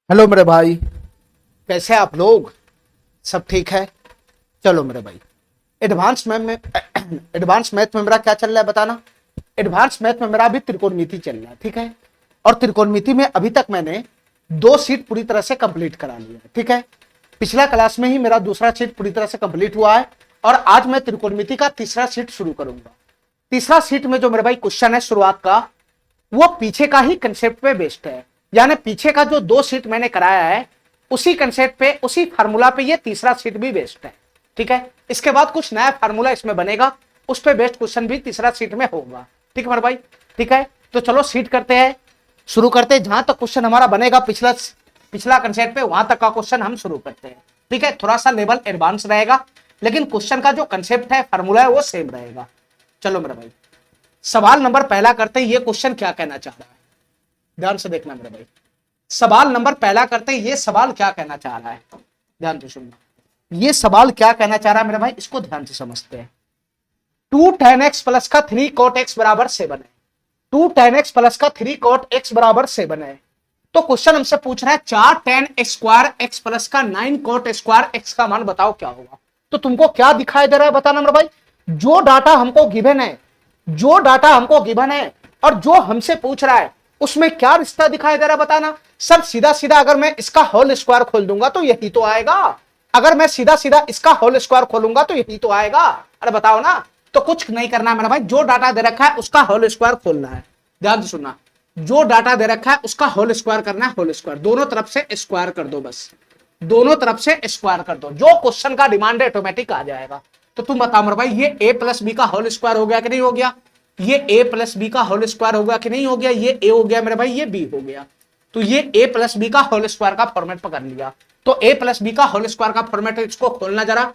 Hello मेरे भाई। कैसे आप लोग? सब ठीक है? चलो मेरे भाई, एडवांस मैथ में एडवांस मैथ में मेरा क्या चल रहा है बताना। एडवांस मैथ में मेरा अभी त्रिकोणमिति चल रहा है, ठीक है। और त्रिकोणमिति में अभी तक मैंने 2 शीट पूरी तरह से कंप्लीट करा लिया है, ठीक है। पिछला क्लास में ही मेरा दूसरा शीट पूरी तरह से कंप्लीट हुआ है और आज मैं त्रिकोणमिति का तीसरा शीट शुरू करूंगा। तीसरा शीट में जो मेरे भाई क्वेश्चन है शुरुआत का, वो पीछे का ही कंसेप्ट पे बेस्ड है। यानी पीछे का जो 2 शीट मैंने कराया है उसी कंसेप्ट पे, उसी फार्मूला पे ये तीसरा शीट भी बेस्ड है, ठीक है। इसके बाद कुछ नया फार्मूला इसमें बनेगा, उस पे बेस्ड क्वेश्चन भी तीसरा शीट में होगा, ठीक है मेरे भाई। ठीक है, तो चलो शीट करते हैं, शुरू करते हैं। जहां तक क्वेश्चन हमारा बनेगा पिछला पिछला कंसेप्ट पे, वहां तक का क्वेश्चन हम शुरू करते हैं, ठीक है। थोड़ा सा लेवल एडवांस रहेगा, लेकिन क्वेश्चन का जो कंसेप्ट है, फार्मूला है, वो सेम रहेगा। चलो मेरे भाई, सवाल नंबर पहला करते हैं। ये क्वेश्चन क्या कहना चाह रहा है, ध्यान से देखना मेरे भाई। सवाल नंबर पहला करते हैं, ये सवाल क्या कहना चाह रहा है, ध्यान से सुनना। ये सवाल क्या कहना चाह रहा है मेरे भाई, इसको ध्यान से समझते हैं। 2 tan x प्लस का 3 cot x बराबर 7 है। 2 tan x प्लस का 3 cot x बराबर 7 है। तो क्वेश्चन हमसे पूछ रहा है 4 tan स्क्वायर x प्लस का 9 cot स्क्वायर x का मान बताओ क्या होगा। तो तुमको क्या दिखाई दे रहा है बताना मेरे भाई। जो डाटा हमको गिवन है, जो डाटा हमको गिवन है और जो हमसे पूछ रहा है, उसमें क्या रिश्ता दिखाई दे रहा है बताना। सर सीधा सीधा अगर मैं इसका होल स्क्वायर खोल दूंगा तो यही तो आएगा। अगर मैं सीधा सीधा इसका होल स्क्वायर खोलूंगा तो यही तो आएगा। अरे बताओ ना। तो कुछ नहीं करना है मेरा भाई, जो डाटा दे रखा है उसका होल स्क्वायर खोलना है। ध्यान से सुनना, जो डाटा दे रखा है उसका होल स्क्वायर करना है। होल स्क्वायर दोनों तरफ से स्क्वायर कर दो, बस दोनों तरफ से स्क्वायर कर दो। जो क्वेश्चन का डिमांड है ऑटोमेटिक आ जाएगा। तो तुम बताओ मेरे भाई, ये a प्लस बी का होल स्क्वायर हो गया कि नहीं हो गया। ये a प्लस बी का होल स्क्वायर हो गया कि नहीं हो गया। ये a हो गया मेरे भाई, ये b हो गया। तो ये a प्लस बी का होल स्क्वायर का फॉर्मेट पकड़ लिया। तो a प्लस बी का होल स्क्वायर का फॉर्मेट, इसको खोलना जरा।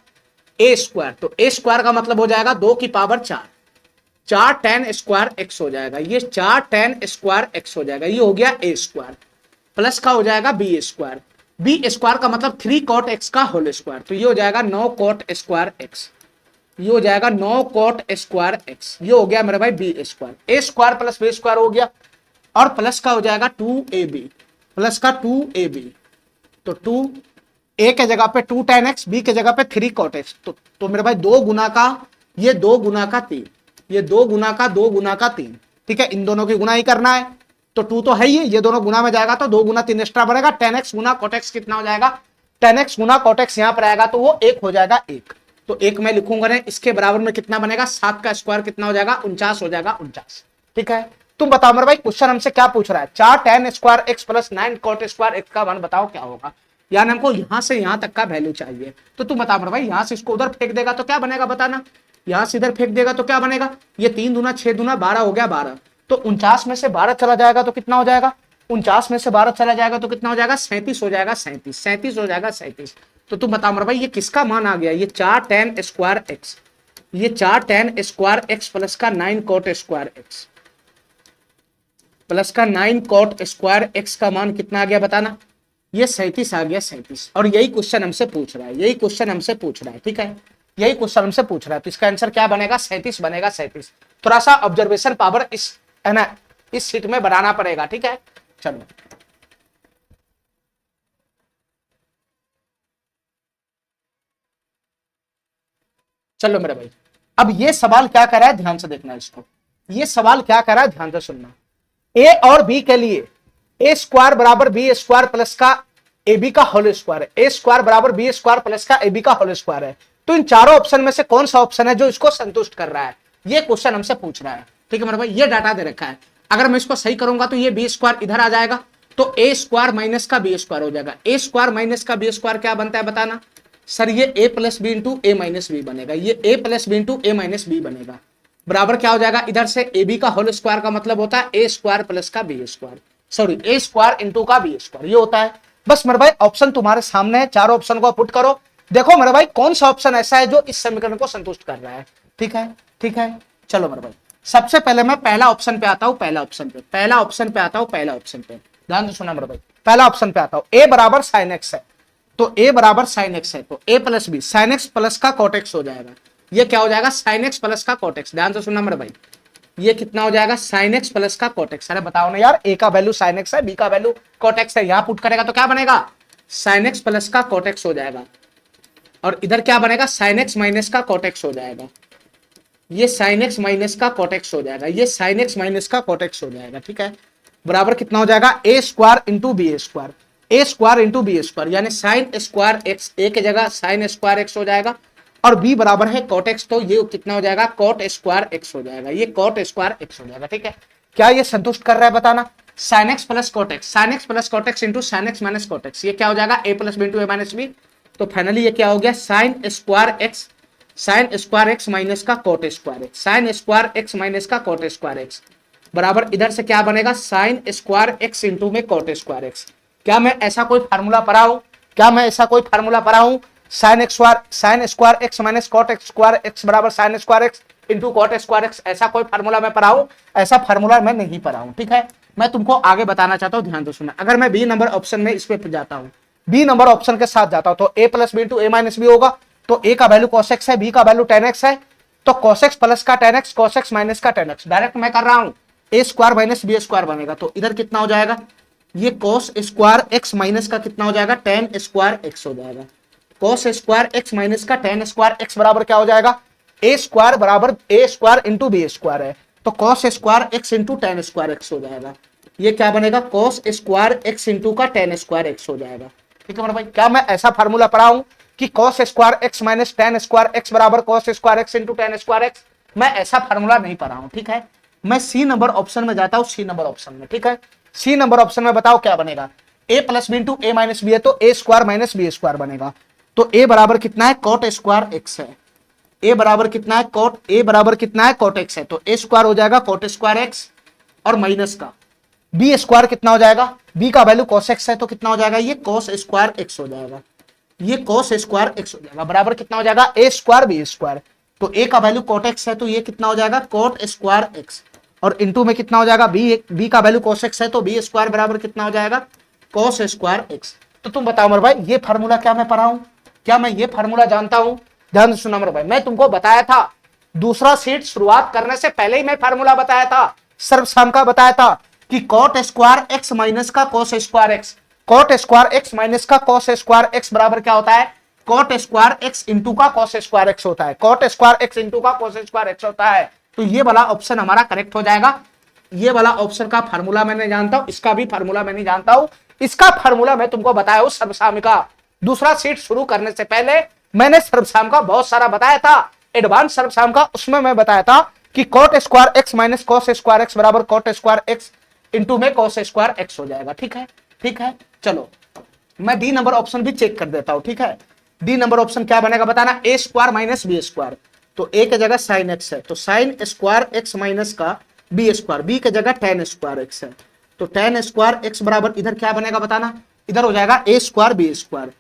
a स्क्वायर, तो a स्क्वायर का मतलब हो जाएगा 2 की पावर 4। 4 tan स्क्वायर x हो जाएगा, ये 4 tan स्क्वायर x हो जाएगा। ये हो गया a स्क्वायर। प्लस का हो जाएगा b स्क्वायर। b स्क्वायर का मतलब 3 cot x का होल स्क्वायर। तो ये हो जाएगा 9 cot स्क्वायर x। ये हो जाएगा 9 cot स्क्वायर x। ये हो गया मेरे भाई b square. a square plus b square हो गया, और प्लस का हो जाएगा 2ab, प्लस का 2ab। तो 2 a के जगह पे 2 tan x, b के जगह पे 3 cot x। तो मेरे भाई 2 गुना का, ये 2 गुना का 3, ये 2 गुना का 2 गुना का 3, ठीक है। इन दोनों की गुना ही करना है। तो 2 तो है ही, ये दोनों गुना में जाएगा तो 2 गुना 3 एक्स्ट्रा बनेगा। tan x गुना cot x कितना हो जाएगा। tan x गुना cot x यहां पर आएगा तो वो 1 हो जाएगा। 1 तो 1 मैं लिखूंगा नहीं, इसके बराबर में कितना बनेगा, 7 का स्क्वायर कितना हो जाएगा, 49 हो जाएगा। 49, ठीक है। तुम बताओ मेरे भाई, क्वेश्चन हमसे क्या पूछ रहा है। 4 tan square x plus 9 cot square x का मान बताओ क्या होगा। यानी हमको यहां से यहां तक का वैल्यू चाहिए। तो तुम बताओ मेरे भाई, यहां से इसको उधर फेंक देगा तो क्या बनेगा बताना। यहां से इधर फेंक देगा तो क्या बनेगा। ये 3 दूना 6 दूना 12 हो गया 12। तो 49 में से 12 चला जाएगा तो कितना हो जाएगा। 49 में से 12 चला जाएगा तो कितना हो जाएगा, 37 हो जाएगा। 37 हो जाएगा 37। तो तुम बताओ मेरे भाई, ये किसका मान आ गया। ये 4 tan स्क्वायर x, ये 4 tan स्क्वायर x प्लस का 9 cot स्क्वायर x, प्लस का 9 cot स्क्वायर x का मान कितना आ गया बताना। ये 37 आ गया, 37। और यही क्वेश्चन हमसे पूछ रहा है, यही क्वेश्चन हमसे पूछ रहा है, ठीक है। यही क्वेश्चन हमसे पूछ रहा है, तो इसका आंसर क्या बनेगा, 37 बनेगा। 37। थोड़ा सा ऑब्जर्वेशन पावर इस है ना, इस सीट में बढ़ाना पड़ेगा, ठीक है। चलो चलो मेरे भाई, अब ये सवाल क्या कर रहा है, ध्यान से देखना इसको। ये सवाल क्या कर रहा है, ध्यान से सुनना। ए और बी के लिए ए स्क्वायर बराबर बी स्क्वायर प्लस का ए बी का होल स्क्वायर है। ए स्क्वायर बराबर बी स्क्वायर प्लस का ए बी का होल स्क्वायर है। तो इन चारों ऑप्शन में से कौन सा ऑप्शन है जो इसको संतुष्ट कर रहा है, ये क्वेश्चन हमसे पूछ रहा है, ठीक है मेरे भाई। ये डाटा दे रखा है, अगर मैं इसको सही करूंगा तो ये बी स्क्वायर इधर आ जाएगा, तो ए स्क्वायर माइनस का बी स्क्वायर हो जाएगा। ए स्क्वायर माइनस का बी स्क्वायर क्या बनता है बताना। सर ये ए प्लस बी इंटू ए माइनस बी बनेगा। ये ए प्लस बी इंटू ए माइनस बी बनेगा, बराबर क्या हो जाएगा, इधर से ए बी का होल स्क्वायर का मतलब होता है ए स्क्वायर प्लस का बी स्क्वायर, सॉरी ए स्क्वायर इंटू का बी स्क्वायर, ये होता है। बस मेरे भाई ऑप्शन तुम्हारे सामने है, चारों ऑप्शन को पुट करो। देखो मेरे भाई कौन सा ऑप्शन ऐसा है जो इस समीकरण को संतुष्ट कर रहा है, ठीक है। ठीक है, चलो मेरे भाई, सबसे पहले मैं पहला ऑप्शन पे आता हूं। पहला ऑप्शन पे, पहला ऑप्शन पे आता हूं। पहला ऑप्शन पे ध्यान से सुना मेरे भाई, पहला ऑप्शन पे आता हूं। ए बराबर साइन एक्स है, तो ए बराबर साइन एक्स है, तो ए plus B sine x plus का कॉट एक्स हो जाएगा। ये क्या हो जाएगा, साइन एक्स प्लस का कॉट एक्स। ध्यान से सुनना मेरे भाई, ये कितना हो जाएगा साइन एक्स प्लस का कॉट एक्स। अरे बताओ ना यार, ए का वैल्यू साइन एक्स है, बी का वैल्यू कॉट एक्स है, यहां पुट करेगा तो क्या बनेगा साइन एक्स प्लस का कॉट एक्स हो जाएगा, और इधर क्या बनेगा साइन एक्स माइनस का कॉट एक्स हो जाएगा। ये साइन एक्स माइनस का कॉट एक्स हो जाएगा, ये साइन एक्स माइनस का कॉट एक्स हो जाएगा, ठीक है। बराबर कितना हो जाएगा ए स्क्वायर इंटू बी स्क्वायर, ए स्क्वायर इंटू बी स्क्वायर, यानी साइन स्क्वायर एक्स, ए की जगह साइन स्क्वायर एक्स हो जाएगा, और बी बराबर है कॉट एक्स, तो ये कितना हो जाएगा कॉट स्क्वायर एक्स हो जाएगा, ये कॉट स्क्वायर एक्स हो जाएगा, ठीक है। क्या ये संतुष्ट कर रहा है बताना, sine x plus cot x, sine x plus cot x into sine x minus cot x, ये क्या हो जाएगा A plus B into A minus B. तो फाइनली ये क्या हो गया sine square x, sine square x minus का cot square x, sine square x minus का कॉट स्क्वायर एक्स बराबर इधर से क्या बनेगा साइन स्क्वायर एक्स इंटू में कॉट स्क्वायर एक्स। क्या मैं ऐसा कोई फार्मूला पढ़ा हूं, क्या मैं ऐसा कोई फार्मूला पढ़ा हूं, sine square x minus cot square x बराबर sine square x into cot square x, ऐसा कोई फार्मूला मैं पढ़ा हूं, ऐसा फार्मूला मैं नहीं पढ़ा हूं, ठीक है। मैं तुमको आगे बताना चाहता हूं, ध्यान दो सुनना। अगर मैं बी नंबर ऑप्शन में इस पे जाता हूं, बी नंबर ऑप्शन के साथ जाता हूं, तो ए प्लस बी इंटू ए माइनस बी होगा, तो ए का वैल्यू cos x है, बी का वैल्यू tan x है, तो cos x प्लस का tan x, cos x minus का tan x, डायरेक्ट मैं कर रहा हूं ए स्क्वायर माइनस बी स्क्वायर बनेगा, तो इधर कितना हो जाएगा ये cos स्क्वायर x माइनस का कितना हो जाएगा tan स्क्वायर x हो जाएगा, cos स्क्वायर x माइनस का tan स्क्वायर x बराबर क्या हो जाएगा ए स्क्वायर बराबर ए स्क्वायर इंटू बी स्क्वायर है, तो cos square x into tan square x हो जाएगा, ये क्या बनेगा cos स्क्वायर x इंटू का tan स्क्वायर x हो जाएगा, ठीक है मेरे भाई। क्या मैं ऐसा फार्मूला पढ़ा हूं कि cos square x minus tan square x बराबर cos square x into tan square x, मैं ऐसा फार्मूला नहीं पढ़ा हूं, ठीक है। मैं सी नंबर ऑप्शन में जाता हूं, सी नंबर ऑप्शन में, ठीक है। सी नंबर ऑप्शन में बताओ क्या बनेगा, a plus B into A minus b है, तो ए स्क्वायर माइनस बी स्क्वायर बनेगा, तो a बराबर कितना है कॉट स्क्वायर x है, a बराबर कितना है कॉट x है, तो a स्क्वायर हो जाएगा कॉट स्क्वायर x और माइनस का बी स्क्वायर कितना हो जाएगा, b का वैल्यू cos x है, तो कितना हो जाएगा ये cos स्क्वायर x हो जाएगा, ये cos स्क्वायर x हो जाएगा, बराबर कितना हो जाएगा a स्क्वायर बी स्क्वायर, तो a का वैल्यू cot x है, तो ये कितना हो जाएगा cot स्क्वायर x, और इंटू में कितना हो जाएगा b का वैल्यू cos x है, तो b स्क्वायर बराबर कितना हो जाएगा cos स्क्वायर x। तो तुम बताओ मेरे भाई ये फार्मूला क्या मैं पढ़ा हूं, क्या मैं ये फार्मूला जानता हूं, ध्यान से सुना मेरे भाई, मैं तुमको बताया था दूसरा सीट शुरुआत करने से पहले ही मैं फार्मूला बताया था, सर्वसाम का बताया था कि cot स्क्वायर x माइनस का cos square x, cot square x minus का cos स्क्वायर x बराबर क्या होता है cot स्क्वायर x इंटू का cos स्क्वायर x होता है, cot स्क्वायर x इंटू का cos स्क्वायर x होता है, तो ये वाला ऑप्शन हमारा करेक्ट हो जाएगा। ये वाला ऑप्शन का फार्मूला मैं नहीं जानता हूं, इसका भी फार्मूला मैं नहीं जानता हूं, इसका फार्मूला मैं तुमको बताया हूं सर्वसाम का, दूसरा सीट शुरू करने से पहले मैंने सर्वसाम का बहुत सारा बताया था, एडवांस सर्वसाम का, उसमें मैं बताया था कि cot square x minus cos square x बराबर cot स्क्वायर x इंटू में cos स्क्वायर x हो जाएगा, ठीक है, ठीक है। चलो मैं डी नंबर ऑप्शन भी चेक कर देता हूं, ठीक है। डी नंबर ऑप्शन क्या बनेगा बताना, ए स्क्वायर माइनस बी स्क्वायर, तो ए की जगह साइन x है, तो साइन स्क्वायर x माइनस का बी स्क्वायर, बी की जगह tan स्क्वायर x है, तो tan स्क्वायर x बराबर इधर क्या बनेगा बताना, इधर हो जाएगा ए स्क्वायर बी स्क्वायर,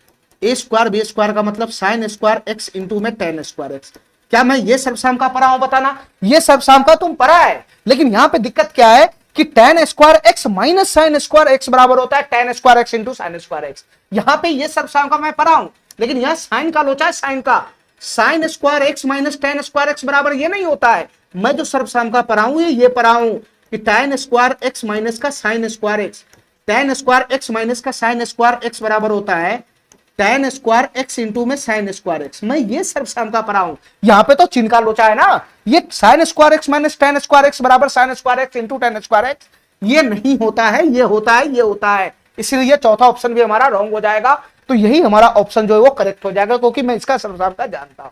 ए स्क्वायर बी स्क्वायर का मतलब साइन स्क्वायर x इंटू में tan स्क्वायर x। क्या मैं ये सर्वसाम का पढ़ा हूं बताना, ये सर्वसाम का तुम पढ़ा है, लेकिन यहां पे दिक्कत क्या है कि tan square x minus sine square x बराबर होता है tan square x into sine square x। यहां पे ये सर्वसाम का मैं पढ़ा हूं, लेकिन यहां साइन का लोचा है, साइन का, sine square x minus tan square x बराबर ये नहीं होता है। मैं जो सर्वसाम का पढ़ा हूं ये पढ़ा हूं कि tan स्क्वायर x माइनस का sine square x, tan square x minus का साइन स्क्वायर x बराबर होता है tan स्क्वायर x इंटू में साइन स्क्वायर x। मैं ये सर्वसाम का पढ़ा हूं, यहां पे तो चिन्ह का लोचा है ना, ये sine square x minus tan square x बराबर sine square x into tan square x, ये नहीं होता है, ये होता है, ये होता है, इसलिए चौथा ऑप्शन भी हमारा रॉन्ग हो जाएगा, तो यही हमारा ऑप्शन जो है वो करेक्ट हो जाएगा, क्योंकि मैं इसका सर्वसाम का जानता हूं,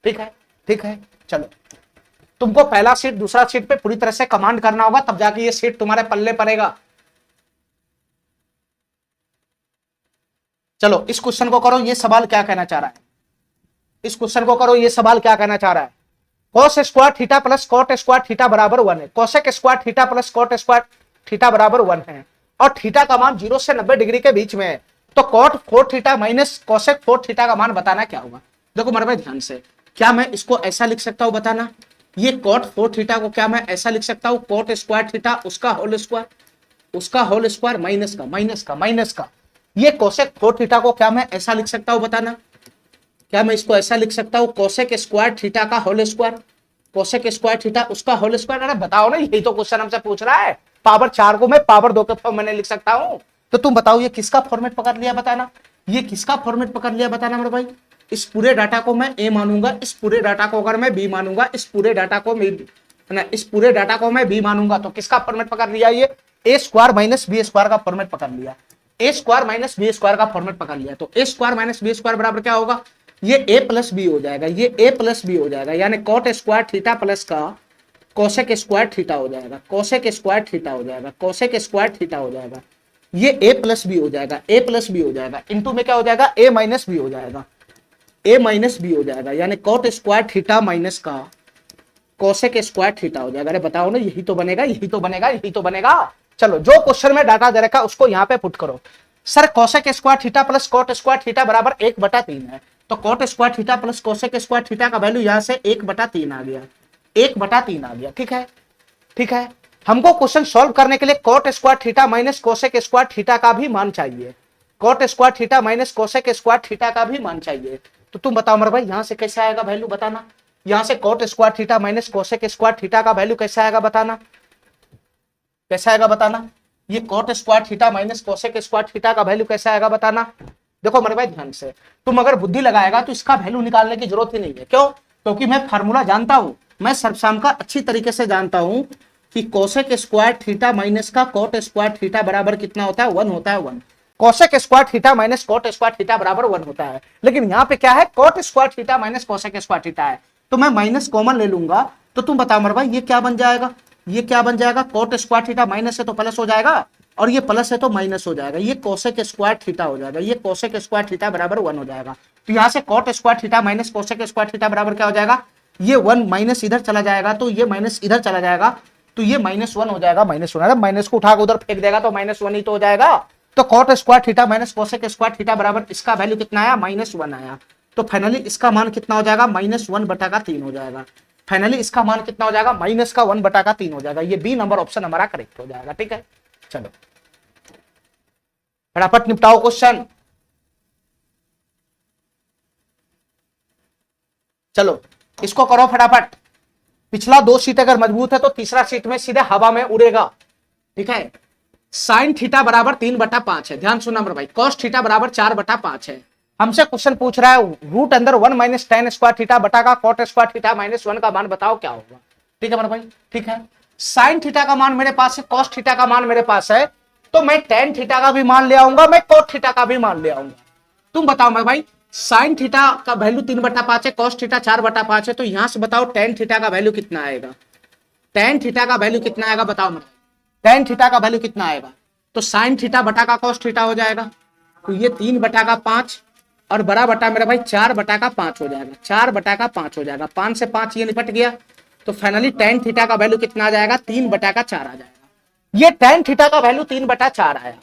ठीक है, ठीक है। चलो तुमको पहला सीट दूसरा सीट पे पूरी तरह से कमांड करना होगा, तब जाके ये सीट तुम्हारे पल्ले पड़ेगा। चलो इस क्वेश्चन को करो, ये सवाल क्या कहना चाह रहा है, इस क्वेश्चन को करो, ये सवाल क्या कहना चाह रहा है, cos square theta plus cot square theta बराबर 1 है, cosec square theta plus cot square theta बराबर 1 है, और थीटा का मान 0 से 90 डिग्री के बीच में है, तो cot 4 theta minus cosec 4 theta का मान बताना क्या होगा। देखो मेरे भाई ध्यान से, क्या मैं इसको ऐसा लिख सकता हूं बताना, ये cot 4 थीटा को क्या मैं ऐसा लिख सकता हूं, cot स्क्वायर थीटा उसका होल स्क्वायर माइनस का, ये cosec 4 थीटा को क्या मैं ऐसा लिख सकता हूं बताना, क्या मैं इसको ऐसा लिख सकता हूं cosec स्क्वायर थीटा का whole square, cosec square theta उसका होल स्क्वायर। अरे बताओ ना, यही तो क्वेश्चन हमसे पूछ रहा है। पावर 4 को मैं पावर 2 के फॉर्म में लिख सकता हूं। तो तुम बताओ ये किसका फॉर्मेट पकड़ लिया बताना, ये किसका फॉर्मेट पकड़ लिया बताना मेरे भाई। इस पूरे डाटा को मैं ए मानूंगा, इस पूरे डाटा को अगर मैं बी मानूंगा, इस पूरे डाटा को इस पूरे डाटा को मैं बी मानूंगा, तो किसका फॉर्मेट पकड़ लिया, ये A square minus B square का फॉर्मेट पकड़ लिया। ए स्क्वायर माइनस बी स्क्वायर का फॉर्मेट पकड़ लिया। तो ए स्क्वायर माइनस बी स्क्वायर बराबर क्या होगा, ये ए प्लस बी हो जाएगा, ये ए प्लस बी हो जाएगा, यानी कॉट स्क्वायर थीटा प्लस का कोसेक स्क्वायर थीटा हो जाएगा, कोसेक स्क्वायर थीटा हो जाएगा, कोसेक स्क्वायर थीटा हो जाएगा। ये ए प्लस बी हो जाएगा, ए प्लस बी हो जाएगा, इंटू में क्या हो जाएगा, ए माइनस बी हो जाएगा, ए माइनस बी हो जाएगा, यानी कॉट स्क्वायर थीटा माइनस का कोसेक स्क्वायर थीटा हो जाएगा। अरे बताओ ना, यही तो बनेगा, यही तो बनेगा, यही तो बनेगा। चलो जो क्वेश्चन में डाटा दे रखा है उसको यहाँ पे पुट करो। Sir cosec square theta plus cot square theta बराबर 1/3 है, तो cot square theta plus cosec square theta का वैल्यू यहाँ से 1/3 आ गया, 1/3 आ गया। ठीक है, ठीक है। हमको क्वेश्चन सॉल्व करने के लिए cot square theta minus cosec square theta का भी मान चाहिए, cot square theta minus cosec square theta का भी मान चाहिए। तो तुम बताओ मेरे भाई, यहां से कैसे आएगा वैल्यू बताना, यहां से cot square theta minus cosec square theta का वैल्यू कैसे आएगा बताना, कैसे आएगा बताना। ये cot square theta minus cosec square theta का वैल्यू कैसे आएगा बताना। देखो मेरे भाई ध्यान से, तुम अगर बुद्धि लगाएगा तो इसका वैल्यू निकालने की जरूरत ही नहीं है। क्यों? क्योंकि मैं फार्मूला जानता हूं, मैं सर्वसाम का अच्छी तरीके से जानता हूं कि कोसेक स्क्वायर थीटा माइनस का कॉट स्क्वायर थीटा बराबर कितना होता है, 1 होता है, 1। Cosec square theta minus cot square theta बराबर 1 होता है। लेकिन यहाँ पे क्या है, cot square theta minus cosec square theta है, तो मैं माइनस कॉमन ले लूंगा। तो तुम बताओ मेरे भाई ये क्या बन जाएगा, ये क्या बन जाएगा, कॉट स्क्वायर थीटा माइनस है तो प्लस हो जाएगा, और ये प्लस है तो माइनस हो जाएगा, ये कोसेक स्क्वायर थीटा हो जाएगा, ये कोसेक स्क्वायर थीटा बराबर 1 हो जाएगा। तो यहाँ से cot square theta minus cosec square theta बराबर क्या हो जाएगा, ये 1 माइनस इधर चला जाएगा, तो ये माइनस इधर चला जाएगा, तो ये -1 हो जाएगा, -1। माइनस को उठाकर उधर फेंक देगा तो -1 ही तो हो जाएगा। तो cot square theta minus cosec square theta बराबर इसका वैल्यू कितना आया, -1 आया। तो फाइनली इसका मान कितना हो जाएगा, -1/3 हो जाएगा। फाइनली इसका मान कितना हो जाएगा, -1/3 हो जाएगा। ये बी नंबर ऑप्शन हमारा करेक्ट हो जाएगा। ठीक है, चलो फटाफट निपटाओ क्वेश्चन। चलो इसको करो फटाफट। पिछला 2 सीट अगर मजबूत है तो तीसरा सीट में सीधे हवा में उड़ेगा। ठीक है, साइन थीटा बराबर 3/5 है, ध्यान सुनना मेरे भाई। कॉस थीटा बराबर 4/5 है। हमसे क्वेश्चन पूछ रहा है रूट अंदर 1 माइनस tan स्क्वायर थीटा बटा का कॉट स्क्वायर थीटा -1 का मान बताओ क्या होगा। ठीक है मेरे भाई, ठीक है। साइन थीटा का मान मेरे पास है, कॉस थीटा का मान मेरे पास है, तो मैं tan थीटा का भी मान ले आऊंगा, मैं कॉट थीटा का भी मान ले आऊंगा। तुम बताओ मेरे भाई, साइन थीटा का वैल्यू 3/5 है, कॉस थीटा 4/5 है, तो यहां से बताओ tan थीटा का वैल्यू कितना आएगा, tan थीटा का वैल्यू कितना आएगा बताओ मेरे, tan थीटा का वैल्यू कितना आएगा। तो साइन थीटा बटा का कॉस थीटा हो जाएगा, तो ये 3/5 और बड़ा बटा मेरा भाई 4/5 हो जाएगा, 4/5 हो जाएगा। 5 से 5 ये निपट गया, तो फाइनली tan थीटा का वैल्यू कितना आ जाएगा, 3/4 आ जाएगा। ये tan थीटा का वैल्यू 3/4 आया,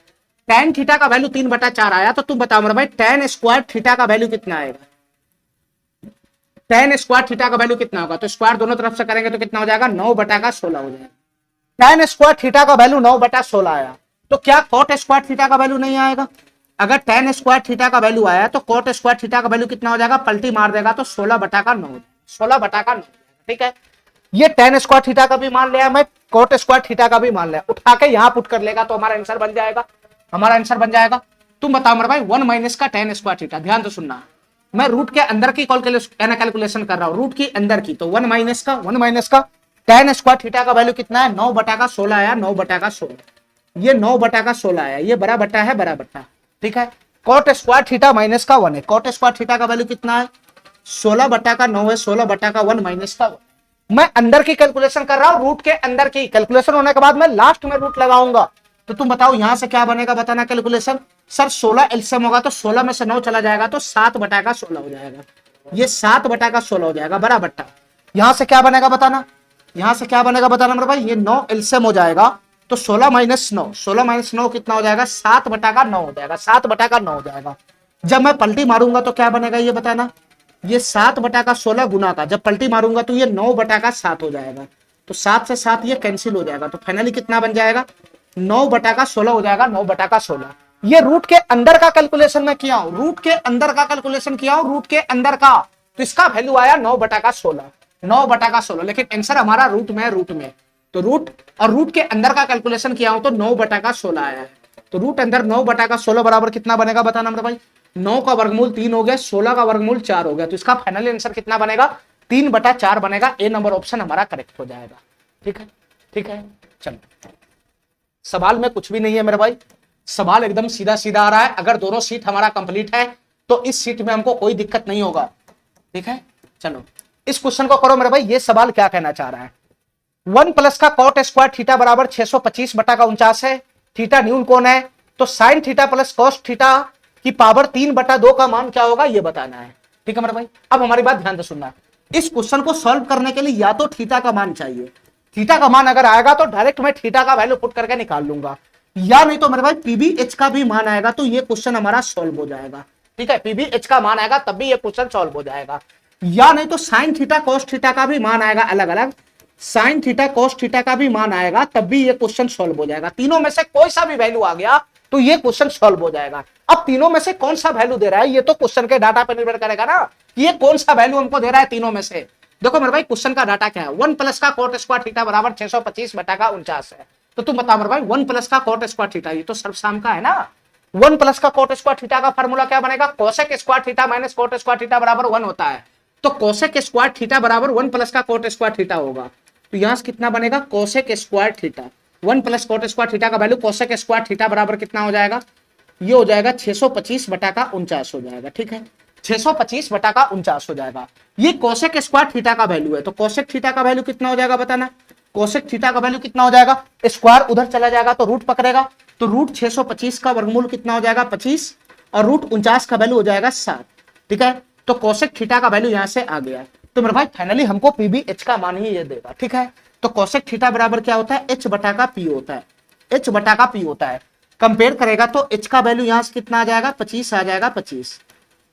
tan थीटा का वैल्यू 3/4 आया। तो तुम बताओ मेरा भाई tan स्क्वायर थीटा का वैल्यू कितना आएगा, tan स्क्वायर थीटा का वैल्यू कितना होगा। तो स्क्वायर दोनों तरफ से करेंगे तो कितना हो जाएगा, 9/16 हो जाएगा। tan स्क्वायर थीटा का वैल्यू 9/16 आया, तो क्या कॉट स्क्वायर थीटा का वैल्यू नहीं आएगा। अगर tan स्क्वायर थीटा का वैल्यू आया तो कॉट स्क्वायर थीटा का वैल्यू कितना हो जाएगा, पलटी मार देगा तो 16/9, 16/9। ठीक है, ये tan स्क्वायर थीटा का भी मान लिया मैं, कॉट स्क्वायर थीटा का भी मान लिया, उठा के यहां पुट कर लेगा तो हमारा आंसर बन जाएगा, हमारा आंसर बन जाएगा। तुम बताओ मेरे भाई 1 माइनस का tan स्क्वायर थीटा, ध्यान तो सुनना, मैं रूट के अंदर की कैलकुलेशन कर रहा हूं, रूट की अंदर की। तो 1 माइनस का tan स्क्वायर थीटा का वैल्यू कितना है, 9/16 आया, 9/16, ये 9/16 आया, ये बड़ा बट्टा है, बड़ा बट्टा। ठीक है, कॉट स्क्वायर थीटा माइनस का 1 है, कॉट स्क्वायर थीटा का वैल्यू कितना है, 16/9 है, 16/1 माइनस का 1। मैं अंदर की कैलकुलेशन कर रहा हूं, रूट के अंदर की कैलकुलेशन होने के बाद मैं लास्ट में रूट लगाऊंगा। तो तुम बताओ यहां से क्या बनेगा बताना कैलकुलेशन। सर 16 एलसीएम होगा तो 16 में से 9 चला जाएगा तो 7/16 हो जाएगा, ये 7/16 हो जाएगा, बड़ा बट्टा। यहां से क्या बनेगा बताना, यहां से क्या बनेगा बताना मेरे भाई, ये 9 एलसीएम हो जाएगा तो 16 माइनस 9, 16 माइनस 9 कितना हो जाएगा, 7/9 हो जाएगा, 7/9 हो जाएगा। जब मैं पलटी मारूंगा तो क्या बनेगा ये बताना, ये 7/16 गुना का, जब पलटी मारूंगा तो ये 9/7 हो जाएगा, तो 7 से 7 ये कैंसिल हो जाएगा, तो फाइनली कितना बन जाएगा, 9/16 हो जाएगा, 9/16। ये रूट के अंदर का कैलकुलेशन में किया हूं, रूट के अंदर का कैलकुलेशन किया हूं, रूट के अंदर का, तो इसका वैल्यू आया 9/16। 9/16, लेकिन आंसर हमारा रूट में है, रूट में। तो रूट और रूट के अंदर का कैलकुलेशन किया हो तो 9/16 आया है। तो रूट अंदर 9/16 बराबर कितना बनेगा बताना मेरे भाई। 9 का वर्गमूल 3 हो गया, 16 का वर्गमूल 4 हो गया, तो इसका फाइनल आंसर कितना बनेगा, 3/4 बनेगा। ए नंबर ऑप्शन हमारा करेक्ट हो जाएगा। ठीक है, ठीक है। चलो, सवाल में कुछ भी नहीं है मेरे भाई, सवाल एकदम सीधा सीधा आ रहा है। अगर दोनों सीट हमारा कंप्लीट है तो इस सीट में हमको कोई दिक्कत नहीं होगा। ठीक है, चलो इस क्वेश्चन को करो मेरे भाई। ये सवाल क्या कहना चाह रहा है, 1 प्लस का कॉट स्क्वायर थीटा बराबर 625/49 है। थीटा न्यून कौन है, तो sine theta plus cos theta की पावर 3/2 का मान क्या होगा ये बताना है। ठीक है मेरे भाई, अब हमारी बात ध्यान से सुनना। इस क्वेश्चन को सॉल्व करने के लिए या तो थीटा का मान चाहिए, थीटा का मान अगर आएगा तो डायरेक्ट मैं थीटा का वैल्यू पुट करके निकाल लूंगा, या नहीं तो मेरे भाई पीबीएच का भी मान आएगा तो ये क्वेश्चन हमारा सॉल्व हो जाएगा। ठीक है, पीबीएच का मान आएगा तब भी ये क्वेश्चन सॉल्व हो जाएगा, या नहीं तो साइन थीटा कॉस थीटा का भी मान आएगा अलग अलग, साइन थीटा कॉस थीटा का भी मान आएगा तब भी ये क्वेश्चन सॉल्व हो जाएगा। तीनों में से कोई सा भी वैल्यू आ गया तो ये क्वेश्चन सॉल्व हो जाएगा। अब तीनों में से कौन सा वैल्यू दे रहा है ये तो क्वेश्चन के डाटा पर निर्भर करेगा ना, ये कौन सा वैल्यू हमको दे रहा है तीनों में से। देखो मेरे भाई क्वेश्चन का डाटा क्या है, 1 प्लस का कॉट स्क्वायर थीटा बराबर 625/49 है। तो तुम बताओ मेरे भाई 1 प्लस का कॉट स्क्वायर थीटा, ये तो सर्वसाम का है ना। 1 प्लस का कॉट स्क्वायर थीटा का फॉर्मूला क्या बनेगा, cosec square theta minus cot square theta बराबर 1 होता है। तो कोसेक स्क्वायर थीटा बराबर 1 प्लस का कॉट स्क्वायर थीटा होगा। तो यहां से कितना बनेगा, cosec square theta 1 plus cot square theta का वैल्यू कोसेक स्क्वायर थीटा बराबर कितना हो जाएगा, ये हो जाएगा 625/49 हो जाएगा। ठीक है, 625/49 हो जाएगा। ये कोसेक स्क्वायर थीटा का वैल्यू है, तो कोसेक थीटा का वैल्यू कितना हो जाएगा बताना। कोसेक थीटा का वैल्यू कितना हो जाएगा, स्क्वायर उधर चला जाएगा तो रूट पकड़ेगा, तो रूट 625 का वर्गमूल कितना हो जाएगा 25, और रूट 49 का वैल्यू हो जाएगा 7। ठीक है, तो कोसेक थीटा का वैल्यू यहां से आ गया। तो मेरे भाई फाइनली हमको पीबीएच का मान ही ये देगा। ठीक है, तो कोसेक थीटा बराबर क्या होता है, एच बटा का पी होता है, एच बटा का पी होता है। कंपेयर करेगा तो एच का वैल्यू यहां से कितना आ जाएगा, 25 आ जाएगा 25।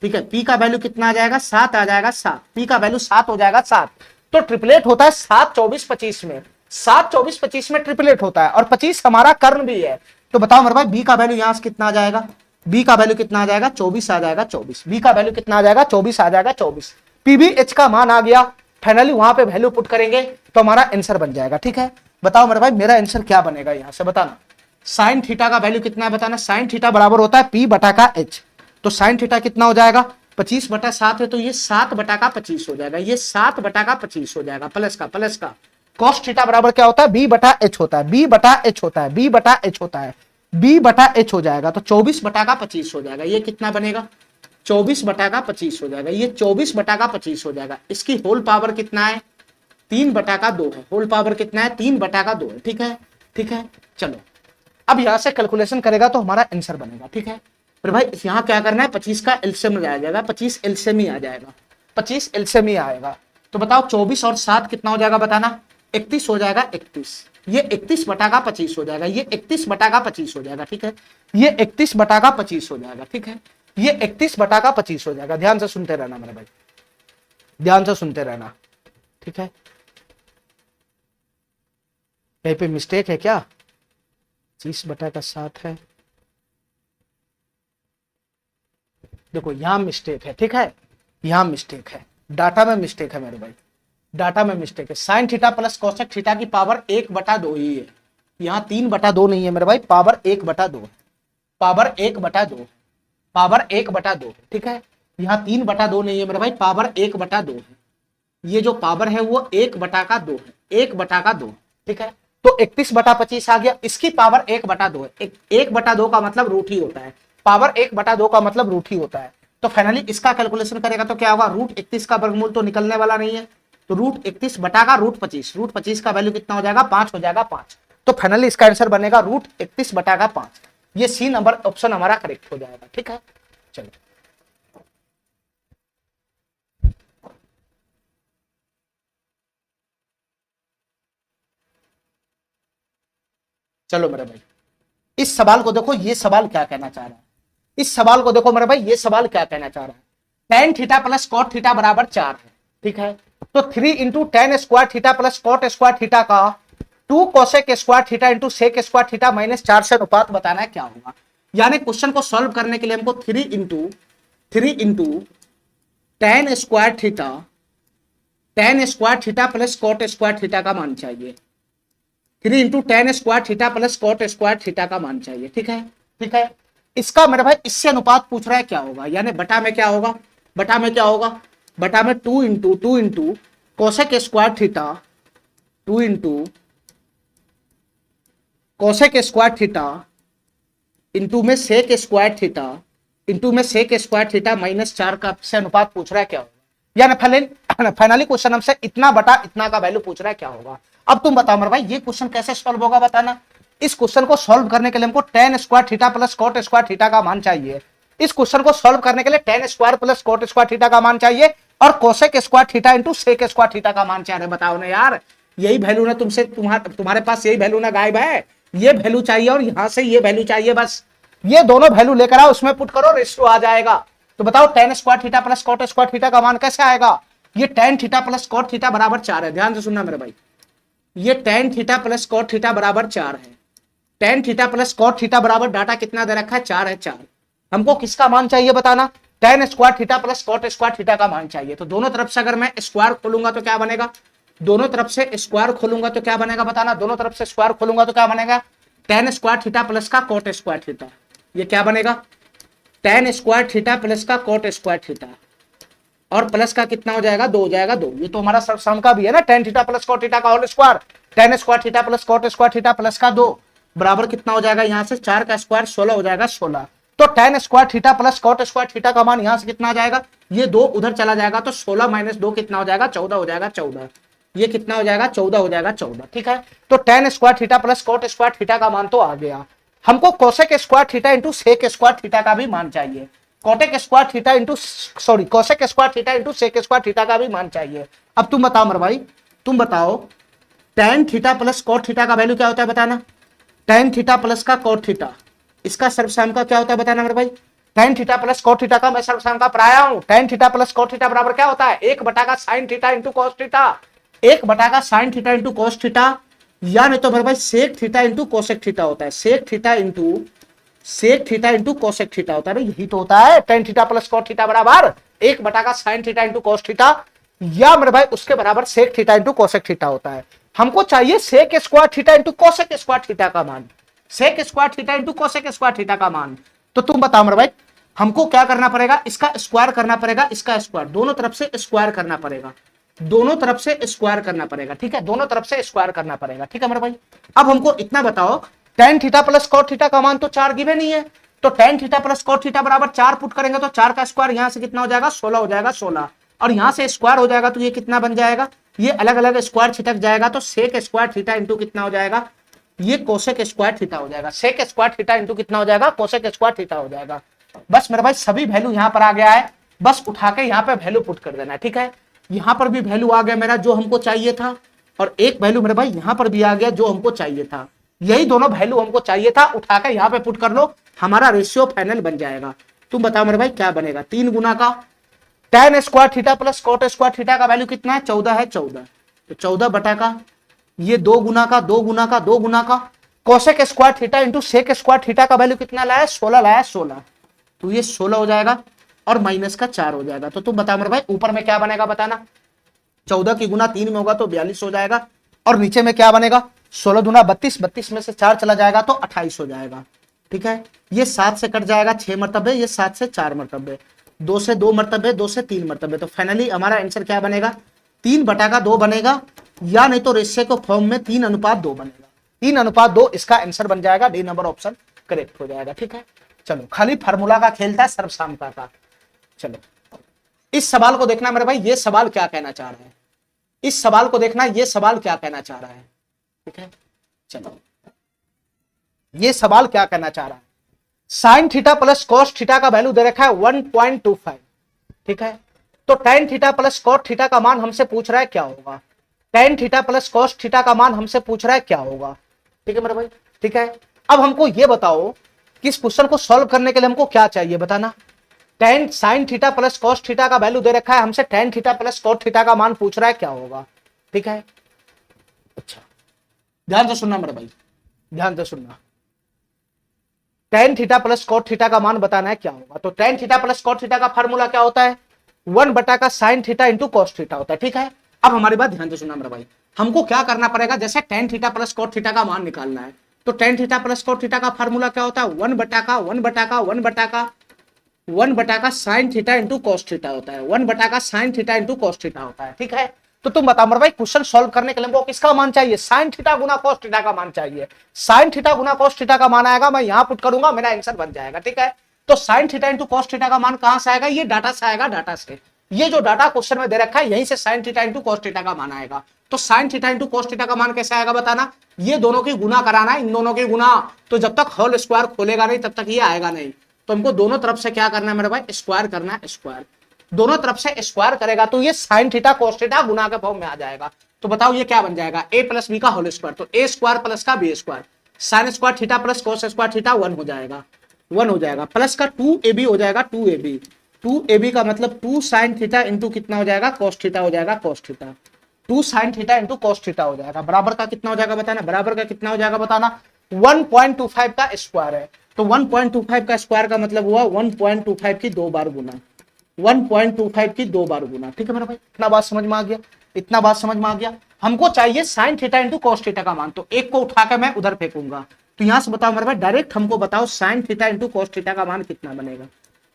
ठीक है, पी का वैल्यू कितना आ जाएगा, 7 आ जाएगा 7, पी का वैल्यू 7 हो जाएगा 7। तो ट्रिपलेट होता है 7 24 25 में, 7 24 25 में ट्रिपलेट होता है, और 25 हमारा कर्ण भी है। तो बताओ मेरे भाई बी का वैल्यू यहां से कितना आ जाएगा, बी का वैल्यू कितना आ जाएगा, 24 आ जाएगा 24, बी का वैल्यू कितना आ जाएगा, 24 आ जाएगा 24। पीबीएच का मान आ गया, फाइनली वहां पे वैल्यू पुट करेंगे तो हमारा आंसर बन जाएगा। ठीक है, बताओ मेरे भाई मेरा आंसर क्या बनेगा यहां से बताना। साइन थीटा का वैल्यू कितना है बताना, साइन थीटा बराबर होता है पी बटा का एच। तो साइन थीटा कितना हो जाएगा, 25/7 है, तो ये 7/25 हो जाएगा, ये 7/25 हो जाएगा, प्लस का प्लस का। कॉस थीटा बराबर क्या होता है, बी बटा एच होता है, बी बटा एच होता है, बी बटा एच होता है, बी बटा एच हो जाएगा, तो 24/25 हो जाएगा। ये कितना बनेगा, 24/25 हो जाएगा, ये 24/25 हो जाएगा। इसकी होल पावर कितना है, 3/2 है, होल पावर कितना है, 3/2 है। ठीक है, ठीक है, चलो अब यहां से कैलकुलेशन करेगा तो हमारा आंसर बनेगा। ठीक है, फिर भाई यहां क्या करना है, 25 का एलसीएम आ जाएगा, 25 एलसीएम ही आ जाएगा, 25 एलसीएम ही आएगा। तो बताओ 24 और 7 कितना हो जाएगा बताना, 31 हो जाएगा 31, ये 31/25 हो जाएगा, ये 31/25 हो जाएगा। ठीक है, ये 31/25 हो जाएगा। ठीक है, ये 31/25 हो जाएगा। ध्यान से सुनते रहना मेरे भाई, ध्यान से सुनते रहना। ठीक है, कहीं पे मिस्टेक है क्या, 25/7 है, देखो यहां मिस्टेक है। ठीक है, यहां मिस्टेक है, डाटा में मिस्टेक है मेरे भाई, डाटा में मिस्टेक है। Sine theta plus cosec theta की पावर 1/2 ही है, यहाँ 3/2 नहीं है मेरे भाई, पावर 1/2, पावर 1/2, पावर 1/2। ठीक है, यहाँ 3/2 नहीं है मेरे भाई, पावर 1/2 है। ये जो पावर है वो 1/2 है, 1/2। ठीक है, तो 31/25 आ गया, इसकी पावर 1/2 है, 1/2 का मतलब रूट ही होता है, पावर 1/2 का मतलब रूट ही होता है। तो फाइनली इसका कैलकुलेशन करेगा तो क्या होगा, रूट 31 का वर्गमूल तो निकलने वाला नहीं है, तो रूट 31 बटा का रूट 25, रूट 25 का वैल्यू कितना हो जाएगा, 5 हो जाएगा 5। तो फाइनली इसका आंसर बनेगा रूट 31 बटा का 5। ये सी नंबर ऑप्शन हमारा करेक्ट हो जाएगा। ठीक है, चलो चलो मेरे भाई इस सवाल को देखो, ये सवाल क्या कहना चाह रहा है, इस सवाल को देखो मेरे भाई, ये सवाल क्या कहना चाह रहा है, tan theta plus cot theta बराबर 4 है। ठीक है, तो 3 into tan square theta plus cot square theta का 2 cosec square theta into sec square theta minus 4 से अनुपात बताना है क्या होगा। यानी क्वेश्चन को सॉल्व करने के लिए हमको 3 into tan square theta tan square theta plus cot square theta का मान चाहिए। 3 into tan square theta plus cot square theta का मान चाहिए। ठीक है, ठीक है। इसका मेरे भाई इससे अनुपात पूछ रहा है क्या होगा, यानी बटा में क्या होगा, बटा में क्या होगा, बटा में 2 into cosec square theta, 2 into cosec square theta into में सेक स्क्वायर थीटा इंटू में सेक स्क्वायर थीटा माइनस 4 का से अनुपात पूछ रहा है क्या होगा, यानी फाइनली क्वेश्चन हमसे इतना बटा इतना का वैल्यू पूछ रहा है क्या होगा। अब तुम बताओ मेरे भाई ये क्वेश्चन कैसे सॉल्व होगा बताना। इस क्वेश्चन को सॉल्व करने के लिए हमको tan square theta plus cot square theta का मान चाहिए। इस क्वेश्चन को सॉल्व करने के लिए tan square plus cot square theta का मान चाहिए और cosec square theta into sec square theta का मान चाहिए। बताओ ना यार, यही वैल्यू ना तुमसे तुम्हारे पास यही वैल्यू ना गायब है, ये वैल्यू चाहिए और यहां से ये वैल्यू चाहिए। बस ये दोनों वैल्यू लेकर आओ, उसमें पुट करो, रेशियो आ जाएगा। तो बताओ tan square theta plus cot square theta का मान कैसे आएगा। ये tan theta plus cot theta बराबर 4 है, ध्यान से सुनना मेरे भाई। ये tan theta plus cot theta बराबर 4 है। Tan theta plus cot theta बराबर डाटा कितना दे रखा है, 4 है, 4। हमको किसका मान चाहिए बताना, tan square theta plus cot square theta का मान चाहिए। तो दोनों तरफ से अगर मैं स्क्वायर खोलूंगा तो क्या बनेगा, दोनों तरफ से स्क्वायर खोलूंगा तो क्या बनेगा बताना, दोनों तरफ से स्क्वायर खोलूंगा तो क्या बनेगा, टेन स्क्वायर थीटा प्लस का कॉट स्क्वायर थीटा। ये क्या बनेगा, टेन स्क्वायर थीटा प्लस का कॉट स्क्वायर थीटा और प्लस का कितना हो जाएगा, 2 हो जाएगा, 2। ये तो हमारा सम का भी है ना, tan theta plus cot theta का whole square, tan square theta plus cot square theta plus का 2 बराबर कितना हो जाएगा, यहां से 4 का स्क्वायर 16 हो जाएगा, 16। तो tan square theta plus cot square theta का मान यहां से कितना आ जाएगा, ये 2 उधर चला जाएगा तो 16 माइनस 2 कितना हो जाएगा, 14 हो जाएगा, 14। ये कितना हो जाएगा, 14 हो जाएगा, 14। ठीक है, तो tan square theta plus cot square theta का मान तो आ गया। हमको cosec square theta into sec square theta का भी मान चाहिए। Cosec square theta into sorry cosec square theta into sec square theta का भी मान चाहिए। अब तुम बताओ मेरे भाई, तुम बताओ tan theta plus cot theta का वैल्यू क्या होता है बताना। टेन थीटा प्लस का कॉट थीटा, इसका सर्वसाम का क्या होता है बताना मेरे भाई। Tan theta plus cot theta का मैं सर्वसाम का पढ़ाया हूं। Tan theta plus cot theta बराबर क्या होता है, 1 बटा का sin theta into cos theta, 1 बटा का sin theta into cos theta, या नहीं तो मेरे भाई sec theta into cosec theta होता है। Sec theta into cosec theta होता है, यही तो होता है tan theta plus cot theta बराबर 1 बटा का sin theta into cos theta, या मेरे भाई उसके बराबर sec theta into cosec theta होता है। हमको चाहिए sec square theta into cosec square theta का मान, sec square theta into cosec square theta का मान। तो तुम बताओ मेरे भाई हमको क्या करना पड़ेगा, इसका स्क्वायर करना पड़ेगा, इसका स्क्वायर, दोनों तरफ से स्क्वायर करना पड़ेगा, दोनों तरफ से स्क्वायर करना पड़ेगा। ठीक है, दोनों तरफ से स्क्वायर करना पड़ेगा। ठीक है मेरे भाई, अब हमको इतना बताओ tan theta plus cot theta का मान तो 4 गिवन नहीं है, तो tan theta plus cot theta बराबर 4 पुट करेंगे तो 4 का स्क्वायर यहां से कितना हो जाएगा, 16 हो जाएगा, 16 और यहां से स्क्वायर हो जाएगा तो ये कितना बन जाएगा, ये अलग अलग स्क्वायर छिटक जाएगा तो सेक स्क्वायर थीटा इंटू कितना हो जाएगा, ये कोसेक स्क्वायर थीटा हो जाएगा। सेक स्क्वायर थीटा इंटू कितना हो जाएगा, कोसेक स्क्वायर थीटा हो जाएगा। बस मेरे भाई सभी वैल्यू यहां पर आ गया है, बस उठा के यहां पे वैल्यू पुट कर देना है। ठीक है, यहां पर भी वैल्यू आ गया मेरा जो हमको चाहिए था, और एक वैल्यू मेरे भाई यहां पर भी आ गया जो हमको चाहिए था। यही दोनों वैल्यू हमको चाहिए था, उठा के यहां पे पुट कर लो, हमारा रेशियो फाइनल बन जाएगा। तुम बताओ मेरे भाई क्या बनेगा, 3 गुना का tan square theta plus cot square theta का वैल्यू कितना है, 14 है, 14। तो 14 बटा का ये 2 गुना का 2 गुना का 2 गुना का cosec square theta into sec square theta का वैल्यू कितना लाया, 16 लाया, 16। तो ये 16 हो जाएगा और माइनस का 4 हो जाएगा। तो तुम बताओ मेरे भाई ऊपर में क्या बनेगा बताना, 14 की गुना 3 में होगा तो 42 हो जाएगा, और नीचे में क्या बनेगा, 16 दूना 32, 32 में से 4 चला जाएगा तो 28 हो जाएगा। ठीक है, ये 7 से कट जाएगा 6 मरतबे, ये 7 से 4 मरतबे, 2 से 2 मरतबे, 2 से 3 मरतबे। तो फाइनली हमारा आंसर क्या बनेगा, 3 बटा का 2 बनेगा, या नहीं तो रेशियो के फॉर्म में 3:2 बनेगा। 3:2 इसका आंसर बन जाएगा, डी नंबर ऑप्शन करेक्ट हो जाएगा। ठीक है, चलो खाली फार्मूला का खेल था सर्वसामता का। चलो इस सवाल को देखना मेरे भाई, ये सवाल क्या कहना चाह रहा है, इस सवाल को देखना, ये सवाल क्या कहना चाह रहा है। ठीक है, चलो ये सवाल क्या कहना चाह रहा है, sine theta plus cos theta का वैल्यू दे रखा है 1.25। ठीक है, तो tan theta plus cos theta का मान हमसे पूछ रहा है क्या होगा, ten theta plus cos theta का मान हमसे पूछ रहा है क्या होगा। ठीक है मेरे भाई, ठीक है, अब हमको ये बताओ कि इस क्वेश्चन को सॉल्व करने के लिए हमको क्या चाहिए बताना। Ten sine theta plus cos theta का वैल्यू दे रखा है, हमसे ten theta plus cos theta का मान पूछ रहा है क्या होगा। ठीक है, अच्छा ध्यान से सुनना मेरे भाई, ध्यान से सुनना, tan theta plus cot theta का मान बताना है क्या होगा। तो tan theta plus cot theta का फार्मूला क्या होता है, 1 बटा का sin theta into cos theta होता है। ठीक है, अब हमारी बात ध्यान से सुनना मेरा भाई, हमको क्या करना पड़ेगा, जैसे tan theta plus cot theta का मान निकालना है, तो tan theta plus cot theta का फार्मूला क्या होता है, 1/1/1/1 sign theta into cos theta होता है, 1 sign theta into cos theta होता है। ठीक है, तो तुम बताओ मेरे भाई क्वेश्चन सॉल्व करने के लिए हमको किसका मान चाहिए, साइन थीटा गुना कॉस थीटा का मान चाहिए। साइन थीटा गुना कॉस थीटा का मान आएगा, मैं यहां पुट करूंगा, मेरा आंसर बन जाएगा। ठीक है, तो sign theta into cos theta का मान कहां से आएगा, ये डाटा से आएगा, डाटा से, ये जो डाटा क्वेश्चन में दे रखा है यहीं से sign theta into cos theta का मान आएगा। तो sign theta into cos theta का मान कैसे आएगा बताना, ये दोनों की गुना कराना है, इन दोनों की गुना, तो जब तक होल स्क्वायर खोलेगा नहीं तब तक ये आएगा नहीं, तो हमको दोनों तरफ से क्या करना है मेरे भाई, स्क्वायर करना है, स्क्वायर, दोनों तरफ से स्क्वायर करेगा तो ये साइन थीटा कॉस थीटा गुना के फॉर्म में आ जाएगा। तो बताओ ये क्या बन जाएगा, a प्लस बी का होल स्क्वायर, तो a स्क्वायर प्लस का b square, sin square theta plus cos square theta 1 हो जाएगा, 1 हो जाएगा, प्लस का 2ab हो जाएगा, 2ab का मतलब 2 साइन थीटा इंटू कितना हो जाएगा, कॉस थीटा हो जाएगा, cos theta, 2 sign theta into cos theta हो जाएगा, बराबर का कितना हो जाएगा बताना, बराबर का कितना हो जाएगा बताना, 1.25 का स्क्वायर है, तो 1.25 का स्क्वायर का मतलब हुआ 1.25 की 2 बार गुना, 1.25 की 2 बार गुना। ठीक है मेरा भाई, इतना बात समझ में आ गया, इतना बात समझ में आ गया। हमको चाहिए sign theta into cos theta का मान, तो एक को उठा के मैं उधर फेंकूंगा, तो यहां से बताओ मेरे भाई, डायरेक्ट हमको बताओ sign theta into cos theta का मान कितना बनेगा,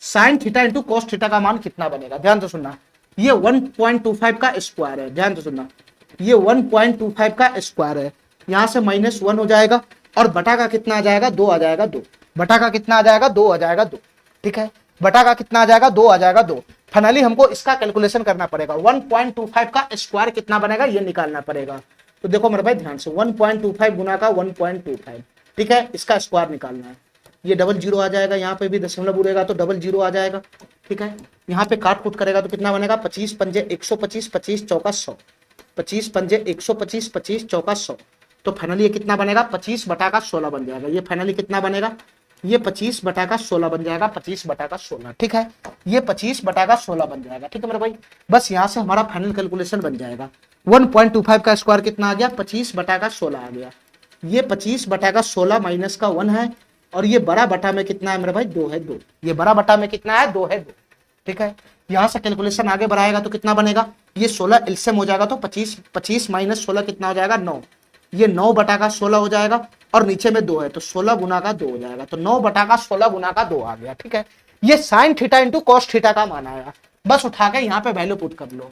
sign theta into cos theta का मान कितना बनेगा, ध्यान से सुनना, ये 1.25 का स्क्वायर है, ध्यान से सुनना, ये 1.25 का स्क्वायर है, यहां से -1 हो जाएगा, और बटा का कितना आ जाएगा, 2 आ जाएगा, 2 बटा का कितना आ जाएगा, 2 आ जाएगा, 2। ठीक है, बटा का कितना आ जाएगा, 2 आ जाएगा, 2। फाइनली हमको इसका कैलकुलेशन करना पड़ेगा, 1.25 का स्क्वायर कितना बनेगा ये निकालना पड़ेगा। तो देखो मेरे भाई ध्यान से, 1.25 गुना का 1.25, ठीक है, इसका स्क्वायर निकालना है, ये डबल जीरो आ जाएगा, यहाँ पे भी दशमलव उड़ेगा तो डबल जीरो आ जाएगा। ठीक है, यहाँ पे काट कुट करेगा तो कितना बनेगा, 25 पंजे 125, 25 चौका 100, 25 पंजे 125, 25 चौका 100, तो फाइनली ये कितना बनेगा, 25 बटा का 16 बन जाएगा, ये फाइनली कितना बनेगा, ये 25 बटा का 16 बन जाएगा, 25 बटा का 16। ठीक है, ये 25 बटा का 16 बन जाएगा। ठीक है मेरे भाई, बस यहाँ से हमारा फाइनल कैलकुलेशन बन जाएगा, 1.25 का स्क्वायर कितना आ गया, 25 बटा का 16 आ गया, ये 25 बटा का 16 माइनस का 1 है, और ये बड़ा बटा में कितना है मेरे भाई, 2 है, 2, ये बड़ा बटा में कितना है, 2 है, 2। ठीक है, यहाँ से कैलकुलेशन आगे बढ़ाएगा तो कितना बनेगा, ये 16 एलसीएम हो जाएगा, तो 25 माइनस 16 कितना हो जाएगा, 9, ये 9 बटा का 16 हो जाएगा, और नीचे में 2 है तो 16 गुना का 2 हो जाएगा, तो 9 बटा का 16 गुना का 2 आ गया। ठीक है, ये sign theta into cos theta का मान आया, बस उठा के यहाँ पे वैल्यू पुट कर लो,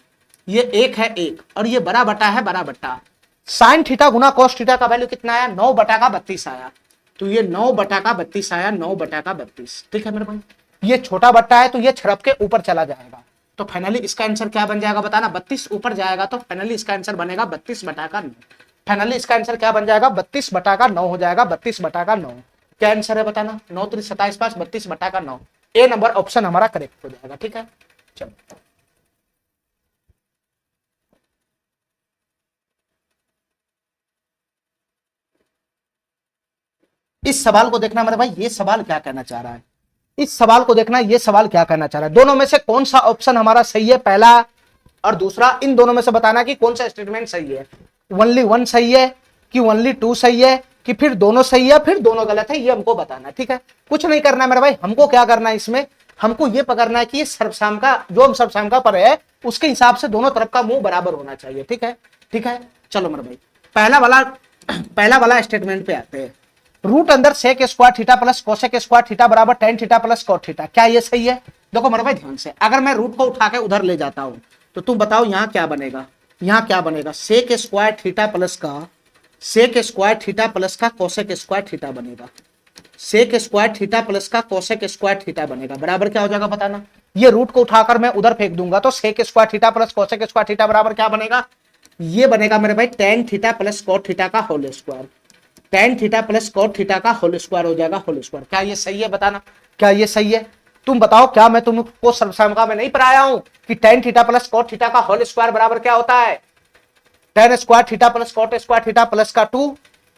ये 1 है 1, और ये बड़ा बटा है बड़ा बटा, साइन थीटा गुना कॉस थीटा का वैल्यू कितना आया, 9 बटा का 32 आया, तो ये 9 बटा का 32 आया, 9 बटा का 32। ठीक है मेरे भाई, ये छोटा बट्टा है तो ये छड़प के ऊपर चला जाएगा, तो फाइनली इसका आंसर क्या बन जाएगा बताना, 32 ऊपर जाएगा तो फाइनली इसका आंसर बनेगा 32 बटा का 9। फाइनली इसका आंसर क्या बन जाएगा, 32 बटा का 9 हो जाएगा, 32 बटा का 9। क्या आंसर है बताना, 9 3 27 5, 32 बटा का 9, ए नंबर ऑप्शन हमारा करेक्ट हो जाएगा। ठीक है, चलो इस सवाल को देखना मेरे भाई, ये सवाल क्या कहना चाह रहा है, इस सवाल को देखना, ये सवाल क्या कहना चाह रहा है, दोनों में से कौन सा ऑप्शन हमारा सही है, पहला और दूसरा, इन दोनों में से बताना कि कौन सा स्टेटमेंट सही है, ओनली 1 सही है कि ओनली 2 सही है, कि फिर दोनों सही है फिर दोनों गलत है, ये हमको बताना है। ठीक है, कुछ नहीं करना है मेरे भाई, हमको क्या करना है इसमें, हमको ये पकड़ना है कि ये सर्वसाम जो हम सर्वसाम का पर है उसके हिसाब से दोनों तरफ का मुंह बराबर होना चाहिए। ठीक है, ठीक है, चलो मेरे भाई पहला वाला स्टेटमेंट पे आते हैं, रूट अंदर sec square theta plus cosec square theta बराबर tan theta plus cot theta, क्या ये सही है। देखो मेरे भाई ध्यान से, अगर मैं रूट को उठा के उधर ले जाता हूं तो तुम बताओ यहाँ क्या बनेगा, यहाँ क्या बनेगा, सेक स्क्वायर थीटा प्लस का कोसेक स्क्वायर थीटा बनेगा, सेक स्क्वायर थीटा प्लस का कोसेक स्क्वायर थीटा बनेगा, बराबर क्या हो जाएगा बताना, ये रूट को उठाकर मैं उधर फेंक दूंगा तो sec square theta plus cosec square theta बराबर क्या बनेगा, ये बनेगा मेरे भाई tan theta plus cot theta का whole square, tan theta plus cot theta का होल स्क्वायर हो जाएगा, होल स्क्वायर। क्या ये सही है बताना, क्या ये सही है, तुम बताओ, क्या मैं तुमको सर्वसामका में नहीं पढ़ाया हूं कि tan theta plus cot theta का होल स्क्वायर बराबर क्या होता है, tan square theta plus cot square theta plus का 2,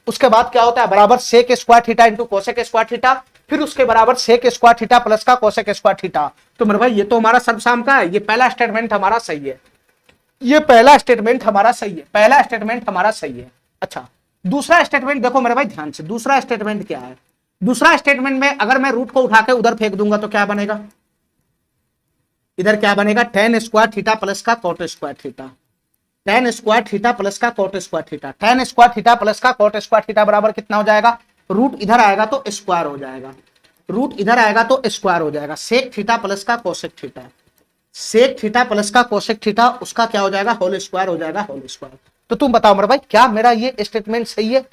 उसके बाद क्या होता है बराबर sec square theta into cosec square theta, फिर उसके बराबर सेक स्क्वायर थीटा प्लस का कोसेक स्क्वायर थीटा। तो मेरे भाई ये तो हमारा सर्वसामका है, ये पहला स्टेटमेंट हमारा सही है, ये पहला स्टेटमेंट हमारा सही है, पहला स्टेटमेंट हमारा सही है। अच्छा दूसरा स्टेटमेंट देखो मेरे भाई ध्यान से, दूसरा स्टेटमेंट क्या है, दूसरा स्टेटमेंट में अगर मैं रूट को उठा के उधर फेंक दूंगा तो क्या बनेगा, इधर क्या बनेगा tan स्क्वायर थीटा प्लस का cot square theta, tan square theta plus का cot square theta, tan square theta plus का कॉट स्क्वायर थीटा बराबर कितना हो जाएगा, रूट इधर आएगा तो स्क्वायर हो जाएगा, रूट इधर आएगा तो स्क्वायर हो जाएगा, सेक थीटा प्लस का cosec theta, sec theta plus का कोसेक थीटा उसका क्या हो जाएगा, होल स्क्वायर हो जाएगा, होल स्क्वायर। तो तुम बताओ मेरे भाई क्या मेरा ये स्टेटमेंट सही है,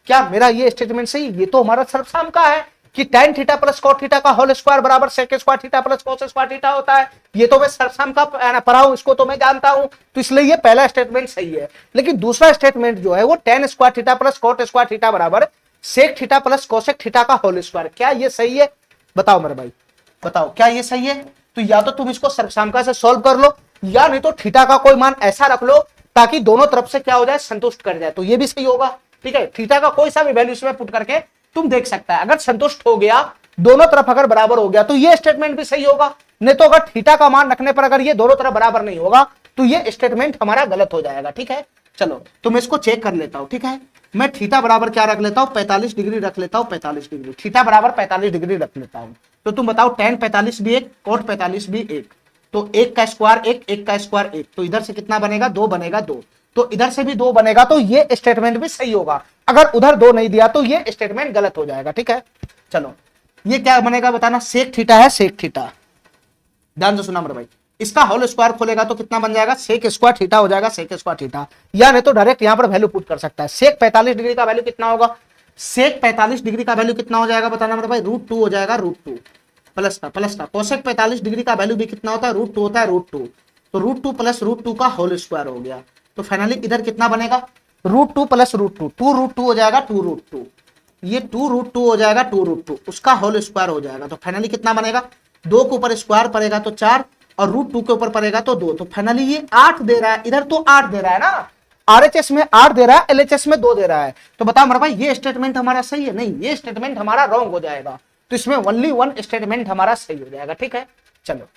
क्या मेरा ये स्टेटमेंट सही है? ये तो हमारा सर्वसाम का है कि tan theta plus cot theta का होल स्क्वायर बराबर sec square theta plus cos square theta होता है। ये तो मैं सर्वसाम का पढ़ा हूं, इसको तो मैं जानता हूं, तो इसलिए ये पहला स्टेटमेंट सही है। लेकिन दूसरा स्टेटमेंट जो है वो tan square theta plus cot square theta बराबर sec theta plus cosec theta का होल स्क्वायर, क्या ये सही है? बताओ मेरे भाई, बताओ क्या ये सही है? तो या तो तुम इसको सर्वसामका से सॉल्व कर लो, या नहीं तो थीटा का कोई मान ऐसा रख लो ताकि दोनों तरफ से क्या हो जाए, संतुष्ट कर जाए, तो ये भी सही होगा। ठीक है, थीटा का कोई सा भी वैल्यू इसमें पुट करके तुम देख सकता है, अगर संतुष्ट हो गया, दोनों तरफ अगर बराबर हो गया तो ये स्टेटमेंट भी सही होगा। नहीं तो अगर थीटा का मान रखने पर अगर ये दोनों तरफ बराबर नहीं होगा तो ये स्टेटमेंट हमारा गलत हो जाएगा। ठीक है, चलो तो मैं इसको चेक कर लेता हूं। ठीक है, मैं थीटा बराबर क्या रख लेता हूं, 45 डिग्री रख लेता हूं, 45 डिग्री, थीटा बराबर 45 डिग्री रख लेता हूं। तो तुम बताओ tan 45 भी एक, cot 45 भी एक, तो एक का स्क्वायर एक, एक का स्क्वायर एक, तो इधर से कितना बनेगा, 2 बनेगा, 2, तो इधर से भी 2 बनेगा, तो ये स्टेटमेंट भी सही होगा। अगर उधर 2 नहीं दिया तो ये स्टेटमेंट गलत हो जाएगा। ठीक है, चलो ये क्या बनेगा बताना, सेक थीटा है, सेक थीटा, ध्यान से सुना मेरे भाई, इसका होल स्क्वायर खोलेगा तो कितना बन जाएगा, सेक स्क्वायर थीटा हो जाएगा, सेक स्क्वायर थीटा, या नहीं तो डायरेक्ट यहां पर वैल्यू पुट कर सकता है। सेक 45 डिग्री का वैल्यू कितना होगा, सेक 45 डिग्री का वैल्यू कितना हो जाएगा बताना मेरे भाई, √2 हो जाएगा, √2 प्लस का कोसेक 45 डिग्री का वैल्यू भी कितना होता है, √2 होता है, √2, तो √2 प्लस √2 का होल स्क्वायर हो गया, तो फाइनली इधर कितना बनेगा, √2 प्लस √2, 2√2 हो जाएगा, 2√2, ये 2√2 हो जाएगा, 2√2 उसका होल स्क्वायर हो जाएगा, तो फाइनली कितना बनेगा, 2 के ऊपर स्क्वायर पड़ेगा तो 4 और √2 के ऊपर पड़ेगा तो 2, तो फाइनली ये 8 दे रहा है, इधर तो 8 दे रहा है ना, आरएचएस में 8 दे रहा है, एलएचएस में 2 दे रहा है। तो बताओ मेरा भाई ये स्टेटमेंट हमारा सही है? नहीं, ये स्टेटमेंट हमारा रॉन्ग हो जाएगा, तो इसमें ओनली वन स्टेटमेंट हमारा सही हो जाएगा। ठीक है, चलो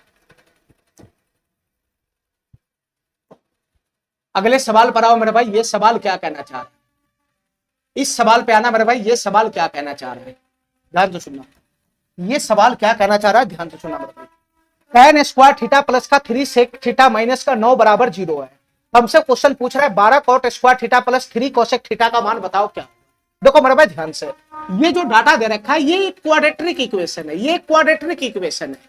अगले सवाल पर आओ मेरे भाई, ये सवाल क्या कहना चाह रहे हैं, इस सवाल पे आना मेरे भाई, ये सवाल क्या कहना चाह रहे हैं, ध्यान से सुनना, ये सवाल क्या कहना चाह रहा है, ध्यान से सुनना मेरे भाई। tan स्क्वायर थीटा प्लस का 3 सेक थीटा माइनस का 9 बराबर 0 है। हमसे क्वेश्चन पूछ रहा है 12 cot square theta plus 3 cosec theta का मान बताओ क्या। देखो मेरे भाई ध्यान से, ये जो डाटा दे रखा है ये क्वाड्रेटिक इक्वेशन है, ये क्वाड्रेटिक इक्वेशन है।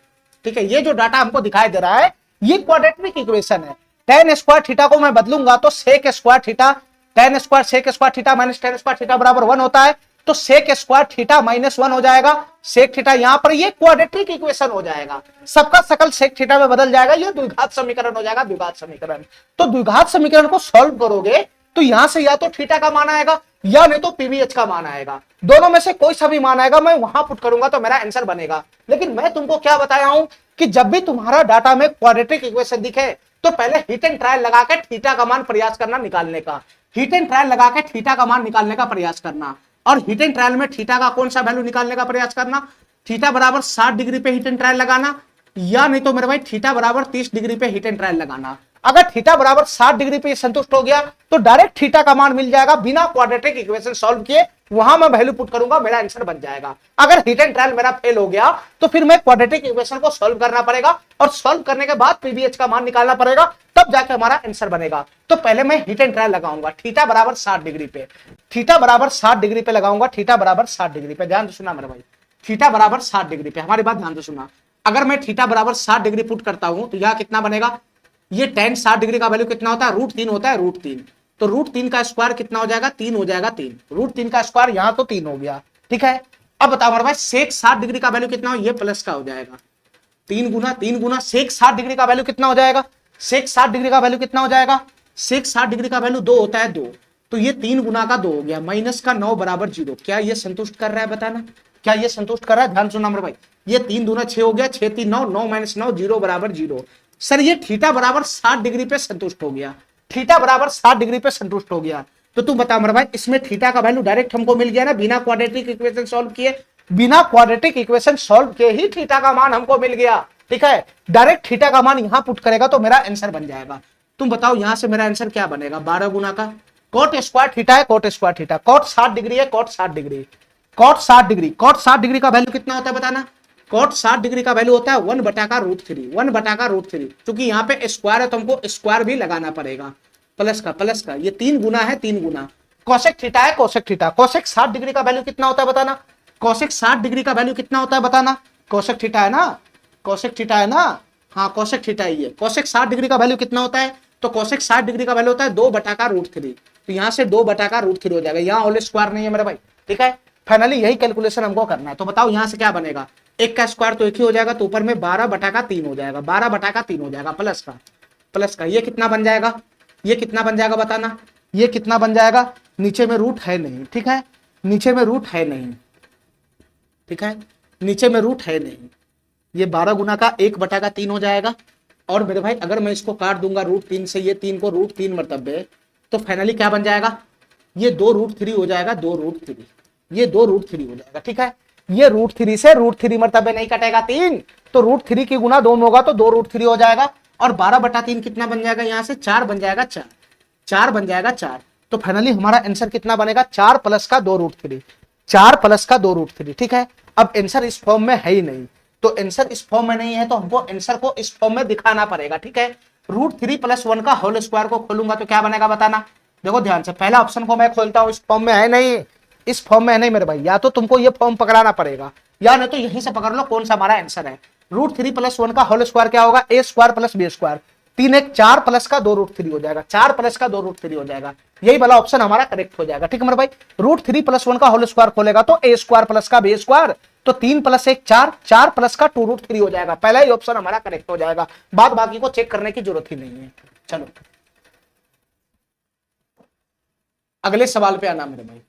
ठीक है, ये जो डाटा हमको दिखाई दे रहा है ये क्वाड्रेटिक इक्वेशन है। tan स्क्वायर थीटा को मैं बदलूंगा तो sec square theta, tan square sec square theta minus tan square theta बराबर 1 होता है, तो सेक स्क्वायर थीटा माइनस 1 हो जाएगा, सेक थीटा यहां पर ये क्वाड्रेटिक इक्वेशन हो जाएगा, सबका सकल सेक थीटा में बदल जाएगा, ये द्विघात समीकरण हो जाएगा, द्विघात समीकरण। तो द्विघात समीकरण को सॉल्व करोगे तो यहां से या तो थीटा का मान आएगा या नहीं तो पीवीएच का मान आएगा, दोनों में से कोई सा भी मान आएगा, मैं वहां पुट करूंगा तो मेरा आंसर बनेगा। लेकिन मैं तुमको क्या बताया हूं कि जब भी तुम्हारा डाटा में क्वाड्रेटिक इक्वेशन दिखे तो पहले हिट एंड ट्रायल लगा के थीटा का मान प्रयास करना निकालने का, हिट एंड ट्रायल लगा के थीटा का मान निकालने का प्रयास करना, और हिट एंड ट्रायल में थीटा का कौन सा वैल्यू निकालने का प्रयास करना, थीटा बराबर 60 डिग्री पे हिट एंड ट्रायल लगाना, या नहीं तो मेरे भाई थीटा बराबर 30 डिग्री पे हिट एंड ट्रायल लगाना। अगर थीटा बराबर 60 डिग्री पे संतुष्ट हो गया तो डायरेक्ट थीटा का मान मिल जाएगा बिना क्वाड्रेटिक इक्वेशन सॉल्व किए, वहां मैं वैल्यू पुट करूंगा, मेरा आंसर बन जाएगा। अगर हिट एंड ट्रायल मेरा फेल हो गया तो फिर मैं क्वाड्रेटिक इक्वेशन को सॉल्व करना पड़ेगा, और सॉल्व करने के बाद पीवीएच का मान निकालना पड़ेगा, तब जाके हमारा आंसर बनेगा। तो पहले मैं हिट एंड ट्रायल लगाऊंगा थीटा बराबर 60 डिग्री पे, थीटा बराबर 60 डिग्री पे लगाऊंगा, थीटा बराबर 60 डिग्री पे, ध्यान से सुना मेरे भाई, थीटा बराबर 60 डिग्री पे, हमारी बात ध्यान से सुना। अगर मैं थीटा बराबर 60 डिग्री पुट करता हूं तो यहां कितना बनेगा, ये tan 60 डिग्री का वैल्यू कितना होता है, √3 होता है, √3, तो √3 का स्क्वायर कितना हो जाएगा, 3 हो जाएगा, 3, √3 का स्क्वायर यहां तो 3 हो गया। ठीक है, अब बताओ मेरे भाई सेक 60 डिग्री का वैल्यू कितना हो, ये प्लस का हो जाएगा, 3 गुना सेक 60 डिग्री का वैल्यू कितना हो जाएगा, सेक 60 डिग्री का वैल्यू कितना हो जाएगा, सेक 60 डिग्री का वैल्यू 2 होता है, 2, तो ये 3 गुना का 2 हो गया, माइनस का 9 बराबर 0। क्या ये संतुष्ट कर रहा है बताना, क्या ये संतुष्ट कर रहा है, ध्यान सुनना मेरे भाई, ये 3 दूना 6 हो गया, 6 3 9, 9 माइनस 9, 0 बराबर 0। सर ये थीटा बराबर 60 डिग्री पे संतुष्ट हो गया, थीटा बराबर 60 डिग्री पे संतुष्ट हो गया, तो तू बता मेरे भाई इसमें थीटा का वैल्यू डायरेक्ट हमको मिल गया ना, बिना क्वाड्रेटिक इक्वेशन सॉल्व किए, बिना क्वाड्रेटिक इक्वेशन सॉल्व किए ही थीटा का मान हमको मिल गया। ठीक है, डायरेक्ट थीटा का मान यहां पुट करेगा तो मेरा आंसर बन जाएगा। तुम बताओ यहां से मेरा आंसर क्या बनेगा, 12 गुना का कॉट स्क्वायर थीटा है, cot square theta, cot 60 degree है, cot 60 degree, cot 60 degree, cot 60 degree का वैल्यू कितना होता है बताना, कॉट 60 डिग्री का वैल्यू होता है 1/√3, 1/√3, क्योंकि यहाँ पे स्क्वायर है तो हमको स्क्वायर भी लगाना पड़ेगा, प्लस का, ये 3 गुना है, 3 गुना कोसेक थीटा है, कोसेक थीटा। कोसेक 60 डिग्री का वैल्यू कितना होता है बताना, कोसेक 60 डिग्री का वैल्यू कितना होता है बताना। कोसेक थीटा है ना, कोसेक थीटा है ना, हाँ कोसेक थीटा ही है। कोसेक 60 डिग्री का वैल्यू कितना होता है, तो कोसेक 60 डिग्री का वैल्यू होता है 2/√3। तो यहाँ से 2/√3 हो जाएगा, यहाँ होल स्क्वायर नहीं है मेरे भाई, ठीक है। फाइनली यही कैलकुलेशन हमको करना है। तो बताओ यहाँ से क्या बनेगा, एक का स्क्वायर तो एक ही हो जाएगा, तो ऊपर में 12/3 हो जाएगा, 12/3 हो जाएगा प्लस का। ये कितना बन जाएगा, ये कितना बन जाएगा बताना, ये कितना बन जाएगा, नीचे में रूट है नहीं, ठीक है, नीचे में रूट है नहीं, ठीक है, नीचे में रूट है नहीं। ये 12 गुना का 1/3 हो जाएगा। और मेरे भाई अगर मैं इसको काट दूंगा √3 से, ये 3 को √3 मरतबे, तो फाइनली क्या बन जाएगा, ये 2√3 हो जाएगा, 2√3, ये 2√3 हो जाएगा, ठीक है। ये √3 से √3 मरतबे नहीं कटेगा 3, तो √3 की गुना 2 में होगा तो 2√3 हो जाएगा। और 12/3 कितना बन जाएगा, यहाँ से 4 बन जाएगा, 4 बन जाएगा 4। तो फाइनली हमारा आंसर कितना बनेगा, 4 प्लस का 2√3, 4 प्लस का 2√3, ठीक है। अब आंसर इस फॉर्म में है ही नहीं, तो आंसर इस फॉर्म में नहीं है, तो हमको आंसर को इस फॉर्म में दिखाना पड़ेगा, ठीक है। √3 + 1 का होल स्क्वायर को खोलूंगा तो क्या बनेगा बताना। देखो ध्यान से, पहला ऑप्शन को मैं खोलता हूं, इस फॉर्म में है नहीं, इस फॉर्म में है नहीं मेरे भाई, या तो तुमको ये फॉर्म पकड़ाना पड़ेगा, या नहीं तो यहीं से पकड़ लो कौन सा हमारा आंसर है। √3 + 1 का होल स्क्वायर क्या होगा, a² + b², 3 1 4 प्लस का 2√3 हो जाएगा, 4 प्लस का 2√3 हो जाएगा, यही वाला ऑप्शन हमारा करेक्ट हो जाएगा, ठीक है मेरे भाई। √3 + 1 का होल स्क्वायर खोलेगा तो a² प्लस का b², तो 3 + 1 4, 4 प्लस का 2√3 हो जाएगा, पहला ही ऑप्शन हमारा करेक्ट हो जाएगा, बाद बाकी को चेक करने की जरूरत ही नहीं है। चलो अगले सवाल पे आना मेरे भाई।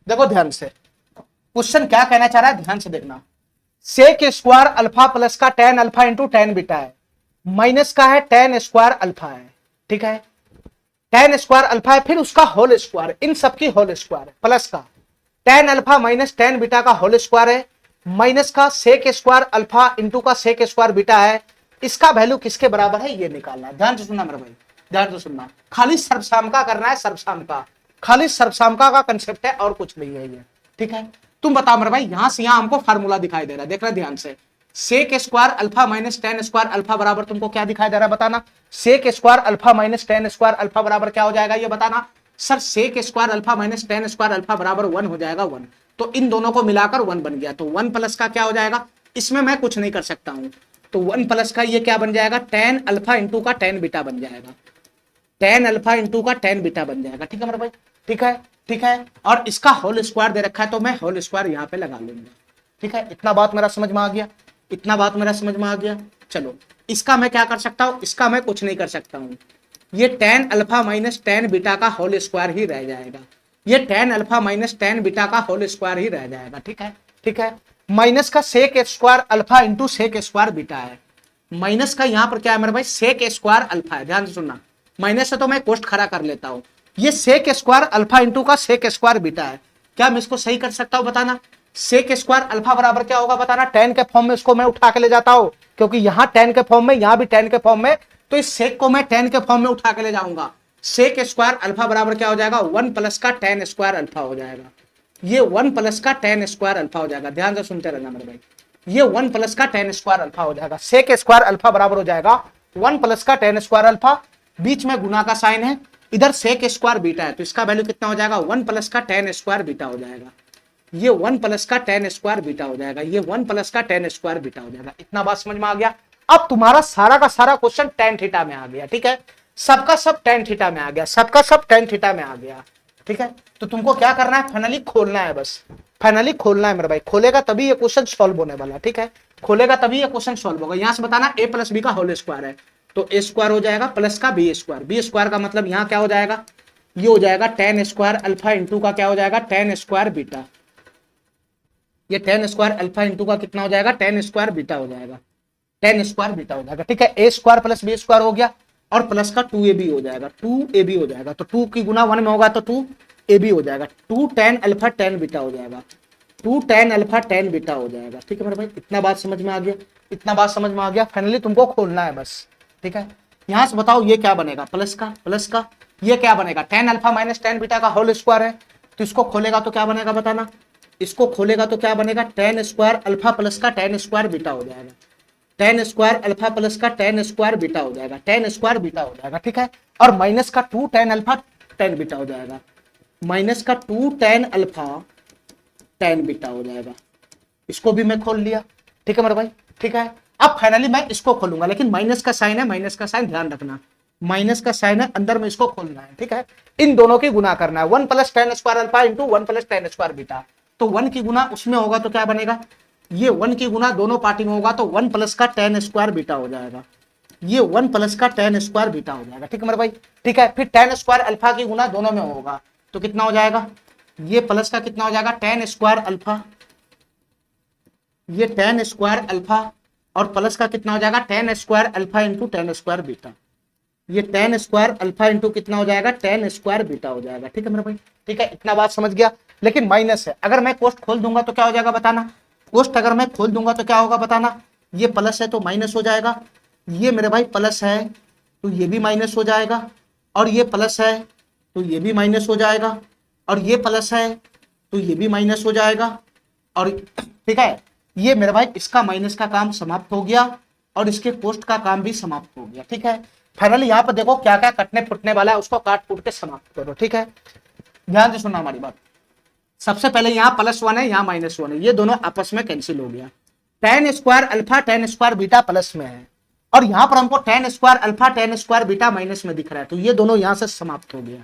देखो ध्यान से, क्वेश्चन क्या कहना चाह रहा है, ध्यान से देखना। sec² अल्फा प्लस का tan alpha into tan beta है, माइनस का है tan² अल्फा है, ठीक है, tan² अल्फा है, फिर उसका होल स्क्वायर, इन सबकी होल स्क्वायर, प्लस का tan alpha minus tan beta का होल स्क्वायर है, माइनस का sec² अल्फा इंटू का sec² बीटा है। इसका वैल्यू किसके बराबर है ये निकालना है, ध्यान से सुनना मेरे भाई, ध्यान से सुनना, खाली सर्वसामका करना है, सर्वसामका, खाली सर्वसामका का कंसेप्ट है और कुछ नहीं है ये, ठीक है। तुम बताओ मेरे भाई, यहां से यहां हमको फार्मूला दिखाई दे रहा है, देख रहे ध्यान से, sec² alpha minus tan² alpha बराबर तुमको क्या दिखाई दे रहा है बताना, sec² alpha minus tan² alpha बराबर क्या हो जाएगा ये बताना। Sir sec² alpha minus tan² alpha बराबर 1 हो जाएगा, 1, तो इन दोनों को मिलाकर 1 बन गया, तो 1 प्लस का क्या हो जाएगा, इसमें मैं कुछ नहीं कर सकता हूं, तो 1 प्लस का ये क्या बन जाएगा, tan अल्फा इंटू का tan बीटा बन जाएगा, tan अल्फा इंटू का tan बीटा बन जाएगा, ठीक है मेरे भाई, ठीक है, ठीक है। और इसका होल स्क्वायर दे रखा है, तो मैं होल स्क्वायर यहाँ पे लगा लूंगा, ठीक है। इतना बात मेरा समझ में आ गया, इतना बात मेरा समझ में आ गया। चलो इसका मैं क्या कर सकता हूँ, इसका मैं कुछ नहीं कर सकता हूँ, ये tan alpha minus tan beta का होल स्क्वायर ही रह जाएगा, ये tan alpha minus tan beta का होल स्क्वायर ही रह जाएगा, ठीक है, ठीक है। माइनस का sec² alpha into sec² beta है, माइनस का यहाँ पर क्या है मेरे भाई, sec² अल्फा है, ध्यान से सुनना, माइनस से तो मैं कोष्ट खड़ा कर लेता हूँ, ये sec² अल्फा इंटू का sec² बीटा है, क्या मैं इसको सही कर सकता हूँ बताना। sec² अल्फा बराबर क्या होगा बताना, tan के फॉर्म में इसको मैं उठा के ले जाता हूँ, क्योंकि यहाँ tan के फॉर्म में, यहाँ भी tan के फॉर्म में, तो इस sec को मैं tan के फॉर्म में उठा के ले जाऊंगा, sec² अल्फा बराबर क्या हो जाएगा, 1 प्लस का tan² अल्फा हो जाएगा, ये 1 प्लस का tan² अल्फा हो जाएगा, ध्यान से सुनते रहना मेरे भाई, ये 1 प्लस का tan² अल्फा हो जाएगा, sec² अल्फा बराबर हो जाएगा 1 प्लस का tan² अल्फा, बीच में गुना का साइन है, इधर sec² बीटा है, तो इसका वैल्यू कितना हो जाएगा, 1 प्लस का tan² बीटा हो जाएगा, ये 1 प्लस का tan² बीटा हो जाएगा, ये 1 प्लस का tan² बीटा हो जाएगा। इतना बात समझ में आ गया। अब तुम्हारा सारा का सारा क्वेश्चन tan थीटा में आ गया, ठीक है, सबका सब tan थीटा में आ गया, सबका सब tan थीटा में आ गया, ठीक है। तो तुमको क्या करना है, फाइनली खोलना है, बस फाइनली खोलना है मेरे भाई, खोलेगा तभी ये क्वेश्चन सॉल्व होने वाला, ठीक है, खोलेगा तभी ये क्वेश्चन सॉल्व होगा। यहां से बताना a प्लस बी का होल स्क्वायर है, तो a² हो जाएगा प्लस का b² का मतलब यहाँ क्या हो जाएगा, ये हो जाएगा tan² अल्फा इंटू का क्या हो जाएगा, tan² बीटा, ये tan² अल्फा इंटू का कितना हो जाएगा, tan² बीटा हो जाएगा, tan² बीटा हो जाएगा, ठीक है। a² प्लस b² हो गया, और प्लस का 2ab हो जाएगा, 2ab हो जाएगा, तो 2 की गुना 1 में होगा तो 2ab हो जाएगा, 2 tan अल्फा tan बीटा हो जाएगा, 2 tan अल्फा tan बीटा हो जाएगा, ठीक है मेरे भाई। इतना बात समझ में आ गया, इतना बात समझ में आ गया। फाइनली तुमको खोलना है बस, ठीक है। यहां से बताओ ये क्या बनेगा, प्लस का ये क्या बनेगा, tan alpha minus tan beta का होल स्क्वायर है, तो इसको खोलेगा तो क्या बनेगा बताना, इसको खोलेगा तो क्या बनेगा, टेन स्क्वायर अल्फा प्लस का टेन स्क्वायर बीटा हो जाएगा, टेन स्क्वायर अल्फा प्लस का टेन स्क्वायर बीटा हो जाएगा, टेन स्क्वायर बीटा हो जाएगा, ठीक है। और माइनस का two tan alpha tan beta हो जाएगा, माइनस का two tan alpha tan beta हो जाएगा। इसको भी मैं खोल लिया, ठीक है मेरे भाई, ठीक है। अब फाइनली मैं इसको खोलूंगा, लेकिन माइनस का साइन है, माइनस का साइन ध्यान रखना, माइनस का साइन है, अंदर में इसको खोलना है, ठीक है। इन दोनों की गुना करना है, one plus ten square alpha into one plus ten square beta, तो वन की गुना उसमें होगा तो क्या बनेगा, ये वन की गुना दोनों पार्टी में होगा तो वन प्लस का टेन स्क्वायर बीटा हो जाएगा, ये वन प्लस का टेन स्क्वायर बीटा हो जाएगा, ठीक है मेरे भाई, ठीक है। फिर टेन स्क्वायर अल्फा की गुना दोनों में होगा तो कितना हो जाएगा, ये प्लस का कितना हो जाएगा टेन स्क्वायर अल्फा, ये टेन स्क्वायर अल्फा, और प्लस का कितना हो जाएगा ten square alpha into tan square beta, ये टेन स्क्वायर अल्फा इंटू कितना हो जाएगा टेन स्क्वायर बीटा हो जाएगा, ठीक है मेरे भाई, ठीक है। इतना बात समझ गया, लेकिन माइनस है, अगर मैं कोष्ट खोल दूंगा तो क्या हो जाएगा बताना, कोष्ट अगर मैं खोल दूंगा तो क्या होगा बताना, ये प्लस है तो माइनस हो जाएगा, ये मेरे भाई प्लस है तो ये भी माइनस हो जाएगा, और ये प्लस है तो ये भी माइनस हो जाएगा, और ये प्लस है तो ये भी माइनस हो जाएगा, और ठीक है, ये मेरे भाई इसका माइनस का काम समाप्त हो गया, और इसके कोष्ट का काम भी समाप्त हो गया, ठीक है। फाइनली यहाँ पर देखो क्या क्या कटने फुटने वाला है, उसको काट फूट के समाप्त करो, ठीक है। ध्यान से सुनना हमारी बात, सबसे पहले यहाँ प्लस वन है, यहाँ माइनस वन है, ये दोनों आपस में कैंसिल हो गया, ten square alpha ten square beta plus में है, और यहाँ पर हमको tan square alpha ten square beta minus में दिख रहा है, तो ये दोनों यहाँ से समाप्त हो गया,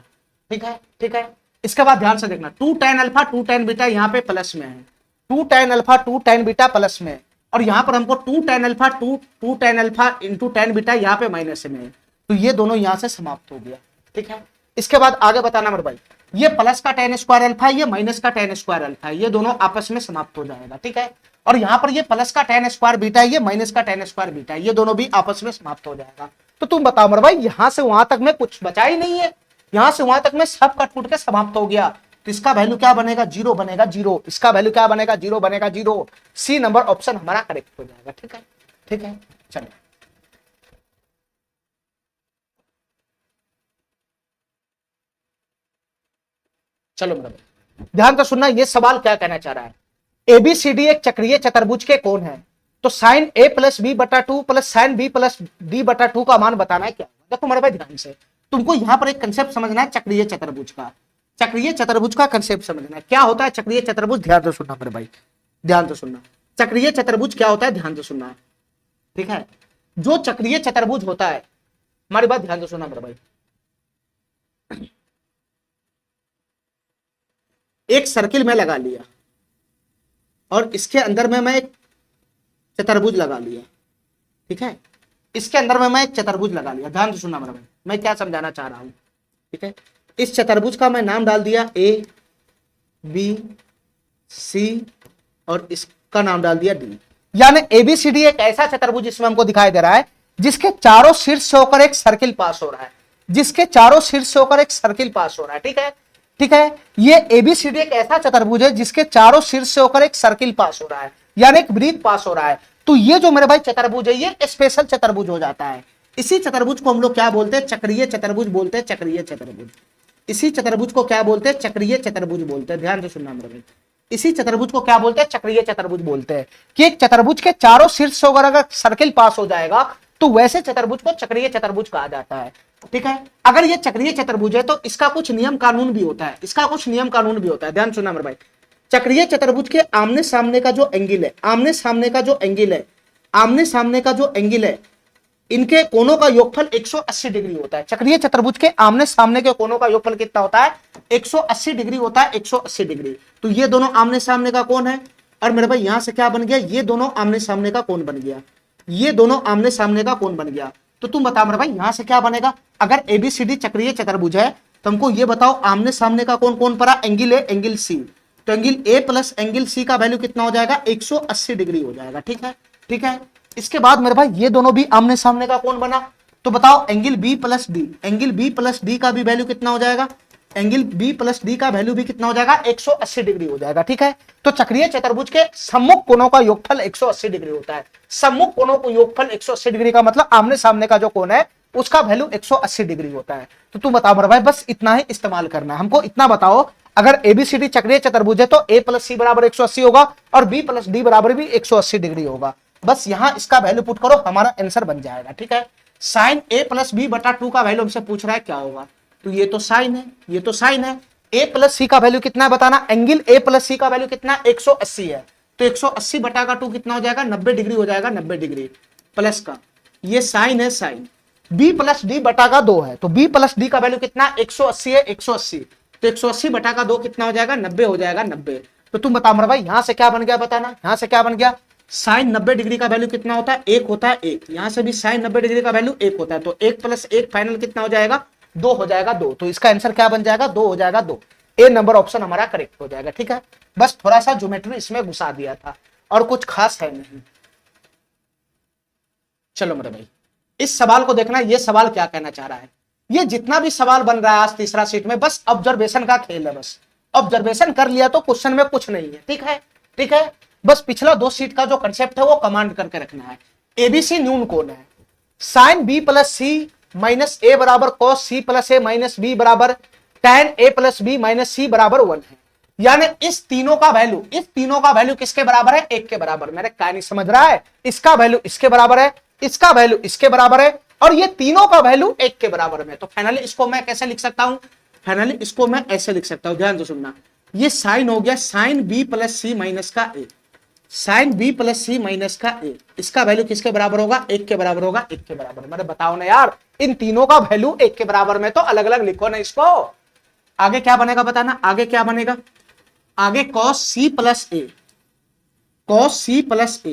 ठीक है, ठीक है। इसके बाद ध्यान से देखना, two tan alpha two tan beta यहाँ पे प्लस में है, two tan alpha two tan beta plus में, और यहाँ पर हमको two tan alpha two tan alpha into tan beta यहाँ पे माइनस में है, तो ये दोनों यहाँ से समाप्त हो गया, ठीक है। इसके बाद आगे बताना मेरे भाई, ये प्लस का टेन स्क्वायर अल्फा, ये माइनस का टेन स्क्वायर अल्फा, ये दोनों आपस में समाप्त हो जाएगा, ठीक है। और यहाँ पर ये प्लस का टेन स्क्वायर बीटा, ये माइनस का टेन स्क्वायर बीटा, ये दोनों भी आपस में समाप्त हो जाएगा। तो तुम बताओ मेरे भाई, यहां से वहां तक में कुछ बचा ही नहीं है, यहां से वहां तक में सब कट फूट के समाप्त हो गया, तो इसका वैल्यू क्या बनेगा, जीरो बनेगा, जीरो, इसका वैल्यू क्या बनेगा, जीरो बनेगा, जीरो। सी नंबर ऑप्शन हमारा करेक्ट हो जाएगा, ठीक है, ठीक है। चलिए चलो मेरा भाई ध्यान तो सुनना, ये सवाल क्या कहना चाह रहा है, एबीसीडी एक चक्रीय चतुर्भुज के कोण है, तो साइन ए प्लस बी बटा two plus sin B plus D बटा टू का मान बताना है क्या। देखो मेरे भाई ध्यान से, तुमको यहां पर एक कंसेप्ट समझना है चक्रीय चतुर्भुज का, चक्रीय चतुर्भुज का कंसेप्ट समझना है, क्या होता है चक्रीय चतुर्भुज, ध्यान से सुनना मेरे भाई, ध्यान से सुनना, चक्रीय चतुर्भुज क्या होता है, ध्यान से सुनना, ठीक है। जो चक्रीय चतुर्भुज होता है, हमारी बात ध्यान से सुनना मेरे भाई, एक सर्किल में लगा लिया, और इसके अंदर में मैं एक चतुर्भुज लगा लिया, ठीक है, इसके अंदर में मैं एक चतुर्भुज लगा लिया, ध्यान से सुनना मेरा भाई, मैं क्या समझाना चाह रहा हूं, ठीक है। इस चतुर्भुज का मैं नाम डाल दिया ए बी सी, और इसका नाम डाल दिया डी, यानी एबीसीडी एक ऐसा चतुर्भुज जिसमें हमको दिखाई दे रहा है जिसके चारों शीर्ष से होकर एक सर्किल पास हो रहा है, जिसके चारों शीर्ष से होकर एक सर्किल पास हो रहा है, ठीक है, ठीक है। ये एबीसीडी एक ऐसा चतुर्भुज है जिसके चारों शीर्ष से होकर एक सर्किल पास हो रहा है, यानी एक वृत्त पास हो रहा है, तो ये जो मेरे भाई चतुर्भुज है ये स्पेशल चतुर्भुज हो जाता है। इसी चतुर्भुज को हम लोग क्या बोलते हैं, चक्रीय चतुर्भुज बोलते हैं, चक्रीय चतुर्भुज। इसी चतुर्भुज को क्या बोलते हैं, चक्रीय चतुर्भुज बोलते हैं, ध्यान से सुनना मेरे भाई, इसी चतुर्भुज को क्या बोलते हैं, चक्रीय चतुर्भुज बोलते हैं, कि एक चतुर्भुज के चारों शीर्ष से अगर सर्किल पास हो जाएगा तो वैसे चतुर्भुज को चक्रीय चतुर्भुज कहा जाता है, ठीक है। अगर ये चक्रीय चतुर्भुज है तो इसका कुछ नियम कानून भी होता है, इसका कुछ नियम कानून भी होता है, ध्यान सुनना मेरे भाई। चक्रीय चतुर्भुज के आमने सामने का जो एंगल है, आमने सामने का जो एंगल है, आमने सामने का जो एंगल है, इनके कोनों का योगफल 180 डिग्री होता है। चक्रीय चतुर्भुज के आमने सामने के कोनों का योगफल कितना होता है, 180 डिग्री होता है, 180 डिग्री। तो ये दोनों आमने सामने का कोण है, और मेरे भाई यहां से क्या बन गया, ये दोनों आमने सामने का कोण बन गया, ये दोनों आमने सामने का कोण बन गया। तो तुम बताओ मेरे भाई यहां से क्या बनेगा, अगर एबीसीडी चक्रीय चतुर्भुज है तो हमको ये बताओ आमने सामने का कोण कौन पड़ा, एंगल है, एंगल सी, तो angle A plus angle C का वैल्यू कितना हो जाएगा, 180 डिग्री हो जाएगा, ठीक है, ठीक है। इसके बाद मेरे भाई ये दोनों भी आमने सामने का कोण बना, तो बताओ angle B plus D, angle B plus D का भी वैल्यू कितना हो जाएगा, एंगल बी प्लस डी का वैल्यू भी कितना हो जाएगा, 180 डिग्री हो जाएगा, ठीक है। तो चक्रीय चतुर्भुज के सम्मुख कोणों का योगफल 180 डिग्री होता है, सम्मुख कोणों को योगफल 180 डिग्री का मतलब आमने सामने का जो कोण है उसका वैल्यू 180 डिग्री होता है। तो तुम बताओ मेरे भाई, बस इतना ही इस्तेमाल करना है हमको। इतना बताओ, अगर एबीसीडी चक्रीय चतुर्भुज है तो ए प्लस सी बराबर 180 होगा और बी प्लस डी बराबर भी 180 डिग्री होगा। बस यहां इसका वैल्यू पुट करो, हमारा आंसर बन जाएगा। ठीक है, साइन ए प्लस बी बटा 2 का वैल्यू हमसे पूछ रहा है क्या होगा। तो ये तो साइन है, ये तो साइन है। ए प्लस सी का वैल्यू कितना है बताना। एंगल ए प्लस सी का वैल्यू कितना है, 180 है। तो 180 बटा का 2 कितना हो जाएगा, 90 डिग्री हो जाएगा। 90 डिग्री प्लस का ये साइन है, साइन बी प्लस डी बटा का 2 है। तो बी प्लस डी का वैल्यू कितना है, 180 है। 180 तो 180 बटा का 2 कितना हो जाएगा, 90 हो जाएगा। 90 तो तुम बताओ मेरा भाई, यहां से क्या बन गया बताना। यहां से क्या बन गया, साइन 90 डिग्री का वैल्यू कितना होता है, 1 होता है। 1 यहां से भी साइन 90 डिग्री का वैल्यू 1 होता है। तो 1 प्लस 1 फाइनल कितना हो जाएगा, 2 हो जाएगा। 2 तो इसका आंसर क्या बन जाएगा, 2 हो जाएगा। 2 ए नंबर ऑप्शन हमारा करेक्ट हो जाएगा। ठीक है, बस थोड़ा सा ज्योमेट्री इसमें घुसा दिया था और कुछ खास है नहीं। चलो मेरे भाई, इस सवाल को देखना, ये सवाल क्या कहना चाह रहा है। ये जितना भी सवाल बन रहा है आज तीसरा सीट में, बस ऑब्जर्वेशन का खेल है। बस ऑब्जर्वेशन कर लिया तो क्वेश्चन में कुछ नहीं है। ठीक है, ठीक है, बस पिछला 2 सीट का जो कंसेप्ट है वो कमांड करके रखना है। एबीसी न्यून कोण है, साइन बी प्लस सी माइनस ए बराबर कॉस सी प्लस ए माइनस बी बराबर tan ए प्लस बी माइनस सी बराबर 1 है। यानी इस तीनों का वैल्यू किसके बराबर है, 1 के बराबर। मेरे क्या नहीं समझ रहा है, इसका वैल्यू इसके बराबर है, इसका वैल्यू इसके बराबर है और ये तीनों का वैल्यू 1 के बराबर में। तो फाइनली इसको मैं कैसे लिख सकता हूं, फाइनली इसको मैं ऐसे लिख सकता हूं, ध्यान से सुनना। ये साइन हो गया साइन बी प्लस सी माइनस का ए, साइन बी प्लस सी माइनस का ए, इसका वैल्यू किसके बराबर होगा, 1 के बराबर होगा। 1 के बराबर, मैंने बताओ ना यार, इन तीनों का वैल्यू 1 के बराबर में, तो अलग अलग लिखो ना इसको। आगे क्या बनेगा बताना, आगे क्या बनेगा, आगे कॉस सी प्लस ए, कॉस सी प्लस ए,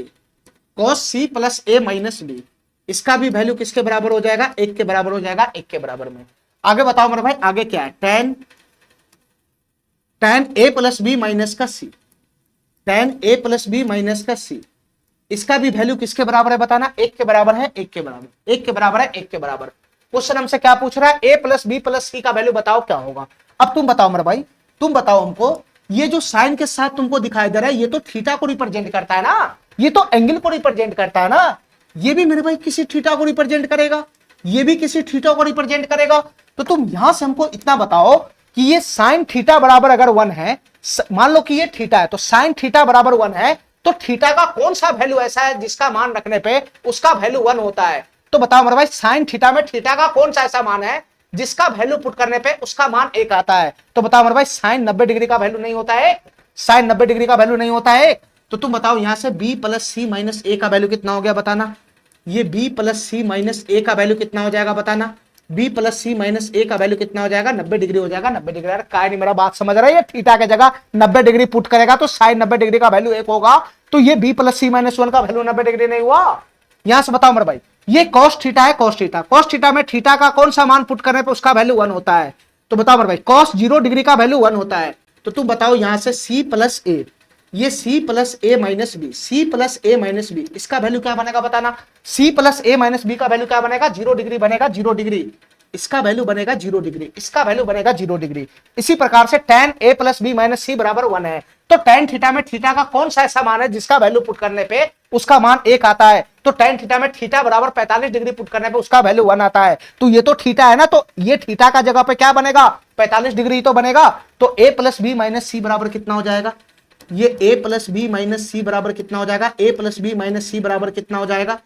कॉस सी प्लस ए माइनस बी, इसका भी वैल्यू किसके बराबर हो जाएगा, 1 के बराबर हो जाएगा। 1 के बराबर में आगे बताओ मेरे भाई, आगे क्या है, tan ए प्लस बी माइनस का सी, tan ए प्लस बी माइनस का सी, इसका भी वैल्यू किसके बराबर है बताना, 1 के बराबर है। 1 के बराबर, 1 के बराबर है, 1 के बराबर। क्वेश्चन हमसे क्या पूछ रहा है, ए प्लस बी प्लस सी का वैल्यू बताओ क्या होगा। अब तुम बताओ मेरे भाई, तुम बताओ हमको, ये जो साइन के साथ तुमको दिखाई दे रहा है, ये तो थीटा को रिप्रेजेंट करता है ना, ये तो एंगल को रिप्रेजेंट करता है ना। ये भी मेरे भाई किसी थीटा को रिप्रेजेंट करेगा, ये भी किसी थीटा को रिप्रेजेंट करेगा। तो तुम यहां से हमको इतना बताओ कि ये साइन थीटा बराबर अगर 1 है, मान लो कि ये थीटा है, तो साइन थीटा बराबर 1 है, तो थीटा का कौन सा वैल्यू ऐसा है जिसका मान रखने पे उसका वैल्यू 1 होता है। तो बताओ मेरे भाई, साइन थीटा में थीटा का कौन सा ऐसा मान है जिसका वैल्यू पुट करने पे उसका मान 1 आता है। तो बताओ मेरे भाई, साइन 90 डिग्री का वैल्यू नहीं होता है, साइन 90 डिग्री का वैल्यू नहीं होता है। तो तुम बताओ यहां से b प्लस सी माइनस ए का वैल्यू कितना हो गया बताना। ये b प्लस सी माइनस ए का वैल्यू कितना हो जाएगा बताना। b प्लस सी माइनस ए का वैल्यू कितना हो जाएगा, 90 डिग्री हो जाएगा। 90 डिग्री, काय नहीं मेरा बात समझ रहा है, ये थीटा के जगह 90 डिग्री पुट करेगा तो साइन 90 डिग्री का वैल्यू 1 होगा। तो ये b प्लस सी माइनस 1 का वैल्यू 90 डिग्री नहीं हुआ। यहां से बताओ मेरे भाई, ये cos थीटा है, cos थीटा, cos थीटा में थीटा का कौन सा मान पुट करने पे उसका वैल्यू 1 होता है। तो बताओ मेरे भाई, cos 0 डिग्री का वैल्यू 1 होता है। तो तुम बताओ यहां से c प्लस ए, ये c प्लस ए माइनस बी, c प्लस ए माइनस बी, इसका वैल्यू क्या बनेगा बताना। c प्लस ए माइनस बी का वैल्यू क्या बनेगा, 0 डिग्री बनेगा। 0 डिग्री, इसका वैल्यू बनेगा 0 डिग्री, इसका वैल्यू बनेगा 0 डिग्री। इसी प्रकार से tan a plus B minus C बराबर 1 है। तो tan थीटा में थीटा का कौन सा ऐसा मान है जिसका वैल्यू पुट करने पे उसका मान 1 आता है। तो tan थीटा में थीटा बराबर 45 डिग्री पुट करने पे उसका वैल्यू 1 आता है। तो ये तो थीटा है ना, तो ये थीटा का जगह पे क्या बनेगा, 45 डिग्री तो बनेगा। तो a plus B minus C बराबर कितना हो जाएगा, ये a plus B minus C बराबर कितना हो जाएगा, a plus B minus C बराबर कितना हो जाएगा,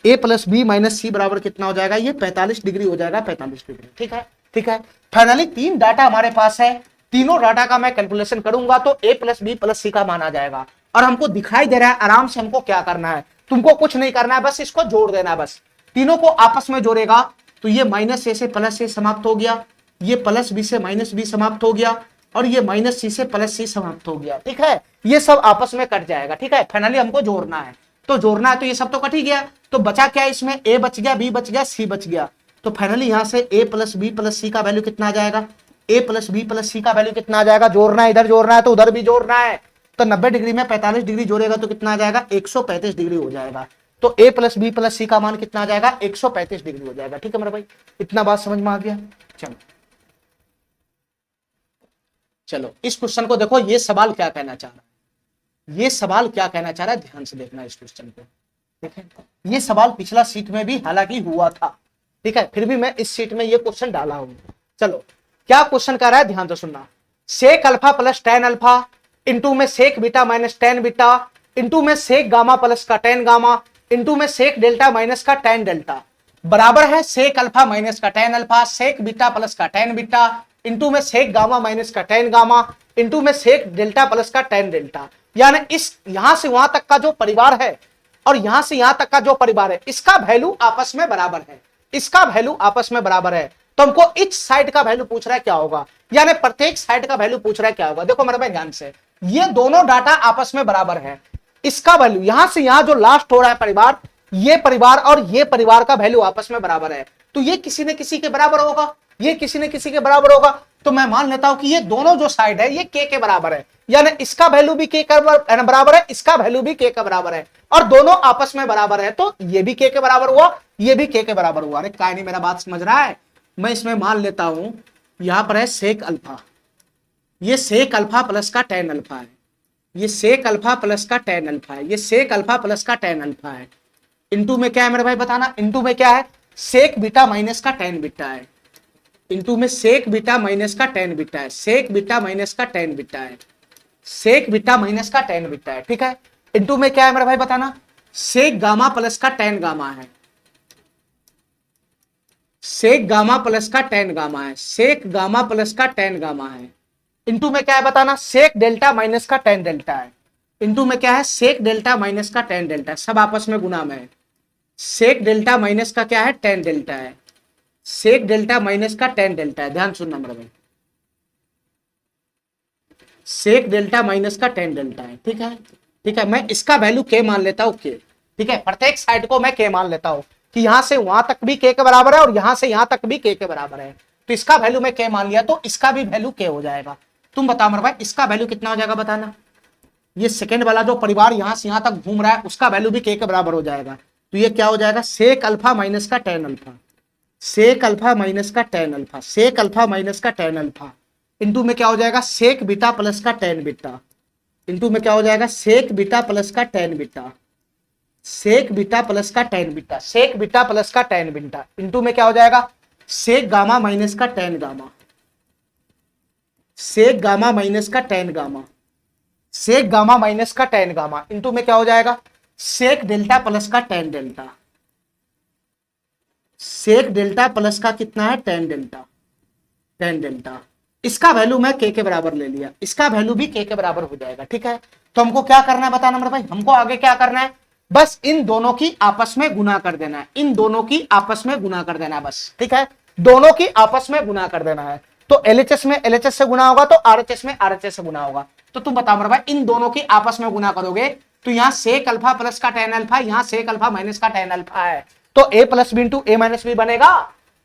a plus B minus C बराबर कितना हो जाएगा, ये 45 डिग्री हो जाएगा। 45 डिग्री, ठीक है, ठीक है। फाइनली 3 डाटा हमारे पास है, तीनों डाटा का मैं कैलकुलेशन करूंगा तो a प्लस बी प्लस सी का मान आ जाएगा। और हमको दिखाई दे रहा है आराम से हमको क्या करना है, तुमको कुछ नहीं करना है, बस इसको जोड़ देना है। बस तीनों को आपस में जोड़ेगा तो ये माइनस ए से प्लस ए समाप्त हो गया, ये प्लस बी से माइनस बी समाप्त हो गया और ये माइनस सी से प्लस सी समाप्त हो गया। ठीक है, ये सब आपस में कट जाएगा। ठीक है, फाइनली हमको जोड़ना है, तो जोड़ना है तो ये सब तो कट ही गया। तो बचा क्या इसमें, a बच गया, b बच गया, c बच गया। तो फाइनली यहां से a प्लस बी प्लस सी का वैल्यू कितना आ जाएगा, a प्लस बी प्लस सी का वैल्यू कितना आ जाएगा। जोड़ना है, इधर जोड़ना है तो उधर भी जोड़ना है। तो 90 डिग्री में 45 डिग्री जोड़ेगा तो कितना आ जाएगा, 135 डिग्री हो जाएगा। तो a प्लस बी प्लस सी का मान कितना आ जाएगा, 135 डिग्री हो जाएगा। ठीक है मेरे भाई, इतना बात समझ में आ गया। चलो चलो इस क्वेश्चन को देखो, ये सवाल क्या कहना चाह रहा है, ये सवाल क्या कहना चाह रहा है, ध्यान से देखना इस क्वेश्चन को। ठीक है, ये सवाल पिछला सीट में भी हालांकि हुआ था, ठीक है, फिर भी मैं इस सीट में ये क्वेश्चन डाला हूं। चलो क्या क्वेश्चन कर रहा है, ध्यान से सुनना। Sec alpha plus tan alpha into में sec beta minus tan beta into में सेक गामा प्लस का टेन गामा इंटू में सेक डेल्टा माइनस का टेन डेल्टा बराबर है सेक अल्फा माइनस का tan alpha sec beta plus का tan beta into में सेक गामा माइनस का टेन गामा इंटू में सेक डेल्टा प्लस का टेन डेल्टा। यानी इस यहां से वहां तक का जो परिवार है और यहां से यहां तक का जो परिवार है, इसका वैल्यू आपस में बराबर है, इसका वैल्यू आपस में बराबर है। तो हमको इच साइड का वैल्यू पूछ रहा है क्या होगा, यानी प्रत्येक साइड का वैल्यू पूछ रहा है क्या होगा। देखो मेरे भाई ध्यान से, ये दोनों डाटा आपस में बराबर है, इसका वैल्यू यहां से यहां जो लास्ट हो रहा है परिवार, ये परिवार और ये परिवार का वैल्यू आपस में बराबर है, तो ये किसी न किसी के बराबर होगा, ये किसी न किसी के बराबर होगा। तो मैं मान लेता हूं कि ये दोनों जो साइड है ये के बराबर है, यानी इसका वैल्यू भी के बराबर है, इसका वैल्यू भी के बराबर है, और दोनों आपस में बराबर है, तो ये भी के बराबर हुआ, ये भी के बराबर हुआ। अरे काय नहीं, मेरा बात समझ रहा है। मैं इसमें मान लेता हूं यहां पर है सेक अल्फा, ये सेक अल्फा प्लस का टेन अल्फा है, ये सेक अल्फा प्लस का टेन अल्फा है, ये सेक अल्फा प्लस का टेन अल्फा है। इंटू में क्या है मेरे भाई बताना, इंटू में क्या है, सेक बीटा माइनस का टेन बीटा है, इंटू में सेक बीटा माइनस का टेन बीटा है, सेक बीटा माइनस का टेन बीटा है, सेक बीटा माइनस का टेन बीटा है, ठीक है। इंटू में क्या है मेरे भाई बताना, सेक गामा प्लस का टेन गामा है, सेक गामा प्लस का टेन गामा है, सेक गामा प्लस का टेन गामा है। इंटू में क्या है बताना, सेक डेल्टा माइनस का टेन डेल्टा है, इंटू में क्या है, सेक डेल्टा माइनस का टेन डेल्टा, सब आपस में गुना में है। सेक डेल्टा माइनस का क्या है, टेन डेल्टा है, सेक डेल्टा माइनस का टेन डेल्टा है। ध्यान सुनना मेरे भाई, सेक डेल्टा माइनस का टेन डेल्टा है, ठीक है, ठीक है। मैं इसका वैल्यू के मान लेता हूं के, ठीक है, प्रत्येक साइड को मैं के मान लेता हूं कि यहां से वहां तक भी के बराबर है और यहां से यहां तक भी के बराबर है, तो इसका वैल्यू मैं के मान लिया, तो इसका भी वैल्यू के हो जाएगा। तुम बताओ मेरे भाई इसका वैल्यू कितना हो जाएगा बताना। ये सेकंड वाला जो परिवार यहां से यहां तक घूम रहा है उसका वैल्यू भी के बराबर हो जाएगा, तो ये क्या हो जाएगा, सेक अल्फा माइनस का tan alpha, sec alpha minus का tan alpha, sec alpha minus का टेन अल्फा। इंटू में क्या हो जाएगा, सेक बीटा प्लस का टेन बीटा, इंटू में क्या हो जाएगा, सेक बीटा प्लस का tan beta, sec beta plus का tan beta, sec beta plus का टेन बीटा। इंटू में क्या हो जाएगा, सेक गामा माइनस का tan gamma, sec gamma minus का tan gamma, sec gamma minus का टेन गामा। इंटू में क्या हो जाएगा, सेक डेल्टा प्लस का टेन डेल्टा, सेक डेल्टा प्लस का कितना है, टेन डेल्टा, टेन डेल्टा। इसका वैल्यू मैं के बराबर ले लिया, इसका वैल्यू भी के बराबर हो जाएगा, ठीक है। तो हमको क्या करना है बताना मेरे भाई, हमको आगे क्या करना है, बस इन दोनों की आपस में गुना कर देना है, इन दोनों की आपस में गुना कर देना है बस, ठीक है, दोनों की आपस में गुना कर देना है। तो एलएचएस में एलएचएस से गुना होगा तो आरएचएस में आरएचएस से गुना होगा। तो तुम बताओ मेरे भाई इन दोनों की आपस में गुना करोगे तो यहाँ सेक अल्फा प्लस का टेन अल्फा, यहाँ सेक अल्फा माइनस का टेन अल्फा है, तो ए प्लस बी इंटू ए माइनस बी बनेगा,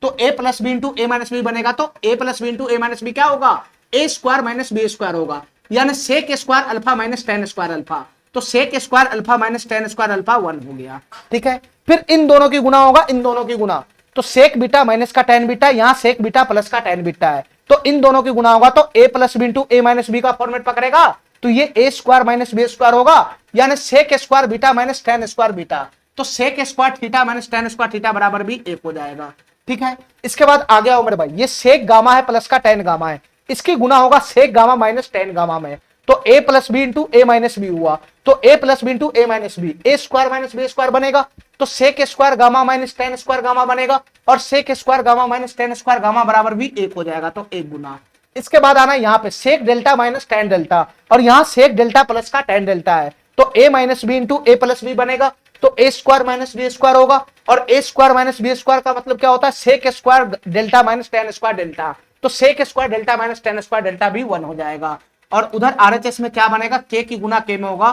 तो ए प्लस बी इंटू ए माइनस बी बनेगा, तो ए प्लस बी इंटू ए माइनस बी क्या होगा, A square minus B square होगा, यानी sec square alpha minus tan square alpha, तो sec square alpha minus tan square alpha 1 हो गया, ठीक है। फिर इन दोनों की गुना होगा, इन दोनों की गुना, तो सेक बीटा माइनस का टेन बीटा, यहाँ सेक बीटा प्लस का टेन बीटा है, तो इन दोनों की गुना होगा तो ए प्लस बी इंटू ए माइनस बी का फॉर्मेट पकड़ेगा, तो ये A square minus B square होगा, यानी sec square beta minus tan square beta, तो sec square theta minus tan square theta बराबर भी 1 हो जाएगा, ठीक है। इसके बाद आ गया मेरे भाई, ये सेक गामा है प्लस का टेन गामा है, इसकी गुना होगा sec gamma minus tan gamma में, तो ए प्लस बी इंटू ए माइनस बी हुआ, तो ए plus B into A minus b, a square minus B square बनेगा, तो sec square gamma minus tan square gamma बनेगा, और sec square gamma minus tan square gamma बराबर भी 1 हो जाएगा, तो 1 गुना। इसके बाद आना यहाँ पे sec delta minus tan delta, और यहाँ सेक डेल्टा प्लस का टेन डेल्टा है, तो A minus B into A plus B बनेगा, तो ए स्क्वायर माइनस बी स्क्वायर होगा, और A square minus B square का मतलब क्या होता है, sec square delta minus tan square delta, तो sec square delta minus tan square delta भी 1 हो जाएगा। और उधर आरएचएस में क्या बनेगा, के की गुना के में होगा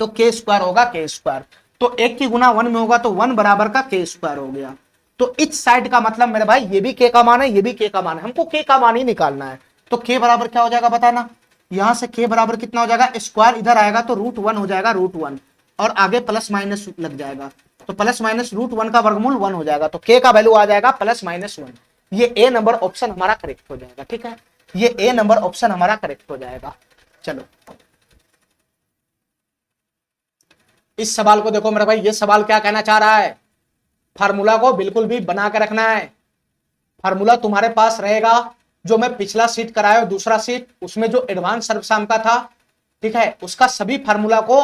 तो के स्क्वायर होगा के स्क्वायर, तो 1 की गुना 1 में होगा तो 1 बराबर का के स्क्वायर हो गया। तो इस साइड का मतलब मेरे भाई ये भी के का मान है, ये भी के का मान है, हमको के का मान ही निकालना है, तो के बराबर क्या हो जाएगा बताना, यहां से के बराबर कितना हो जाएगा, स्क्वायर इधर आएगा तो √1 हो जाएगा, √1, और आगे प्लस माइनस लग जाएगा, तो प्लस माइनस √1 का वर्गमूल 1 हो जाएगा, तो के का वैल्यू आ जाएगा प्लस माइनस 1। ये ए नंबर ऑप्शन हमारा करेक्ट हो जाएगा, ठीक है, ये ए नंबर ऑप्शन हमारा करेक्ट हो जाएगा। चलो इस सवाल को देखो मेरा भाई, ये सवाल क्या कहना चाह रहा है, फार्मूला को बिल्कुल भी बना के रखना है। फार्मूला तुम्हारे पास रहेगा, जो मैं पिछला सीट कराया दूसरा सीट, उसमें जो एडवांस सर्वसाम का था, ठीक है, उसका सभी फार्मूला को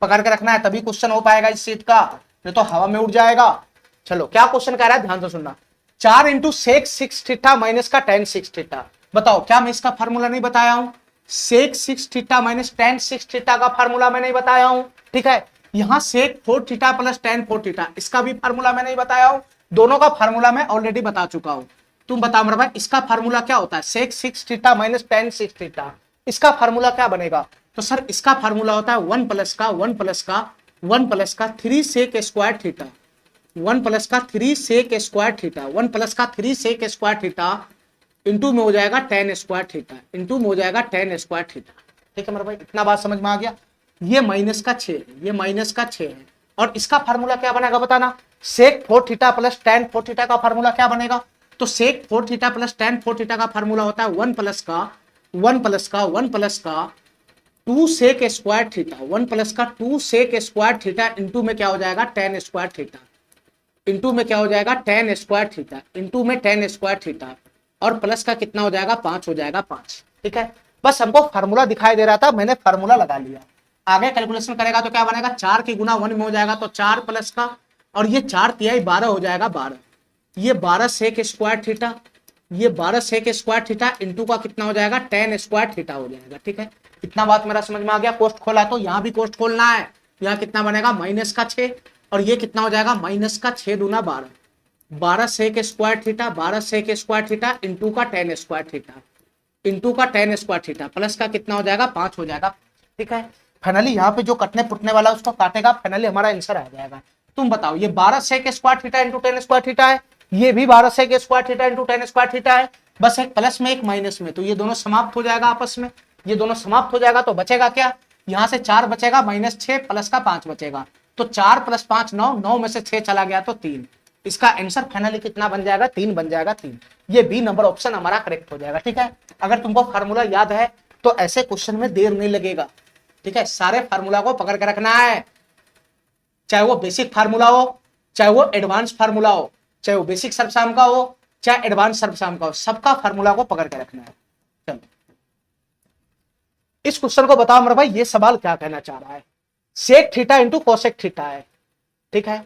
पकड़ के रखना है, तभी क्वेश्चन हो पाएगा इस सीट का, नहीं तो हवा में उड़ जाएगा। चलो क्या क्वेश्चन कह रहा है, ध्यान से सुनना। 4 इंटू सेक 6 थीटा माइनस का tan 6 थीटा। बताओ क्या मैं इसका फार्मूला नहीं बताया हूं? सेक 6 थीटा माइनस tan 6 थीटा का फार्मूला मैं नहीं बताया हूं, ठीक है। यहां सेक 4 थीटा प्लस tan 4 थीटा, इसका भी फार्मूला मैं नहीं बताया हूं। दोनों का फार्मूला मैं ऑलरेडी बता चुका हूं। तुम बताओ मेरे भाई, इसका फार्मूला क्या होता है? सेक 6 थीटा माइनस tan 6 थीटा, इसका फार्मूला क्या बनेगा? तो सर इसका फार्मूला होता है 1 प्लस का 3 सेक स्क्वायर थीटा, 1 प्लस का 3 सेक स्क्वायर थीटा, 1 प्लस का 3 सेक स्क्वायर थीटा इंटू में हो जाएगा tan स्क्वायर थीटा, इंटू में हो जाएगा tan स्क्वायर थीटा। ठीक है मेरे भाई, इतना बात समझ में आ गया। ये माइनस का 6 है, ये माइनस का 6 है, और इसका फार्मूला क्या बनेगा बताना? सेक 4 थीटा प्लस tan 4 थीटा का फार्मूला क्या बनेगा? तो सेक 4 थीटा प्लस tan 4 थीटा का फार्मूला होता है 1 प्लस का 2 सेक स्क्वायर थीटा, 1 प्लस का 2 सेक स्क्वायर थीटा इंटू में क्या हो जाएगा tan स्क्वायर थीटा, इंटू में क्या हो जाएगा tan स्क्वायर थीटा, इंटू में tan स्क्वायर थीटा, और प्लस का कितना हो जाएगा 5 हो जाएगा 5। ठीक है, बस हमको फार्मूला दिखाई दे रहा था, मैंने फार्मूला लगा लिया। आगे कैलकुलेशन करेगा तो क्या बनेगा? 4 की गुना 1 में हो जाएगा तो 4 प्लस का, और ये 4 तिहाई 12 हो जाएगा 12, ये 12 सेक स्क्वायर थीटा, ये 12 सेक स्क्वायर थीटा इंटू का कितना हो जाएगा tan स्क्वायर थीटा हो जाएगा। ठीक है, इतना बात मेरा समझ में आ गया। कोष्ट खोला तो यहाँ भी कोष्ट खोलना है, यहाँ कितना बनेगा माइनस का 6, और ये कितना हो जाएगा माइनस का 6 दूना 12, 12 sec square theta, 12 sec square theta into का tan स्क्वायर थीटा, इंटू का tan स्क्वायर थीटा, प्लस का कितना हो जाएगा 5 हो जाएगा। ठीक है, फाइनली यहाँ पे जो कटने पुटने वाला उसको काटेगा, फाइनली हमारा आंसर आ जाएगा। तुम बताओ, ये 12 sec square theta into tan square theta है, ये भी 12 sec square theta into tan square theta है, बस एक प्लस में एक माइनस में, तो ये दोनों समाप्त हो जाएगा आपस में, ये दोनों समाप्त हो जाएगा, तो बचेगा क्या? यहाँ से 4 बचेगा माइनस 6 प्लस का 5 बचेगा, तो 4 प्लस 5 9, 9 में से 6 चला गया तो 3। इसका आंसर फाइनली कितना बन जाएगा? 3 बन जाएगा, 3। ये बी नंबर ऑप्शन हमारा करेक्ट हो जाएगा। ठीक है, अगर तुमको फार्मूला याद है तो ऐसे क्वेश्चन में देर नहीं लगेगा। ठीक है, सारे फार्मूला को पकड़ के रखना है, चाहे वो बेसिक फार्मूला हो, चाहे वो एडवांस फार्मूला हो, चाहे वो बेसिक सर्वसाम का हो, चाहे एडवांस सर्वसाम का हो, सबका फार्मूला को पकड़ के रखना है। चलो इस क्वेश्चन को बताओ मेरे भाई, ये सवाल क्या कहना चाह रहा है? Sec theta into cosec theta है, ठीक है,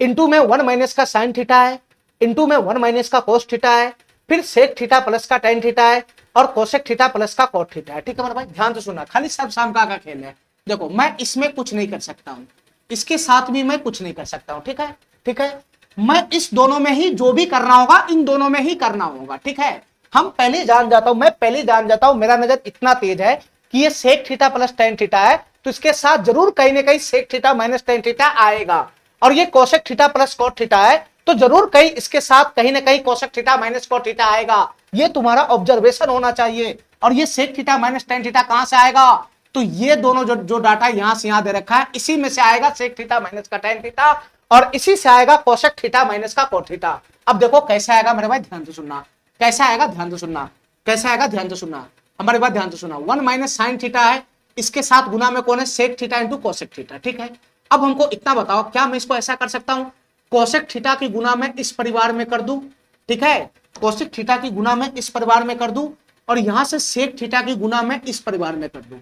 इंटू में 1 माइनस का साइन थीटा है, इंटू में 1 माइनस का कोस थीटा है, फिर सेक थीटा प्लस का tan थीटा है, और कोसेक थीटा प्लस का कोट थीटा है। ठीक है मेरे भाई, ध्यान से सुनना, खाली सर्वसाम का खेल है। देखो मैं इसमें कुछ नहीं कर सकता हूं, इसके साथ भी मैं कुछ नहीं कर सकता हूं। ठीक है, ठीक है, मैं इस दोनों में ही जो भी करना होगा इन दोनों में ही करना होगा। ठीक है, हम पहले जान जाता हूं, मैं पहले जान जाता हूं, मेरा नजर इतना तेज है कि ये sec theta plus tan theta है, तो इसके साथ जरूर कहीं ना कहीं sec theta minus tan theta आएगा, और ये cosec theta plus cot theta है, तो जरूर कहीं इसके साथ कहीं ना कहीं cosec theta minus cot theta आएगा। ये तुम्हारा ऑब्जर्वेशन होना चाहिए। और ये sec theta minus tan theta कहां से आएगा? तो ये दोनों जो डाटा यहां से यहां दे रखा है, इसी में से आएगा सेक थीटा माइनस का tan थीटा, और इसी से आएगा कोसेक थीटा माइनस का कोट थीटा। अब देखो कैसे आएगा मेरे भाई, ध्यान से सुनना, कैसे आएगा, ध्यान से सुनना, कैसे आएगा, ध्यान से सुनना, हमारे बात ध्यान से सुना। 1 माइनस साइन थीटा है, इसके साथ गुना में कौन है? Sec theta into cosec theta. ठीक है, अब हमको इतना बताओ, क्या मैं इसको ऐसा कर सकता हूं, कोसेक थीटा की गुना में इस परिवार में कर दूं, ठीक है, कोसेक थीटा की गुना में इस परिवार में कर दूं, और यहां से सेक थीटा की गुना में इस परिवार में कर दूं।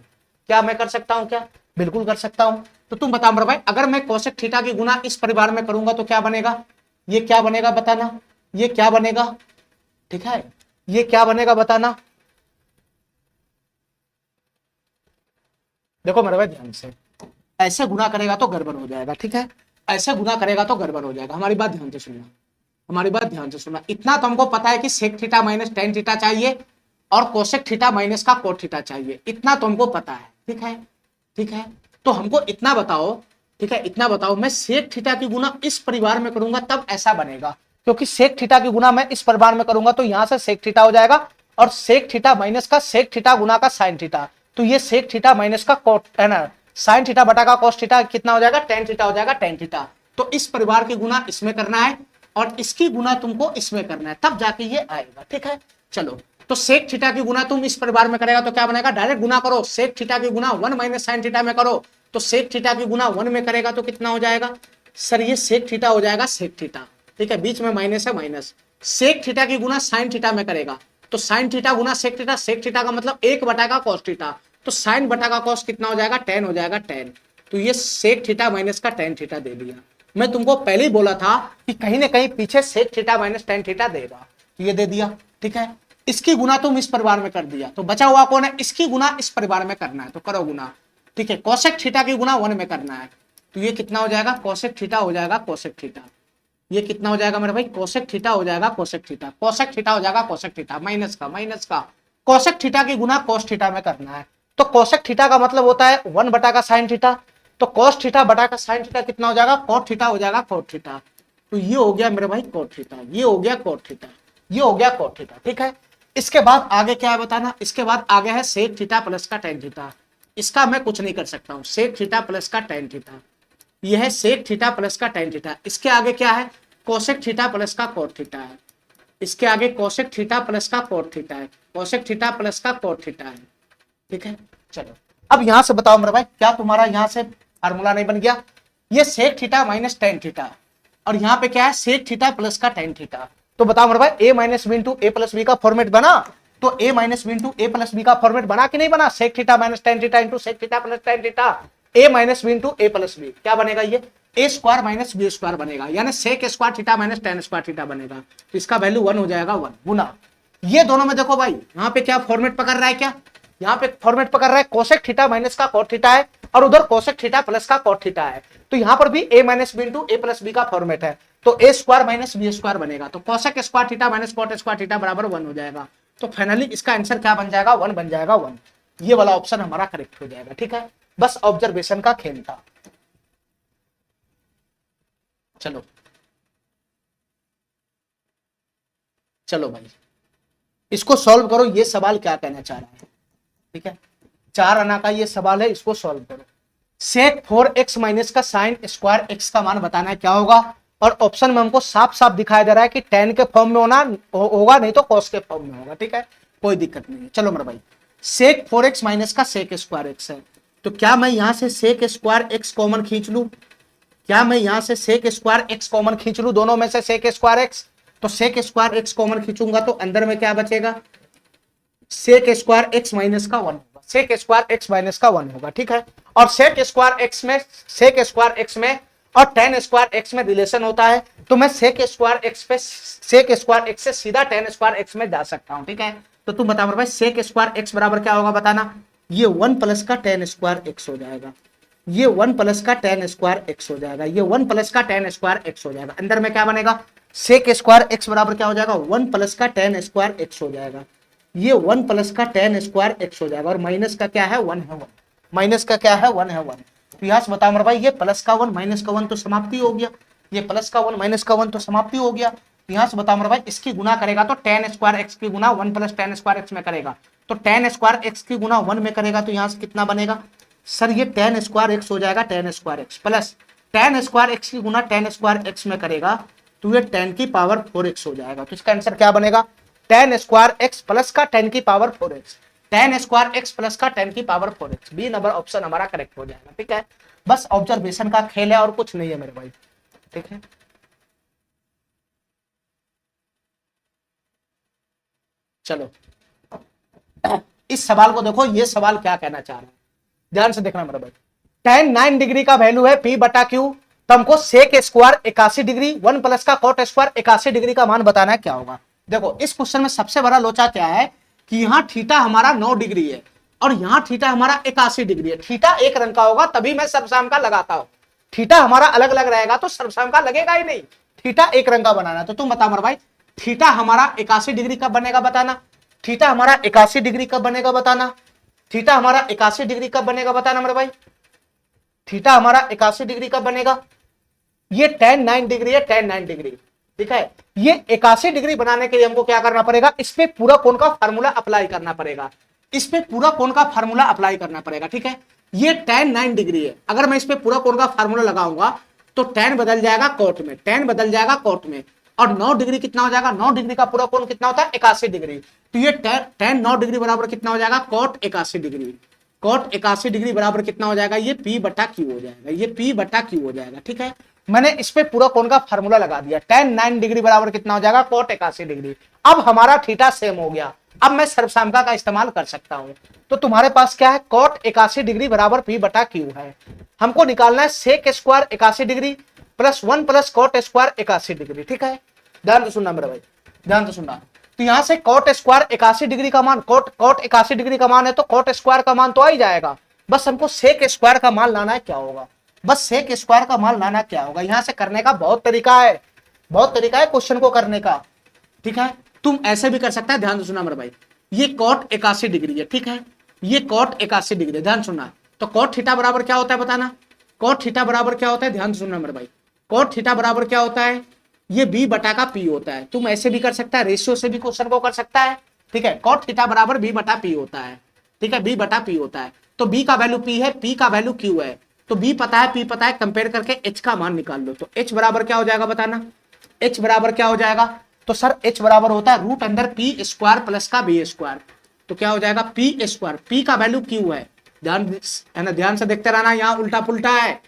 क्या मैं कर सकता हूं? क्या बिल्कुल कर सकता हूं। तो तुम बताओ मेरे भाई, अगर मैं कोसेक थीटा की गुना इस परिवार में करूंगा तो क्या बनेगा? ये क्या बनेगा बताना, ये क्या बनेगा? ठीक है, ये क्या बनेगा बताना। देखो मेरे भाई ध्यान से, ऐसे गुना करेगा तो गड़बड़ हो जाएगा। ठीक है, ऐसे गुना करेगा तो गड़बड़ हो जाएगा। हमारी बात ध्यान से सुनना, हमारी बात ध्यान से सुनना। इतना तो हमको पता है कि sec theta minus tan theta चाहिए और कोसेक थीटा माइनस का कोट थीटा चाहिए, इतना तो हमको पता है। ठीक है, ठीक है, तो हमको इतना बताओ, ठीक है, इतना बताओ, मैं सेक थीटा की गुना इस परिवार में करूंगा तब ऐसा बनेगा, क्योंकि सेक थीटा की गुना मैं इस परिवार में करूंगा तो यहां से सेक थीटा हो जाएगा, और सेक थीटा माइनस का सेक थीटा गुना का साइन थीटा, तो ये सेक थीटा माइनस का कोट है ना, साइन थीटा बटा का कोस थीटा कितना हो जाएगा? tan थीटा हो जाएगा, tan थीटा। तो इस परिवार की गुना इसमें करना है और इसकी गुना तुमको इसमें करना है, तब जाके ये आएगा। ठीक है, चलो, तो सेक थीटा की गुना तुम इस परिवार में करेगा तो क्या बनेगा? डायरेक्ट गुना करो, सेक थीटा की गुना 1 माइनस साइन थीटा में करो, तो सेक थीटा की गुना 1 में करेगा तो कितना हो जाएगा? सर ये सेक थीटा हो जाएगा सेक थीटा, ठीक है, बीच में माइनस है माइनस, सेक थीटा की गुना साइन थीटा में करेगा तो साइन थीटा गुना सेक थीटा का मतलब 1 का कॉस थीटा, तो साइन बटा का कॉस कितना हो जाएगा, टेन हो जाएगा टेन, तो ये सेक थीटा माइनस का टेन थीटा दे दिया। मैं तुमको पहले ही बोला था कि कहीं ना कहीं पीछे sec theta minus tan theta देगा, तो ये दे दिया, ठीक है। इसकी गुना तुम इस परिवार में कर दिया, तो बचा हुआ कौन है, इसकी गुना इस परिवार में करना है, तो करो गुना, ठीक है। कोसेक थीटा की गुना 1 में करना है, तो ये कितना हो जाएगा, कोसेक थीटा हो जाएगा कोसेक थीटा, ये कितना हो जाएगा मेरे भाई, कोसेक थीटा हो जाएगा कोसेक थीटा, कोसेक थीटा हो जाएगा कोसेक थीटा, माइनस का कोसेक थीटा की गुना कोस थीटा में करना है, तो कोसेक थीटा का मतलब होता है 1 बटा का साइन थीटा, तो कोस थीटा बटा का साइन थीटा कितना हो जाएगा, कोट थीटा हो जाएगा कोट थीटा, तो ये हो गया मेरे भाई कोट थीटा, ये हो गया कोट थीटा, ये हो गया कोट थीटा, ठीक है। इसके बाद आगे क्या है बताना, इसके बाद आगे है सेक थीटा प्लस का टेन थीटा, इसका मैं कुछ नहीं कर सकता हूं, सेक थीटा प्लस का टेन थीटा, यह है सेक थीटा प्लस का टेन थीटा। इसके आगे क्या है, कोसेक थीटा प्लस का कोट थीटा है, इसके आगे कोसेक थीटा प्लस का कोट थीटा है, कोसेक थीटा प्लस का कोट थीटा है, ठीक है। चलो अब यहां से बताओ मेरे भाई, क्या तुम्हारा यहां से फार्मूला नहीं बन गया, ये sec theta minus tan theta और यहाँ पे क्या है सेक थीटा प्लस का टेन थीटा, तो बताओ मेरे भाई A minus B into A plus B का फॉर्मेट बना, तो A minus B into A plus B का फॉर्मेट बना कि नहीं बना, sec theta minus tan theta into sec theta plus tan theta, A minus B into A plus B, क्या बनेगा ये A square minus B square बनेगा, यानी sec square theta minus tan square theta बनेगा, तो इसका वैल्यू 1 हो जाएगा 1 गुना, ये दोनों में देखो भाई यहाँ पे क्या फॉर्मेट पकड़ रहा है, क्या यहाँ पे फॉर्मेट पकड़ रहा है कोसेक थीटा माइनस का कोट थीटा है और उधर कोसेक थीटा प्लस का कोट थीटा है, तो यहाँ पर भी ए माइनस बी इंटू ए प्लस बी का फॉर्मेट है, तो ए स्क्वायर माइनस बी स्क्वायर बनेगा, तो cosec square theta minus coat square theta बराबर 1 हो जाएगा, तो फाइनली इसका आंसर क्या बन जाएगा, 1 बन जाएगा 1, ये वाला ऑप्शन हमारा करेक्ट हो जाएगा, ठीक है। बस ऑब्जर्वेशन का खेल था। चलो चलो भाई इसको सॉल्व करो, ये सवाल क्या कहना चाह रहा है, ठीक है, 4 आना का ये सवाल है, इसको सॉल्व करो। सेक 4x माइनस का साइन स्क्वायर x का मान बताना है क्या होगा, और ऑप्शन में हमको साफ साफ दिखाई दे रहा है कि tan के फॉर्म में होगा नहीं तो cos के फॉर्म में होगा, ठीक है, कोई दिक्कत नहीं है। चलो मेरे भाई सेक 4x माइनस का सेक स्क्वायर x है, तो क्या मैं यहां से सेक स्क्वायर x कॉमन खींच लू, क्या मैं यहां से सेक स्क्वायर x कॉमन खींच लू, दोनों में से सेक स्क्वायर x, तो सेक स्क्वायर x कॉमन खींचूंगा तो अंदर में क्या बचेगा, सेक स्क्वायर x माइनस का 1 होगा, सेक स्क्वायर x माइनस का 1 होगा, ठीक है। और सेक स्क्वायर x में सेक स्क्वायर x में और टेन स्क्वायर x में रिलेशन होता है, तो मैं सेक स्क्वायर x पे सेक स्क्वायर x से सीधा टेन स्क्वायर x में जा सकता हूं, ठीक है। तो तुम बताओ भाई सेक स्क्वायर x बराबर क्या होगा बताना, ये 1 प्लस का टेन स्क्वायर x हो जाएगा, ये 1 प्लस का टेन स्क्वायर x हो जाएगा, ये 1 प्लस का टेन स्क्वायर x हो जाएगा, अंदर में क्या बनेगा, सेक स्क्वायर x बराबर क्या हो जाएगा, 1 प्लस का टेन स्क्वायर x हो जाएगा, ये 1 प्लस का टेन स्क्वायर x हो जाएगा, और माइनस का क्या है 1 है 1, माइनस का क्या है 1 है 1, तो यहां से बताओ मेरे भाई ये प्लस का 1 माइनस का 1 तो समाप्ति हो गया, ये प्लस का 1 माइनस का 1 तो समाप्ति हो गया, तो यहां से बताओ मेरे भाई इसकी गुना करेगा तो टेन स्क्वायर x की गुना 1 प्लस टेन स्क्वायर x में करेगा, तो टेन स्क्वायर x की गुना 1 में करेगा, तो यहां से कितना बनेगा सर, ये टेन स्क्वायर x हो जाएगा, ten square x plus ten square x की गुना टेन स्क्वायर x में करेगा, तो ये 10 की पावर 4x हो जाएगा, तो इसका आंसर क्या बनेगा, टेन स्क्वायर x प्लस का 10 की power 4x, tan square x plus का 10 की power 4x, B number option हमारा करेक्ट हो जाएगा, ठीक है। बस ऑब्जर्वेशन का खेल है और कुछ नहीं है मेरे भाई, ठीक है। चलो इस सवाल को देखो, ये सवाल क्या कहना चाह रहा है, ध्यान से देखना मेरे भाई, tan 9 डिग्री का वैल्यू है p बटा q, तो हमको सेक स्क्वायर 81 डिग्री 1 प्लस का कोट स्क्वायर 81 डिग्री का मान बताना है क्या होगा। देखो इस क्वेश्चन में सबसे बड़ा लोचा क्या है कि यहाँ थीटा हमारा 9 डिग्री है और यहाँ थीटा हमारा 81 डिग्री है, थीटा एक रंग का होगा तभी मैं सर्वसाम का लगाता हूं, थीटा हमारा अलग अलग रहेगा तो सर्वसाम का लगेगा ही नहीं, थीटा एक रंग का बनाना है, तो तुम बताओ मेरे भाई थीटा हमारा 81 डिग्री कब बनेगा बताना, थीटा हमारा 81 डिग्री कब बनेगा बताना, थीटा हमारा 81 डिग्री कब बनेगा बताना मेरे भाई, थीटा हमारा 81 डिग्री कब बनेगा, ये tan 9 डिग्री है, tan 9 डिग्री, ठीक है। ये 81 डिग्री बनाने के लिए हमको क्या करना पड़ेगा, इस पे पूरा कोण का फार्मूला अप्लाई करना पड़ेगा, इस पे पूरा कोण का फार्मूला अप्लाई करना पड़ेगा, ठीक है। ये tan 9 डिग्री है, अगर मैं इस पे पूरा कोण का फार्मूला लगाऊंगा तो tan बदल जाएगा कोट में, tan बदल जाएगा कोट में, और 9 डिग्री कितना हो जाएगा, 9 डिग्री का पूरा कोण कितना होता है 81 डिग्री, तो ये tan 9 डिग्री बराबर कितना हो जाएगा, कोट 81 डिग्री, कोट 81 डिग्री बराबर कितना हो जाएगा, ये P बटा Q हो जाएगा, ये P बटा Q हो जाएगा, ठीक है। मैंने इस पे पूरा कोण का फार्मूला लगा दिया। tan 9 डिग्री बराबर कितना हो जाएगा, cot 81 डिग्री। अब हमारा थीटा सेम हो गया, अब मैं सर्वसामयिक का इस्तेमाल कर सकता हूं। तो तुम्हारे पास क्या है, cot 81 डिग्री बराबर P बटा Q है। हमको निकालना है sec square 81 degree plus 1 plus cot square 81 degree. ठीक है, ध्यान से सुनना मेरे भाई, ध्यान से सुनना। तो यहां से cot स्क्वायर 81 डिग्री का मान, cot 81 डिग्री का मान है तो cot स्क्वायर का मान तो आ ही जाएगा। बस हमको सेक स्क्वायर का मान लाना है, क्या होगा, बस सेक स्क्वायर का मान लाना क्या होगा। यहां से करने का बहुत तरीका है, बहुत तरीका है क्वेश्चन को करने का। ठीक है, तुम ऐसे भी कर सकता है, ध्यान से सुनना मेरे भाई। ये cot 81 डिग्री है, ठीक है, ये cot 81 डिग्री है, ध्यान सुनना। तो cot थीटा बराबर क्या होता है बताना, cot थीटा बराबर क्या होता है, ध्यान से सुनना मेरे भाई। cot थीटा बराबर क्या होता है, ये b बटा का p होता है। तुम ऐसे भी कर सकता है, रेशियो से भी क्वेश्चन को कर सकता है। ठीक है, cot थीटा बराबर b बटा p होता है। ठीक है, b बटा p होता है। तो b का वैल्यू p है, p का वैल्यू q है। तो b पता है, p पता है, कंपेयर करके h का मान निकाल लो। तो h बराबर क्या हो जाएगा बताना, h बराबर क्या हो जाएगा। तो सर h बराबर होता है रूट अंदर p स्क्वायर प्लस का b स्क्वायर। तो क्या हो जाएगा p स्क्वायर, p का वैल्यू q है, ध्यान है ना, ध्यान से देखते रहना, यहाँ उल्टा पुल्टा है।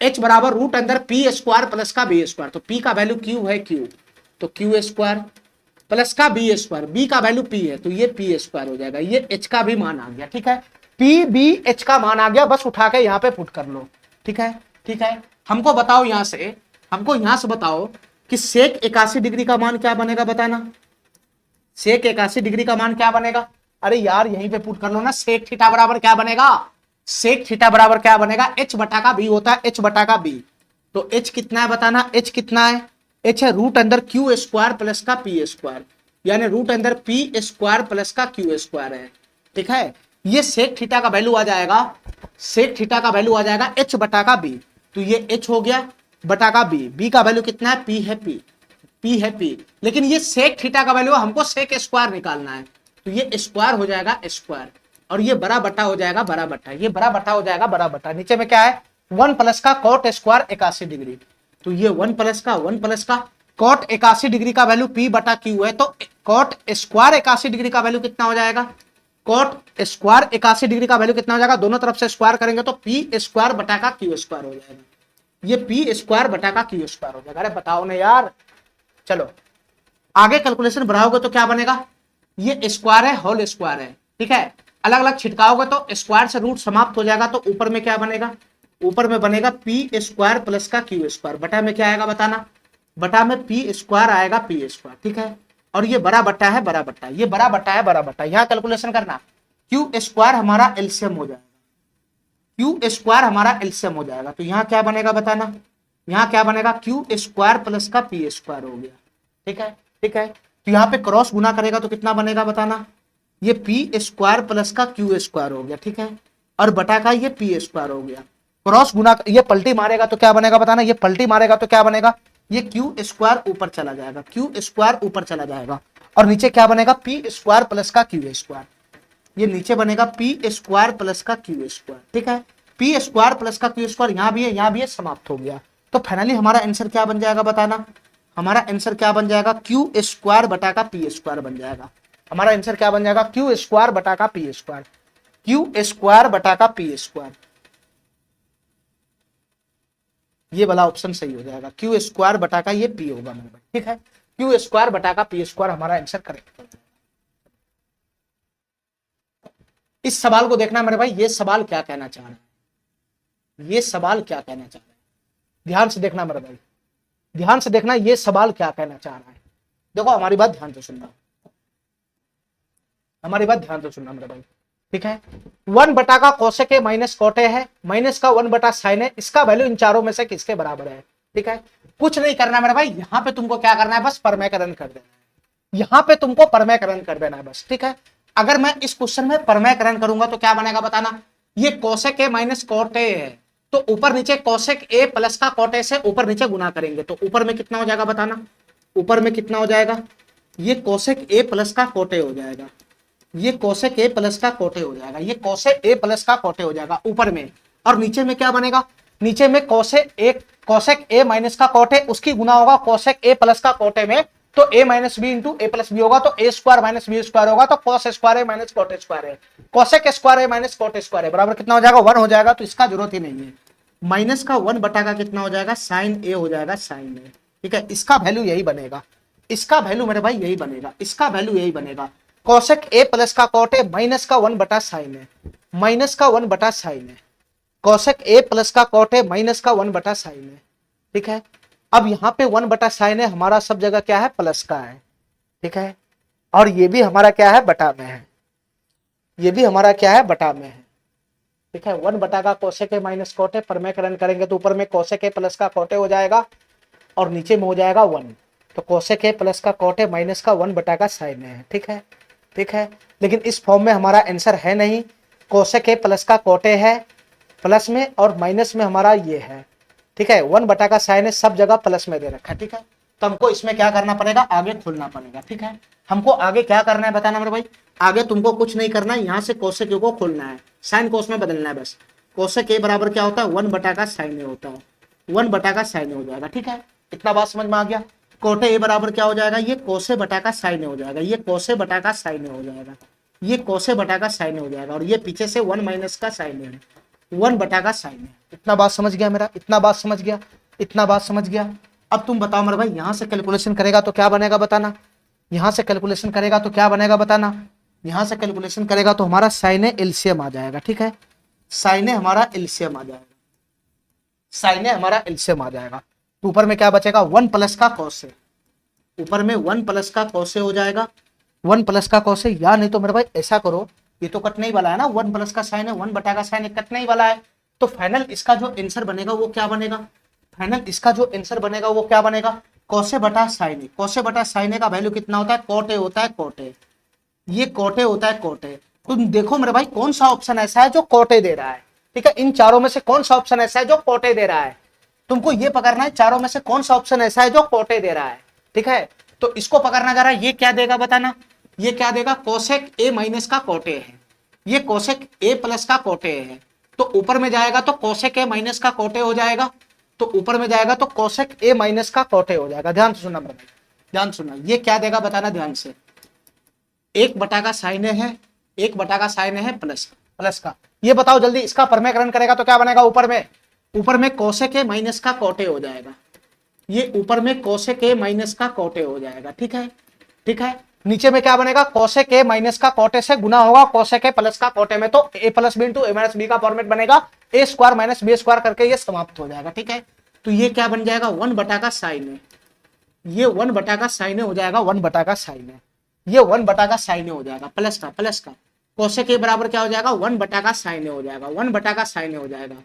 h बराबर रूट अंदर p स्क्वायर प्लस का b स्क्वायर। तो p का वैल्यू q है, q तो q स्क्वायर प्लस का b स्क्वायर, b का वैल्यू p है तो ये p स्क्वायर हो जाएगा। ये h का भी मान आ गया। ठीक है, p b h का मान आ गया, बस उठा के यहाँ पे पुट कर लो। ठीक है, ठीक है, हमको बताओ यहां से, हमको यहां से बताओ कि सेक 81 डिग्री का मान क्या बनेगा बताना, सेक 81 डिग्री का मान क्या बनेगा। अरे यार यहीं पे पुट कर लो ना, सेक थीटा बराबर क्या बनेगा, सेक थीटा बराबर क्या बनेगा, h बटा का b होता है, h बटा का b। तो h कितना है बताना, h कितना है, h है रूट अंदर q स्क्वायर प्लस का p स्क्वायर, यानी रूट अंदर p स्क्वायर प्लस का q स्क्वायर है। ठीक है, ये सेक थीटा का वैल्यू आ जाएगा, सेक थीटा का वैल्यू आ जाएगा h बटा का b। तो ये h हो गया बटा का b, b का वैल्यू कितना है, p है, p है p। लेकिन ये सेक थीटा का वैल्यू हमको सेक स्क्वायर निकालना है। तो ये स्क्वायर हो जाएगा स्क्वायर, और ये बड़ा बट्टा हो जाएगा बड़ा बट्टा, ये बड़ा बट्टा हो जाएगा बड़ा बट्टा। नीचे में क्या है, 1 प्लस का cot स्क्वायर 81 डिग्री। तो ये 1 प्लस का cot 81 डिग्री का वैल्यू p बटा q है। तो cot स्क्वायर 81 डिग्री का वैल्यू कितना हो जाएगा, cot स्क्वायर 81 डिग्री का वैल्यू कितना हो जाएगा, दोनों तरफ से स्क्वायर करेंगे तो p स्क्वायर बटा का q स्क्वायर हो जाएगा। ये p स्क्वायर बटा का q स्क्वायर हो जाएगा। अरे बताओ ना यार, चलो आगे कैलकुलेशन बढ़ाओगे तो क्या बनेगा, ये स्क्वायर है, होल स्क्वायर है। ठीक है, अलग अलग छिटकाओगे तो स्क्वायर से रूट समाप्त हो जाएगा। तो ऊपर में क्या बनेगा, ऊपर में बनेगा p स्क्वायर प्लस का q स्क्वायर, बटा में क्या आएगा बताना, बटा में p स्क्वायर आएगा p स्क्वायर। ठीक है, और ये बड़ा बट्टा है बड़ा बट्टा, ये बड़ा बट्टा है बड़ा बट्टा। यहाँ कैलकुलेशन करना, q स्क्वायर हमारा एलसीएम हो जाएगा, q स्क्वायर हमारा एलसीएम हो जाएगा। तो यहाँ क्या बनेगा बताना, यहाँ क्या बनेगा, q स्क्वायर प्लस का p स्क्वायर हो गया। ठीक है, ठीक है, तो यहाँ पे क्रॉस गुना करेगा तो कितना बनेगा बताना, ये p स्क्वायर प्लस का q स्क्वायर हो गया। ठीक है, और बटा का ये p स्क्वायर हो गया। क्रॉस गुना, ये पलटी मारेगा तो क्या बनेगा बताना, ये पलटी मारेगा तो क्या बनेगा, ये q स्क्वायर ऊपर चला जाएगा, q स्क्वायर ऊपर चला जाएगा, और नीचे क्या बनेगा, p स्क्वायर प्लस का q स्क्वायर। ये नीचे बनेगा p स्क्वायर प्लस का q स्क्वायर। ठीक है, p स्क्वायर प्लस का q स्क्वायर यहाँ भी है, यहाँ भी है, समाप्त हो गया। तो फाइनली हमारा आंसर क्या बन जाएगा बताना, हमारा आंसर क्या बन जाएगा, q स्क्वायर बटा का p स्क्वायर बन जाएगा। हमारा आंसर क्या बन जाएगा, q स्क्वायर बटा का p स्क्वायर, q स्क्वायर बटा का p स्क्वायर। ये वाला ऑप्शन सही हो जाएगा, q स्क्वायर बटा का ये p होगा मेरे भाई। ठीक है, q स्क्वायर बटा का p स्क्वायर हमारा आंसर करेक्ट है। इस सवाल को देखना मेरे भाई, ये सवाल क्या कहना चाह रहा है, ये सवाल क्या कहना चाह रहा है, ध्यान से देखना मेरे भाई, ध्यान से देखना, ये सवाल क्या कहना चाह रहा है। देखो हमारी बात ध्यान से सुनना, हमारी बात ध्यान से सुनना मेरे भाई। ठीक है, 1 बटा का कोसेक है माइनस कोटे है, माइनस का 1 बटा साइन है, इसका वैल्यू इन चारों में से किसके बराबर है। ठीक है, कुछ नहीं करना मेरे भाई, यहाँ पे तुमको क्या करना है, बस परमेयकरण कर देना है, यहाँ पे तुमको परमेयकरण कर देना है बस। ठीक है, अगर मैं इस क्वेश्चन में परमेयकरण करूंगा तो क्या बनेगा बताना, ये कोसेक ए माइनस कोटे है, तो ऊपर नीचे कोसेक ए प्लस का कोटे से ऊपर नीचे गुना करेंगे तो ऊपर में कितना हो जाएगा बताना, ऊपर में कितना हो जाएगा, ये कोसेक ए प्लस का कोटे हो जाएगा, ये कोसेक ए प्लस का कोटे हो जाएगा, ये कोसेक ए प्लस का कोटे हो जाएगा ऊपर में। और नीचे में क्या बनेगा, नीचे में कोसेक ए माइनस का कोटे, उसकी गुना होगा कोसेक ए प्लस का कोटे में, तो a minus B into A plus b होगा, तो ए स्क्वायर माइनस बी स्क्वायर होगा, तो cos square A minus cot square है, cosec square A minus cot square है बराबर कितना हो जाएगा, 1 हो जाएगा। तो इसका जरूरत ही नहीं है, माइनस का 1 बटा का कितना हो जाएगा, साइन ए हो जाएगा, साइन ए। ठीक है, इसका वैल्यू यही बनेगा, इसका वैल्यू मेरे भाई यही बनेगा, इसका वैल्यू यही बनेगा। कोसेक ए प्लस का कॉट ए माइनस का 1 बटा साइन ए, माइनस का 1 बटा sin A. Cosec A plus का कॉट ए माइनस का 1 बटा साइन ए। ठीक है, अब यहाँ पे 1 बटा साइन ए हमारा सब जगह क्या है, प्लस का है। ठीक है, और ये भी हमारा क्या है, बटा में है, ये भी हमारा क्या है, बटा में है। ठीक है, 1 बटा का cosec A minus cot A, परमेकरण करेंगे तो ऊपर में कोसेक ए प्लस का कॉट ए हो जाएगा और नीचे में हो जाएगा 1। तो कोसेक ए प्लस का कॉट ए माइनस का 1 बटा का साइन ए है। ठीक है, ठीक है, लेकिन इस फॉर्म में हमारा आंसर है नहीं, कोसेक ए प्लस का कॉट ए है प्लस में और माइनस में हमारा ये है। ठीक है, 1 बटा का साइन ए सब जगह प्लस में दे रखा है। ठीक है, तो हमको इसमें क्या करना पड़ेगा, आगे खोलना पड़ेगा। ठीक है, हमको आगे क्या करना है बताना मेरे भाई, आगे तुमको कुछ नहीं करना है, यहाँ से कोसेक ए को खोलना है, साइन कोस में बदलना है बस। कोसेक ए बराबर क्या होता है, 1 बटा का साइन ए होता है, 1 बटा का साइन ए हो जाएगा। ठीक है, इतना बात समझ में आ गया। कोटे ए बराबर क्या हो जाएगा, ये कोसे बटा का साइन ए हो जाएगा, ये कोसे बटा का साइन ए हो जाएगा, ये कोसे बटा का साइन ए हो जाएगा, और ये पीछे से 1 माइनस का साइन ए है, 1 बटा का साइन ए। इतना बात समझ गया मेरा, इतना बात समझ गया, इतना बात समझ गया। अब तुम बताओ मेरे भाई, यहां से कैलकुलेशन करेगा तो क्या बनेगा बताना, यहां से कैलकुलेशन करेगा तो क्या बनेगा बताना, यहां से कैलकुलेशन करेगा तो हमारा साइन ए एलसीएम आ जाएगा। ठीक है, साइन ए हमारा एलसीएम आ जाएगा, साइन ए हमारा एलसीएम आ जाएगा। तो ऊपर में क्या बचेगा, 1 प्लस का कॉस ए, ऊपर में 1 प्लस का कॉस ए हो जाएगा, 1 प्लस का कॉस ए। या नहीं तो मेरे भाई ऐसा करो, ये तो कटने ही वाला है ना, 1 प्लस का साइन है, 1 बटा का साइन है, कटने ही वाला है। तो फाइनल इसका जो आंसर बनेगा वो क्या बनेगा, फाइनल इसका जो आंसर बनेगा वो क्या बनेगा, कोसे बटा साइन ए। कोसे बटा साइन ए का वैल्यू कितना होता है, कोट ए होता है, कोट ए, ये कोटे होता है, कोटे। तुम देखो मेरे भाई कौन सा ऑप्शन ऐसा है जो कोटे दे रहा है। ठीक है, इन चारों में से कौन सा ऑप्शन ऐसा है जो कोटे दे रहा है, तुमको ये पकड़ना है, चारों में से कौन सा ऑप्शन ऐसा है जो कोटे दे रहा है। ठीक है, तो इसको पकड़ना जा रहा है, ये क्या देगा बताना, ये क्या देगा, कोसेक ए माइनस का कोटे है, ये कोसेक ए प्लस का कोटे है। तो ऊपर में जाएगा तो कोसेक ए माइनस का कोटे हो जाएगा, तो ऊपर में जाएगा तो कोसेक ए माइनस का कोटे हो जाएगा। ध्यान से सुनना मेरे भाई, ध्यान सुनना, ये क्या देगा बताना ध्यान से, 1 बटा का साइन है, 1 बटा का साइन है प्लस प्लस का। ये बताओ जल्दी, इसका परमेकरण करेगा तो क्या बनेगा, ऊपर में कोसेक ए माइनस का कोटे हो जाएगा, ये ऊपर में कोसेक ए माइनस का कोटे हो जाएगा। ठीक है, ठीक है, नीचे में क्या बनेगा, कोसेक ए माइनस का कोटे से गुना होगा कोसेक ए प्लस का कोटे में, तो ए प्लस बी इंटू ए माइनस बी का फॉर्मेट बनेगा, ए स्क्वायर माइनस बी स्क्वायर करके ये समाप्त हो जाएगा। ठीक है, तो ये क्या बन जाएगा, 1 बटा का साइन है, ये 1 बटा का साइन हो जाएगा, 1 बटा का साइन है, ये 1 बटा का साइन हो जाएगा, प्लस का प्लस का। कोसेक ए बराबर क्या हो जाएगा, 1 बटा का साइन हो जाएगा, 1 बटा का साइन हो जाएगा,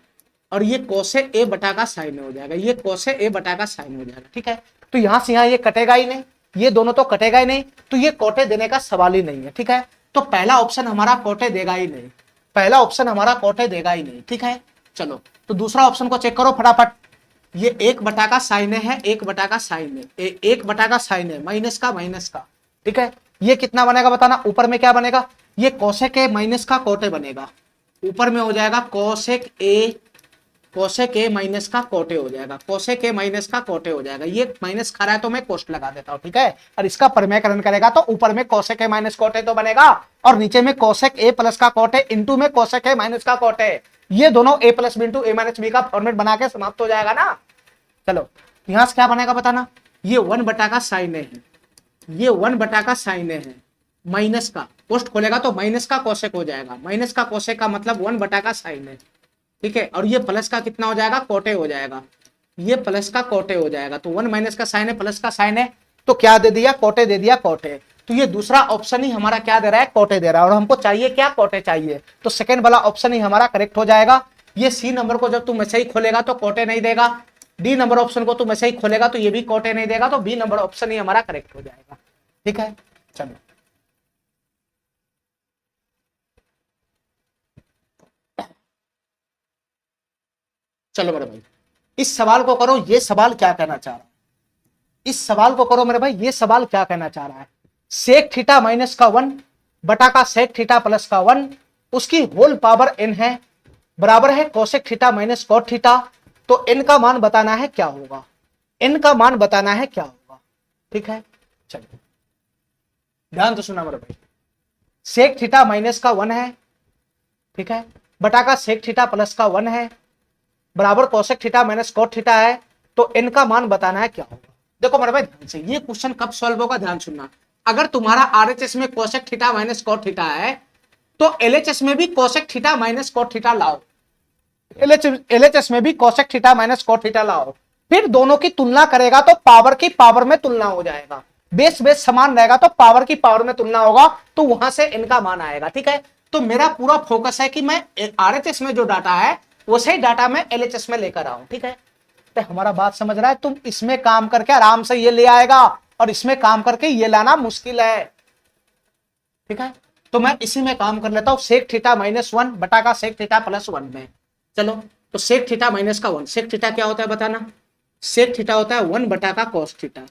और ये कोसे ए बटा का साइन हो जाएगा, ये कोसे ए बटा का साइन हो जाएगा। ठीक है, तो यहां से यहां ये कटेगा ही नहीं, ये दोनों तो कटेगा ही नहीं, तो ये कोटे देने का सवाल ही नहीं है। ठीक है, तो पहला ऑप्शन हमारा कोटे देगा ही नहीं, पहला ऑप्शन हमारा कोटे देगा ही नहीं। ठीक है, चलो तो दूसरा ऑप्शन को चेक करो फटाफट, ये 1 बटा का साइन है, 1 बटा का साइन है, 1 बटा का साइन है, माइनस का माइनस का। ठीक है, ये कितना बनेगा बताना, ऊपर में क्या बनेगा, ये कोसेक ए माइनस का कोटे बनेगा, ऊपर में हो जाएगा कोसेक ए माइनस का कोटे हो जाएगा, कोसेक ए माइनस का कोटे हो जाएगा, ये माइनस खा रहा है तो मैं कोष्ट लगा देता हूं। ठीक है, और इसका परमेकरण करेगा तो ऊपर में कोसेक ए माइनस कोटे तो बनेगा, और नीचे में कोसेक ए प्लस का कोटे इंटू में कोसेक ए माइनस का कोटे, ये दोनों ए प्लस बी इंटू ए माइनस बी का फॉर्मेट बना के समाप्त हो जाएगा ना। चलो यहां से क्या बनेगा बताना, ये 1 बटा का साइन है, ये 1 बटा का साइन है, माइनस का पोस्ट खोलेगा तो माइनस का कोसेक हो जाएगा, माइनस का कोसेक का मतलब 1 बटा का साइन है। ठीक है, और ये प्लस का कितना हो जाएगा, कोटे हो जाएगा, ये प्लस का कोटे हो जाएगा, तो 1 माइनस का साइन है प्लस का साइन है, तो क्या दे दिया, कोटे दे दिया, कोटे। तो ये दूसरा ऑप्शन ही हमारा क्या दे रहा है, कोटे दे रहा है, और हमको चाहिए क्या, कोटे चाहिए, तो सेकंड वाला ऑप्शन ही हमारा करेक्ट हो जाएगा। ये सी नंबर को जब तुम ऐसे ही खोलेगा तो कोटे नहीं देगा, डी नंबर ऑप्शन को तुम ऐसे ही खोलेगा तो ये भी कोटे नहीं देगा, तो बी नंबर ऑप्शन ही हमारा करेक्ट हो जाएगा। ठीक है, चलो चलो मेरे भाई, इस सवाल को करो, ये सवाल क्या कहना चाह रहा है, इस सवाल को करो मेरे भाई, ये सवाल क्या कहना चाह रहा है, सेक थीटा माइनस का 1 बटा का सेक थीटा प्लस का 1 उसकी होल पावर n है, बराबर है cosec theta minus cot theta, तो n का मान बताना है क्या होगा, n का मान बताना है क्या होगा। ठीक है, चलिए ध्यान तो सुना मेरे भाई, सेक थीटा माइनस का 1 है, ठीक है, बटा का सेक थीटा प्लस का 1 है, बराबर cosec theta minus cot theta है, तो n का मान बताना है क्या होगा। देखो मेरे भाई ध्यान से, ये क्वेश्चन कब सॉल्व होगा ध्यान सुनना। अगर तुम्हारा आरएचएस में cosec theta minus cot theta है तो एलएचएस में भी cosec theta minus cot theta लाओ, एलएचएस में भी cosec theta minus cot theta लाओ, फिर दोनों की तुलना करेगा तो पावर की पावर में तुलना हो जाएगा, बेस बेस समान रहेगा तो पावर की पावर में तुलना होगा, तो वहां से इनका मान आएगा। ठीक है, तो मेरा पूरा फोकस है कि मैं आरएचएस में जो डाटा है वैसे ही डाटा मैं एलएचएस में लेकर आऊं। ठीक है, तो हमारा बात समझ रहा है, तुम इसमें काम करके आराम से ये ले आएगा और इसमें काम करके ये लाना मुश्किल है। ठीक है, तो मैं इसी में काम कर लेता हूं, सेक थीटा माइनस 1 बटा का सेक थीटा प्लस 1 में। चलो, तो सेक थीटा माइनस का 1, सेक थीटा क्या होता है बताना। सेक थीटा होता है 1 बटा का कॉस थीटा,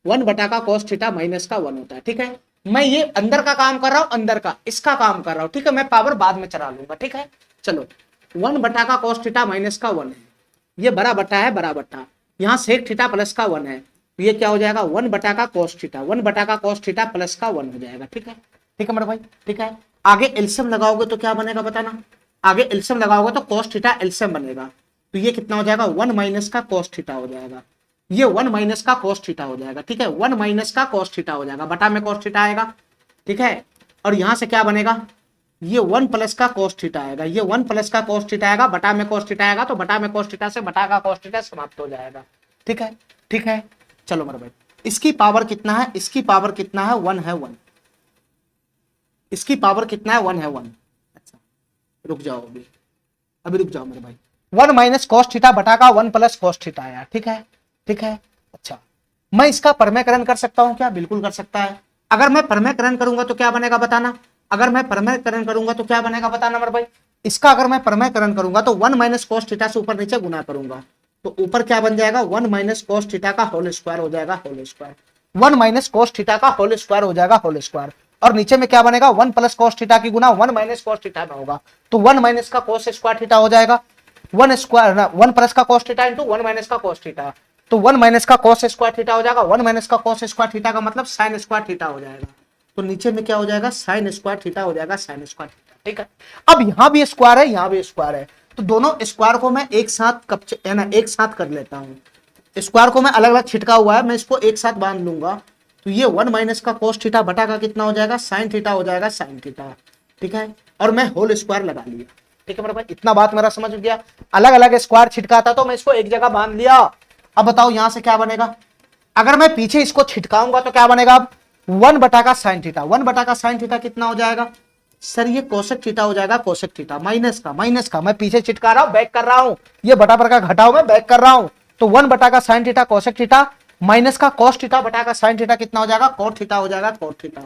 1 बटा का कॉस थीटा माइनस का 1 होता है। ठीक है, मैं ये अंदर का काम कर रहा हूं, अंदर का इसका काम कर रहा हूं। ठीक है, मैं पावर बाद में चला लूंगा। ठीक है, चलो 1 बटा का कॉस थीटा माइनस का 1 है, ये बड़ा बटा है, बड़ा बटा, यहाँ सेक थीटा प्लस का 1 है, तो ये क्या हो जाएगा 1 बटा का कॉस थीटा, 1 बटा का कॉस थीटा प्लस का 1 हो जाएगा। ठीक है, ठीक है मेरे भाई। ठीक है, आगे एलसीएम लगाओगे तो क्या बनेगा बताना। आगे एलसीएम लगाओगे तो कॉस थीटा एलसीएम बनेगा, तो ये कितना हो जाएगा 1 माइनस का कॉस थीटा हो जाएगा, ये 1 माइनस का कॉस थीटा हो जाएगा। ठीक है, 1 माइनस का कॉस थीटा हो जाएगा, बटा में कॉस थीटा आएगा। ठीक है, और यहां से क्या बनेगा, ये 1 प्लस का कॉस थीटा आएगा, ये 1 प्लस का कॉस थीटा आएगा, बटा में कॉस थीटा आएगा, तो बटा में कॉस थीटा से बटा का कॉस थीटा समाप्त हो जाएगा। ठीक है, ठीक है, चलो मेरे भाई, इसकी पावर कितना है, इसकी पावर कितना है 1 है 1, इसकी पावर कितना है 1 है 1। अच्छा रुक जाओ, अभी रुक जाओ मेरे भाई, 1 माइनस कॉस थीटा बटा का 1 प्लस कॉस थीटा आया। ठीक है, ठीक है, अच्छा मैं इसका परमेकरण कर सकता हूं क्या, बिल्कुल कर सकता है। अगर मैं परमेकरण करूंगा तो क्या बनेगा बताना, अगर मैं परमेकरण करूंगा तो क्या बनेगा बताना मेरे भाई। इसका अगर मैं परमेकरण करूंगा तो 1 माइनस कॉस थीटा से ऊपर नीचे गुना करूंगा, तो ऊपर क्या बन जाएगा 1 माइनस कॉस थीटा का होल स्क्वायर हो जाएगा, whole square 1 minus cos theta का होल स्क्वायर हो जाएगा, होल स्क्वायर, और नीचे में क्या बनेगा 1 प्लस कॉस थीटा की गुना 1 माइनस कॉस थीटा में होगा, तो 1 माइनस का कॉस स्क्वायर थीटा हो जाएगा, 1 स्क्वायर ना 1 प्लस का कॉस थीटा इंटू 1 माइनस का कॉस थीटा, तो 1 माइनस का कॉस स्क्वायर थीटा हो जाएगा, 1 माइनस का कॉस स्क्वायर थीटा का मतलब साइन स्क्वायर थीटा हो जाएगा, तो नीचे में क्या हो जाएगा साइन स्क्वायर थीटा हो जाएगा, साइन स्क्वायर थीटा। ठीक है, अब यहां भी स्क्वायर है, यहां भी स्क्वायर है, तो दोनों स्क्वायर को मैं एक साथ एक साथ कर लेता हूं, स्क्वायर को मैं अलग अलग छिटका हुआ है, मैं इसको एक साथ बांध लूंगा, तो ये 1 माइनस का कोस थीटा बटा का कितना हो जाएगा साइन थीटा हो जाएगा, साइन थीटा। ठीक है, और मैं होल स्क्वायर लगा लिया। ठीक है मेरे भाई, इतना बात मेरा समझ गया। अलग अलग स्क्वायर छिटका था तो मैं इसको एक जगह बांध लिया। अब बताओ यहां से क्या बनेगा, अगर मैं पीछे इसको छिटकाऊंगा तो क्या बनेगा, अब 1 बटा का साइन थीटा, 1 बटा का साइन थीटा कितना हो जाएगा सर, ये कोसेक थीटा हो जाएगा, कोसेक थीटा माइनस का मैं पीछे चिटका रहा हूं, बैक कर रहा हूं, ये बटा पर का घटाओ मैं बैक कर रहा हूं, तो 1 बटा का sin theta cosec theta minus का कॉस थीटा बटा का साइन थीटा कितना हो जाएगा कॉट थीटा हो जाएगा, कॉट थीटा,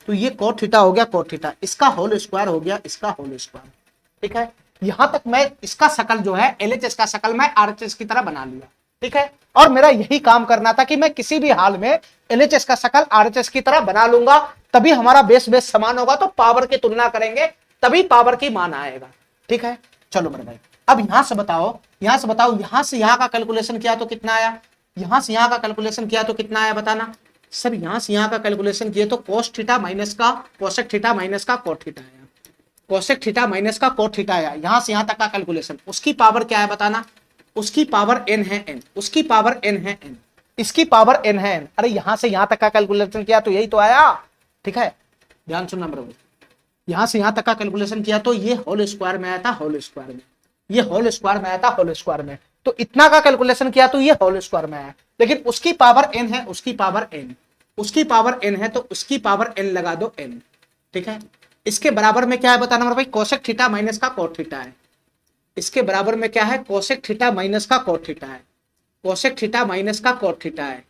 तो ये कॉट थीटा हो गया, कॉट थीटा, इसका होल स्क्वायर हो गया, इसका होल स्क्वायर। ठीक है, यहां तक मैं इसका शकल जो है एलएचएस का शकल मैं आरएचएस की तरह बना लिया। ठीक है, और मेरा यही काम करना था कि मैं किसी भी हाल में एलएचएस का शकल आरएचएस की तरह बना लूंगा, तभी हमारा बेस बेस समान होगा, तो पावर की तुलना करेंगे तभी पावर की मान आएगा। ठीक है, चलो मेरे भाई, अब यहां से बताओ, यहां से बताओ, यहां से यहां का कैलकुलेशन किया तो कितना आया, यहां से यहां का कैलकुलेशन किया तो कितना आया बताना। सर यहां से यहां का कैलकुलेशन किया तो cos थीटा माइनस का कोसेक थीटा माइनस का cot थीटा आया, कोसेक थीटा माइनस का cot थीटा आया, यहां से यहां तक का कैलकुलेशन, उसकी पावर क्या है बताना, उसकी पावर n है n, उसकी पावर n है n, इसकी पावर n है n। अरे यहां से यहां तक का कैलकुलेशन किया तो यही तो आया। ठीक है, ध्यान सुनना मेरे, यहां से यहां तक का कैलकुलेशन किया तो ये होल स्क्वायर में आया था, होल स्क्वायर में, ये होल स्क्वायर में आया था, होल स्क्वायर में, तो इतना का कैलकुलेशन किया तो ये होल स्क्वायर में आया, लेकिन उसकी पावर n है, उसकी पावर n, उसकी पावर n है, तो उसकी पावर n लगा दो n। ठीक है, इसके बराबर में क्या है बताना मेरे भाई, कोसेक थीटा माइनस का cot थीटा है, इसके बराबर में क्या है कोसेक थीटा माइनस का cot थीटा है, कोसेक थीटा माइनस का cot थीटा है,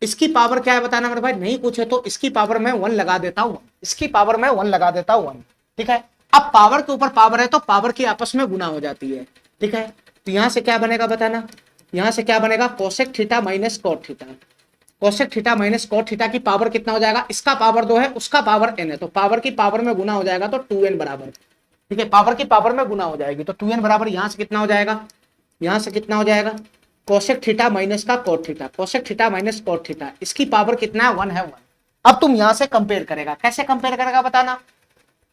इसकी पावर क्या है बताना मेरे भाई, नहीं पूछे तो इसकी पावर में 1 लगा देता हूं, इसकी पावर में 1 लगा देता हूं 1। ठीक है, अब पावर के ऊपर पावर है तो पावर की आपस में गुना हो जाती है। ठीक है, तो यहां से क्या बनेगा बताना, यहां से क्या बनेगा cosec theta minus cot theta, cosec theta minus cot theta की पावर कितना हो जाएगा, इसका पावर 2 है, उसका पावर n है, तो पावर की पावर में गुना हो जाएगा तो 2n बराबर। ठीक है, पावर की पावर में गुना हो जाएगी तो 2n बराबर यहां से कितना हो जाएगा, यहां से कितना हो जाएगा कोसेक थीटा माइनस का cot theta, cosec theta minus cot theta, इसकी पावर कितना है 1 है 1। अब तुम यहां से कंपेयर करेगा, कैसे कंपेयर करेगा बताना,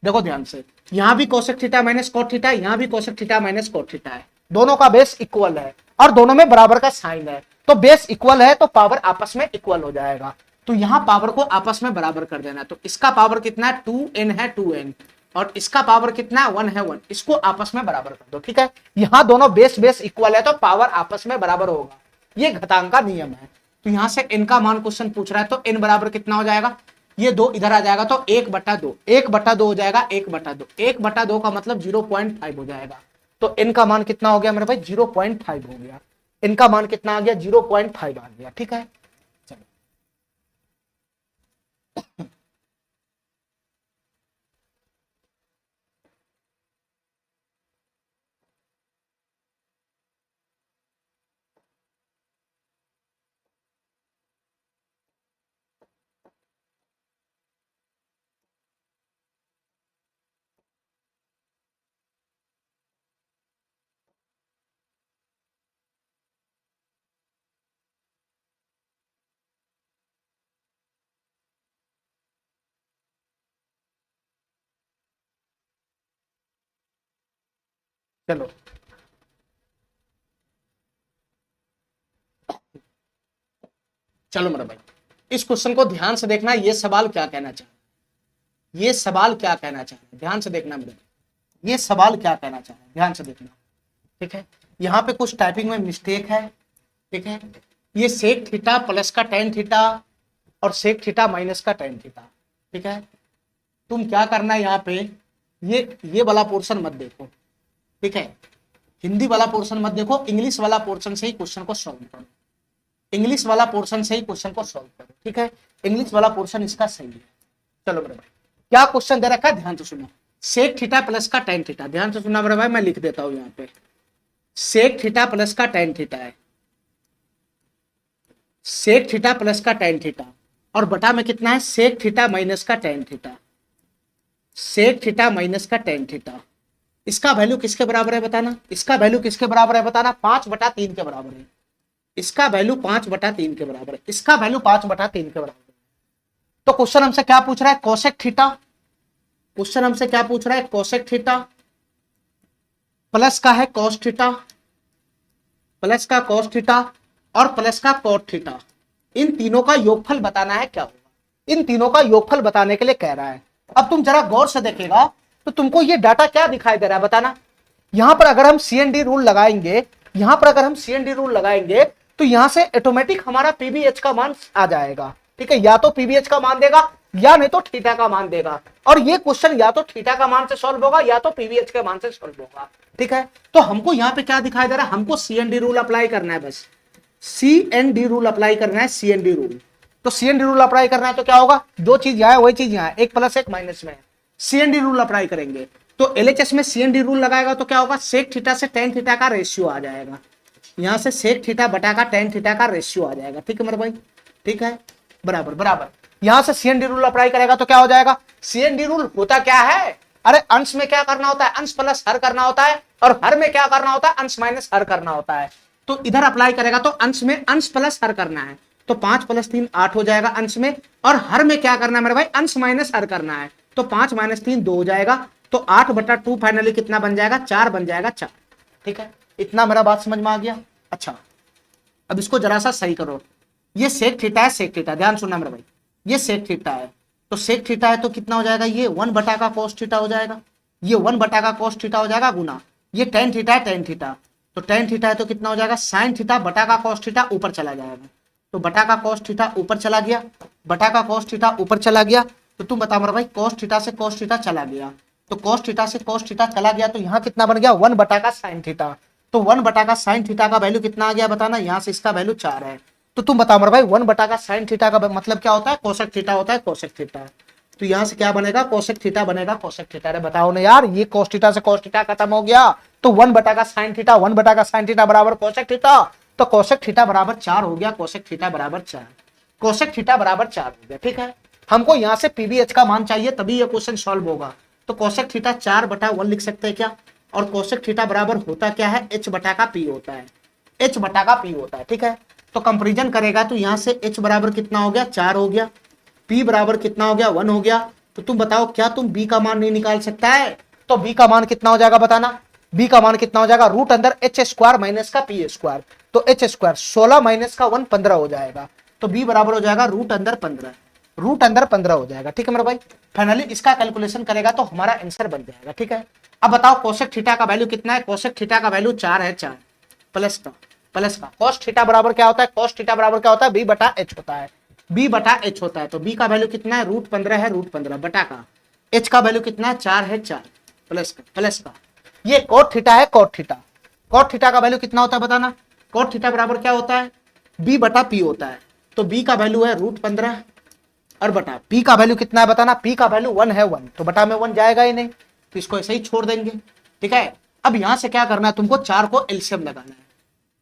देखो ध्यान से, यहां भी cosec theta minus cot theta, यहां भी cosec theta minus cot theta है, दोनों का बेस इक्वल है और दोनों में बराबर का साइन है, तो बेस इक्वल है तो पावर आपस में इक्वल हो जाएगा। तो यहां पावर को आपस में बराबर कर देना। तो इसका पावर कितना है 2n है 2n, और इसका पावर कितना है 1 है 1, इसको आपस में बराबर कर दो। ठीक है, यहां दोनों बेस बेस इक्वल है तो पावर आपस में बराबर होगा, ये घातांक का नियम है। तो यहां से n का मान क्वेश्चन पूछ रहा है, तो n बराबर कितना हो जाएगा, ये 2 इधर आ जाएगा तो 1/2, 1/2 हो जाएगा, 1/2, 1/2 का मतलब 0.5 हो जाएगा। तो n का मान कितना हो गया मेरे भाई 0.5 हो गया, n का मान कितना आ गया 0.5 आ गया। ठीक है, चलो चलो चलो मेरे भाई, इस क्वेश्चन को ध्यान से देखना, ये सवाल क्या कहना चाहे, ये सवाल क्या कहना चाहे, ध्यान से देखना मेरे भाई, ये सवाल क्या कहना चाहे, ध्यान से देखना। ठीक है, यहाँ पे कुछ टाइपिंग में मिस्टेक है। ठीक है, ये सेक थीटा प्लस का टेन थीटा और सेक थीटा माइनस का टेन थीटा। ठीक है, तुम क्या करना है यहाँ पे, ये वाला पोर्शन मत देखो। ठीक है, हिंदी वाला पोर्शन मत देखो, इंग्लिश वाला पोर्शन से ही क्वेश्चन को सॉल्व करो, इंग्लिश वाला पोर्शन से ही क्वेश्चन को सॉल्व करो। ठीक है, इंग्लिश वाला पोर्शन इसका सही है। चलो मेरे भाई, क्या क्वेश्चन दे रखा है, ध्यान से सुनो। सेक थीटा प्लस का टेन थीटा, ध्यान से सुनना मेरे भाई, मैं लिख देता हूं यहाँ पे। सेक थीटा प्लस का टेन थीटा है, सेक थीटा प्लस का टेन थीटा, और बटा में कितना है सेक थीटा माइनस का tan theta, sec theta minus का टेन थीटा। इसका वैल्यू किसके बराबर है बताना, इसका वैल्यू किसके बराबर है बताना, 5/3 के बराबर है। इसका वैल्यू 5/3 के बराबर है, इसका वैल्यू 5/3 के बराबर है। तो क्वेश्चन हमसे क्या पूछ रहा है, कोसेक थीटा, क्वेश्चन हमसे क्या पूछ रहा है, कोसेक थीटा प्लस का है कॉस थीटा, प्लस का कॉस थीटा और प्लस का कॉट थीटा, इन तीनों का योगफल बताना है क्या होगा, इन तीनों का योगफल बताने के लिए कह रहा है। अब तुम जरा गौर से देखेगा तो तुमको ये डाटा क्या दिखाई दे रहा है बताना। यहां पर अगर हम CND रूल लगाएंगे, यहां पर अगर हम CND रूल लगाएंगे तो यहां से ऑटोमेटिक हमारा PVH का मान आ जाएगा। ठीक है, या तो PVH का मान देगा या नहीं तो थीटा का मान देगा, और ये क्वेश्चन या तो थीटा का मान से सॉल्व होगा या तो PVH के मान से सॉल्व होगा। ठीक है, तो हमको यहाँ पे क्या दिखाई दे रहा है, हमको CND रूल अप्लाई करना है, बस CND रूल अप्लाई करना है, CND रूल। तो CND रूल अप्लाई करना है तो क्या होगा, जो चीज यहाँ है वही चीज यहाँ है, एक प्लस एक माइनस में है। CND रूल अप्लाई करेंगे तो LHS में CND रूल लगाएगा तो क्या होगा, सेक थीटा से टेन थीटा का रेशियो आ जाएगा, यहां से सेक थीटा बटा का टेन थीटा का रेशियो आ जाएगा। ठीक है मेरे भाई, ठीक है, बराबर बराबर। यहां से CND रूल अप्लाई करेगा तो क्या हो जाएगा, CND रूल होता क्या है, अरे अंश में क्या करना होता है, अंश प्लस हर करना होता है, और हर में क्या करना होता है, अंश माइनस हर करना होता है। तो इधर अप्लाई करेगा तो अंश में अंश प्लस हर करना है, तो 5 + 3 8 हो जाएगा अंश में, और हर में क्या करना है मेरे भाई, अंश माइनस हर करना है, तो 5 - 3 2 हो जाएगा, तो 8/2 फाइनली कितना बन जाएगा, 4 बन जाएगा, 4। ठीक है, इतना मेरा बात समझ में आ गया। अच्छा, अब इसको जरा सा सही करो, ये सेक थीटा है, सेक थीटा, ध्यान सुनना मेरे भाई, ये सेक थीटा है, तो सेक थीटा है तो कितना हो जाएगा, ये 1 बटा का कॉस थीटा हो जाएगा, ये 1 बटा का कॉस थीटा हो जाएगा गुना, ये टेन थीटा है, टेन थीटा, तो टेन थीटा है तो कितना हो जाएगा, साइन थीटा बटा का कॉस थीटा ऊपर चला जाएगा, तो बटा का कॉस थीटा ऊपर चला गया, बटा का कॉस थीटा ऊपर चला गया, तो तुम बता मेरे भाई, कॉस थीटा से कॉस थीटा चला गया, तो कॉस थीटा से कॉस थीटा चला गया, तो यहाँ कितना बन गया, 1 बटा का साइन थीटा, तो 1 बटा का साइन थीटा का वैल्यू कितना आ गया बताना, यहाँ से इसका वैल्यू 4 है, तो तुम बताओ मेरे भाई 1 बटा का साइन थीटा का मतलब क्या होता है, कोसेक थीटा होता है, कोसेक थीटा। तो यहाँ से क्या बनेगा, कोसेक थीटा बनेगा, कोसेक थीटा। अरे बताओ ना यार, ये कोस थीटा से कोस थीटा खत्म हो गया, तो 1 बटा का साइन थीटा, 1 बटा का साइन थीटा बराबर कोसेक थीटा, तो कोसेक थीटा बराबर 4 हो गया, कोसेक थीटा बराबर 4, कोसेक थीटा बराबर 4 हो गया। ठीक है, हमको यहाँ से PVH का मान चाहिए तभी ये क्वेश्चन सॉल्व होगा, तो कोसेक थीटा 4/1 लिख सकते हैं क्या, और कोसेक थीटा बराबर होता क्या है, H बटा का P होता है, H बटा का P होता है। ठीक है, तो कंपेरिजन करेगा तो यहाँ से H बराबर कितना हो गया, 4 हो गया, P बराबर कितना हो गया, 1 हो गया, तो तुम बताओ क्या तुम B का मान नहीं निकाल सकता है, तो B का मान कितना हो जाएगा बताना, बी का मान कितना हो जाएगा, रूट अंदर एच स्क्वायर माइनस का पी स्क्वायर, तो एच स्क्वायर 16 माइनस का 1 15 हो जाएगा, तो बी बराबर हो जाएगा रूट अंदर 15, रूट अंदर 15 हो जाएगा। ठीक है मेरे भाई, फाइनली इसका कैलकुलेशन करेगा तो हमारा आंसर बन जाएगा। ठीक है, अब बताओ कोसेक थीटा का वैल्यू कितना है, कोसेक थीटा का वैल्यू 4 है, 4 प्लस का कॉस थीटा बराबर क्या होता है, कॉस थीटा बराबर क्या होता है, बी बटा एच होता है, बी बटा एच होता है, तो बी का वैल्यू कितना है, रूट 15 है, रूट 15 बटा का एच का वैल्यू कितना है, 4 है, 4 प्लस का ये कोट थीटा है, कोट थीटा, कोट थीटा का वैल्यू कितना होता है बताना, कोट थीटा बराबर क्या होता है, बी बटा पी होता है, तो बी का वैल्यू है रूट 15 और बटा पी का वैल्यू कितना है बताना, पी का वैल्यू 1 है, 1 तो बटा में 1 जाएगा ही नहीं, तो इसको ऐसे ही छोड़ देंगे। ठीक है, अब यहां से क्या करना है तुमको, 4 को एलसीएम लगाना है,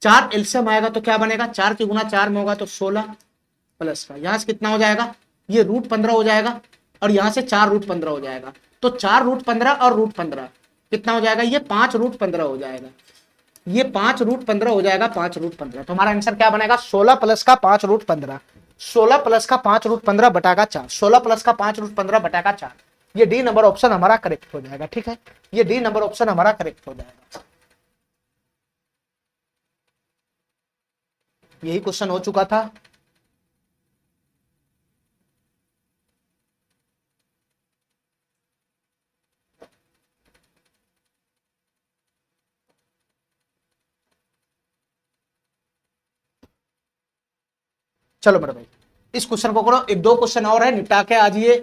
4 एलसीएम आएगा तो क्या बनेगा, 4 की गुना 4 में होगा तो 16 प्लस का यहां से कितना हो जाएगा, ये रूट 15 हो जाएगा और यहां से 4 रूट 15 हो जाएगा, तो 4 रूट 15 और रूट 15 कितना हो जाएगा, ये 5 रूट 15 हो जाएगा, ये 5 रूट 15 हो जाएगा, 5 रूट 15, तो हमारा आंसर क्या बनेगा, 16 प्लस का 5 रूट 15, 16 प्लस का 5 रूट 15 बटा का 4, 16 प्लस का 5 रूट 15 बटा का 4, ये डी नंबर ऑप्शन हमारा करेक्ट हो जाएगा। ठीक है, ये डी नंबर ऑप्शन हमारा करेक्ट हो जाएगा। यही क्वेश्चन हो चुका था। चलो मेरे भाई इस क्वेश्चन को करो, एक दो क्वेश्चन और है निपटा के आज ये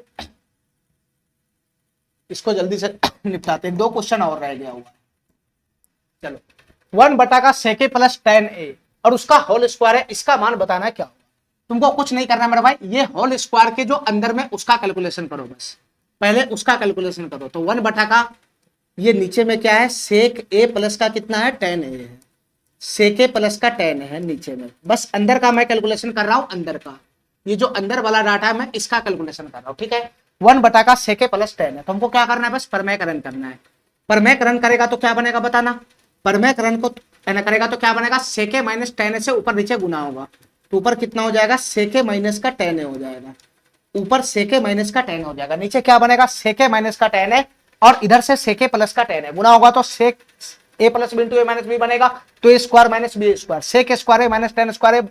इसको जल्दी से निपटाते, दो क्वेश्चन और रह गया हुआ। चलो 1 बटा का सेके प्लस 10a और उसका होल स्क्वायर है, इसका मान बताना है क्या होगा। तुमको कुछ नहीं करना मेरे भाई, ये होल स्क्वायर के जो अंदर में उसका कैलकुलेशन करो, बस पहले उसका कैलकुलेशन करो। तो 1 बटा का ये नीचे में क्या है, सेक ए प्लस का कितना है 10a है, सेक ए प्लस का 10 है नीचे में, बस अंदर का मैं कैलकुलेशन कर रहा हूं, अंदर का ये जो अंदर वाला डाटा है मैं इसका कैलकुलेशन कर रहा हूं। ठीक है, 1 बटा का सेके प्लस 10 है, तो हमको क्या करना है, बस परमेयकरण करना है। परमेयकरण करेगा तो क्या बनेगा बताना, परमेयकरण को करेगा तो क्या बनेगा, सेके माइनस 10 से ऊपर नीचे गुना होगा, तो ऊपर कितना हो जाएगा, सेके माइनस का 10 हो जाएगा, ऊपर सेके माइनस का 10 हो जाएगा, नीचे क्या बनेगा, सेके माइनस का 10 है और इधर से सेके प्लस का 10 है, गुना होगा तो sec A plus B into A minus B बनेगा, तो ए square minus B square, sec square A minus 10 square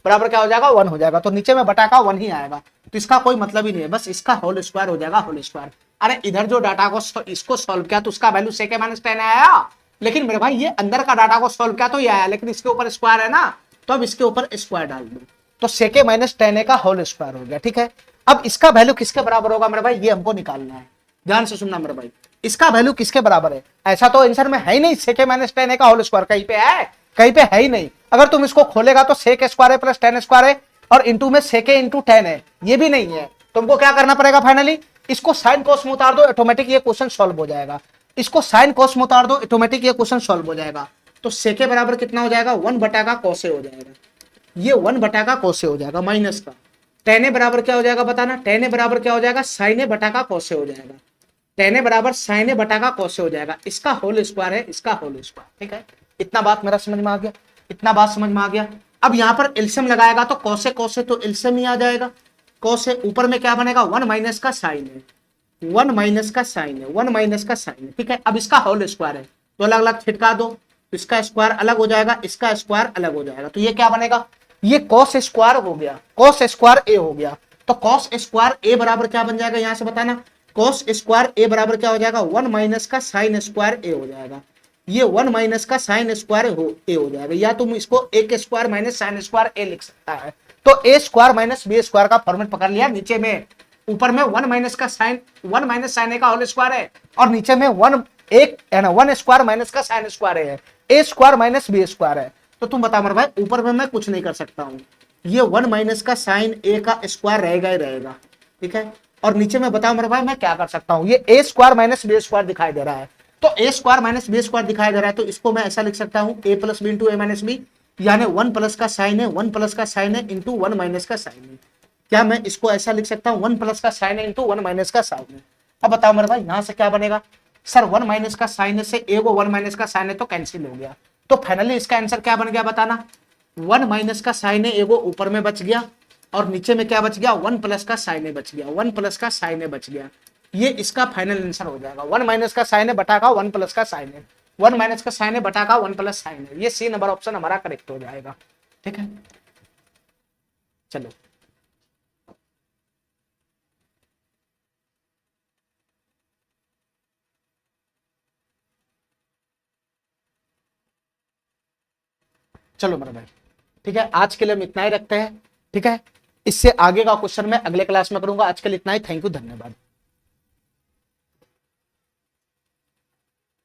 बराबर क्या हो जाएगा, 1 हो जाएगा, तो नीचे में बटा का 1 ही आएगा, तो इसका कोई मतलब ही नहीं है, बस इसका होल स्क्वायर हो जाएगा, होल स्क्वायर। अरे इधर जो डाटा को इसको सॉल्व किया तो उसका वैल्यू सेके माइनस 10 आया, लेकिन मेरे भाई ये अंदर का डाटा को सॉल्व किया तो ये आया, लेकिन इसके ऊपर स्क्वायर है ना, तो अब इसके ऊपर स्क्वायर डाल दो, तो सेके माइनस 10 का होल स्क्वायर हो गया। ठीक है, अब इसका वैल्यू किसके बराबर होगा मेरे भाई, ये हमको निकालना है, ध्यान से सुनना मेरे भाई, इसका वैल्यू किसके बराबर है, ऐसा तो आंसर में है ही नहीं, सेके माइनस 10 का होल स्क्वायर कहीं पे है, कहीं पे है ही नहीं। अगर तुम इसको खोलेगा तो सेक स्क्वायर है प्लस 10 स्क्वायर है और इंटू में सेके इंटू 10 है, ये भी नहीं है। तुमको क्या करना पड़ेगा, फाइनली इसको साइन कोस में उतार दो, ऑटोमेटिक ये क्वेश्चन सॉल्व हो जाएगा, इसको साइन कोस में उतार दो, ऑटोमेटिक ये क्वेश्चन सॉल्व हो जाएगा। तो सेके बराबर कितना हो जाएगा, 1 बटा का कोसे हो जाएगा, ये 1 बटा का कोसे हो जाएगा, माइनस का 10 बराबर क्या हो जाएगा बताना, 10 बराबर क्या हो जाएगा, साइन बटा का कोसे हो जाएगा, 10 बराबर साइन बटा का कोसे हो जाएगा, इसका होल स्क्वायर है, इसका होल स्क्वायर। ठीक है, इतना बात मेरा समझ में आ गया, इतना बात समझ में आ गया। अब यहां पर एलसीएम लगाएगा तो कोसे कोसे तो एलसीएम ही आ जाएगा, कोसे ऊपर में क्या बनेगा, 1 माइनस का साइन है, 1 माइनस का साइन है, 1 माइनस का साइन है। ठीक है, अब इसका होल स्क्वायर है तो अलग अलग छिटका दो, इसका स्क्वायर अलग हो जाएगा, इसका स्क्वायर अलग हो जाएगा, तो ये क्या बनेगा, ये कॉस स्क्वायर हो गया, कॉस स्क्वायर ए हो गया, तो कॉस स्क्वायर ए बराबर क्या बन जाएगा, यहां से बताना, कॉस स्क्वायर ए बराबर क्या हो जाएगा, 1 माइनस का साइन स्क्वायर ए हो जाएगा, ये 1 माइनस का साइन स्क्वायर ए हो जाएगा, या तुम इसको ए के स्क्वायर माइनस साइन स्क्वायर ए लिख सकता है, तो ए स्क्वायर माइनस बी स्क्वायर का फॉर्मेट पकड़ लिया, नीचे में ऊपर में 1 माइनस का साइन 1 माइनस साइन ए का होल स्क्वायर है और नीचे में 1 एक है ना 1 स्क्वायर माइनस का साइन स्क्वायर है, ए स्क्वायर माइनस बी स्क्वायर है। तो तुम बताओ मेरे भाई, ऊपर में मैं कुछ नहीं कर सकता हूं, ये 1 माइनस का साइन ए का स्क्वायर रहेगा ही रहेगा। ठीक है, और नीचे में बताओ मेरे भाई मैं क्या कर सकता हूं, ये A square minus B square दिखाई दे रहा है, तो ए स्क्वायर माइनस बी स्क्वायर दिखाई दे रहा है, तो इसको मैं ऐसा लिख सकता हूं ए प्लस बी इंटू ए माइनस बी, यानी 1 प्लस का साइन है, 1 प्लस का साइन है इंटू 1 माइनस का साइन है। क्या मैं इसको ऐसा लिख सकता हूं, 1 प्लस का साइन है इंटू 1 माइनस का साइन है। अब बताओ मेरे भाई यहां से क्या बनेगा, सर 1 माइनस का साइन से ए को 1 माइनस का साइन है तो कैंसिल हो गया, तो फाइनली इसका आंसर क्या बन गया बताना, 1 माइनस का साइन है एगो ऊपर में बच गया और नीचे में क्या बच गया, 1 प्लस का साइन है बच गया, 1 प्लस का साइन है बच गया, ये इसका फाइनल आंसर हो जाएगा। 1 माइनस का साइन है बटा का 1 प्लस का साइन है, वन माइनस का साइन है बटा का वन प्लस साइन है, ये सी नंबर ऑप्शन हमारा करेक्ट हो जाएगा। ठीक है, चलो चलो मेरे भाई, ठीक है, आज के लिए हम इतना ही रखते हैं। ठीक है, इससे आगे का क्वेश्चन मैं अगले क्लास में करूंगा। आज के लिए इतना ही, थैंक यू, धन्यवाद।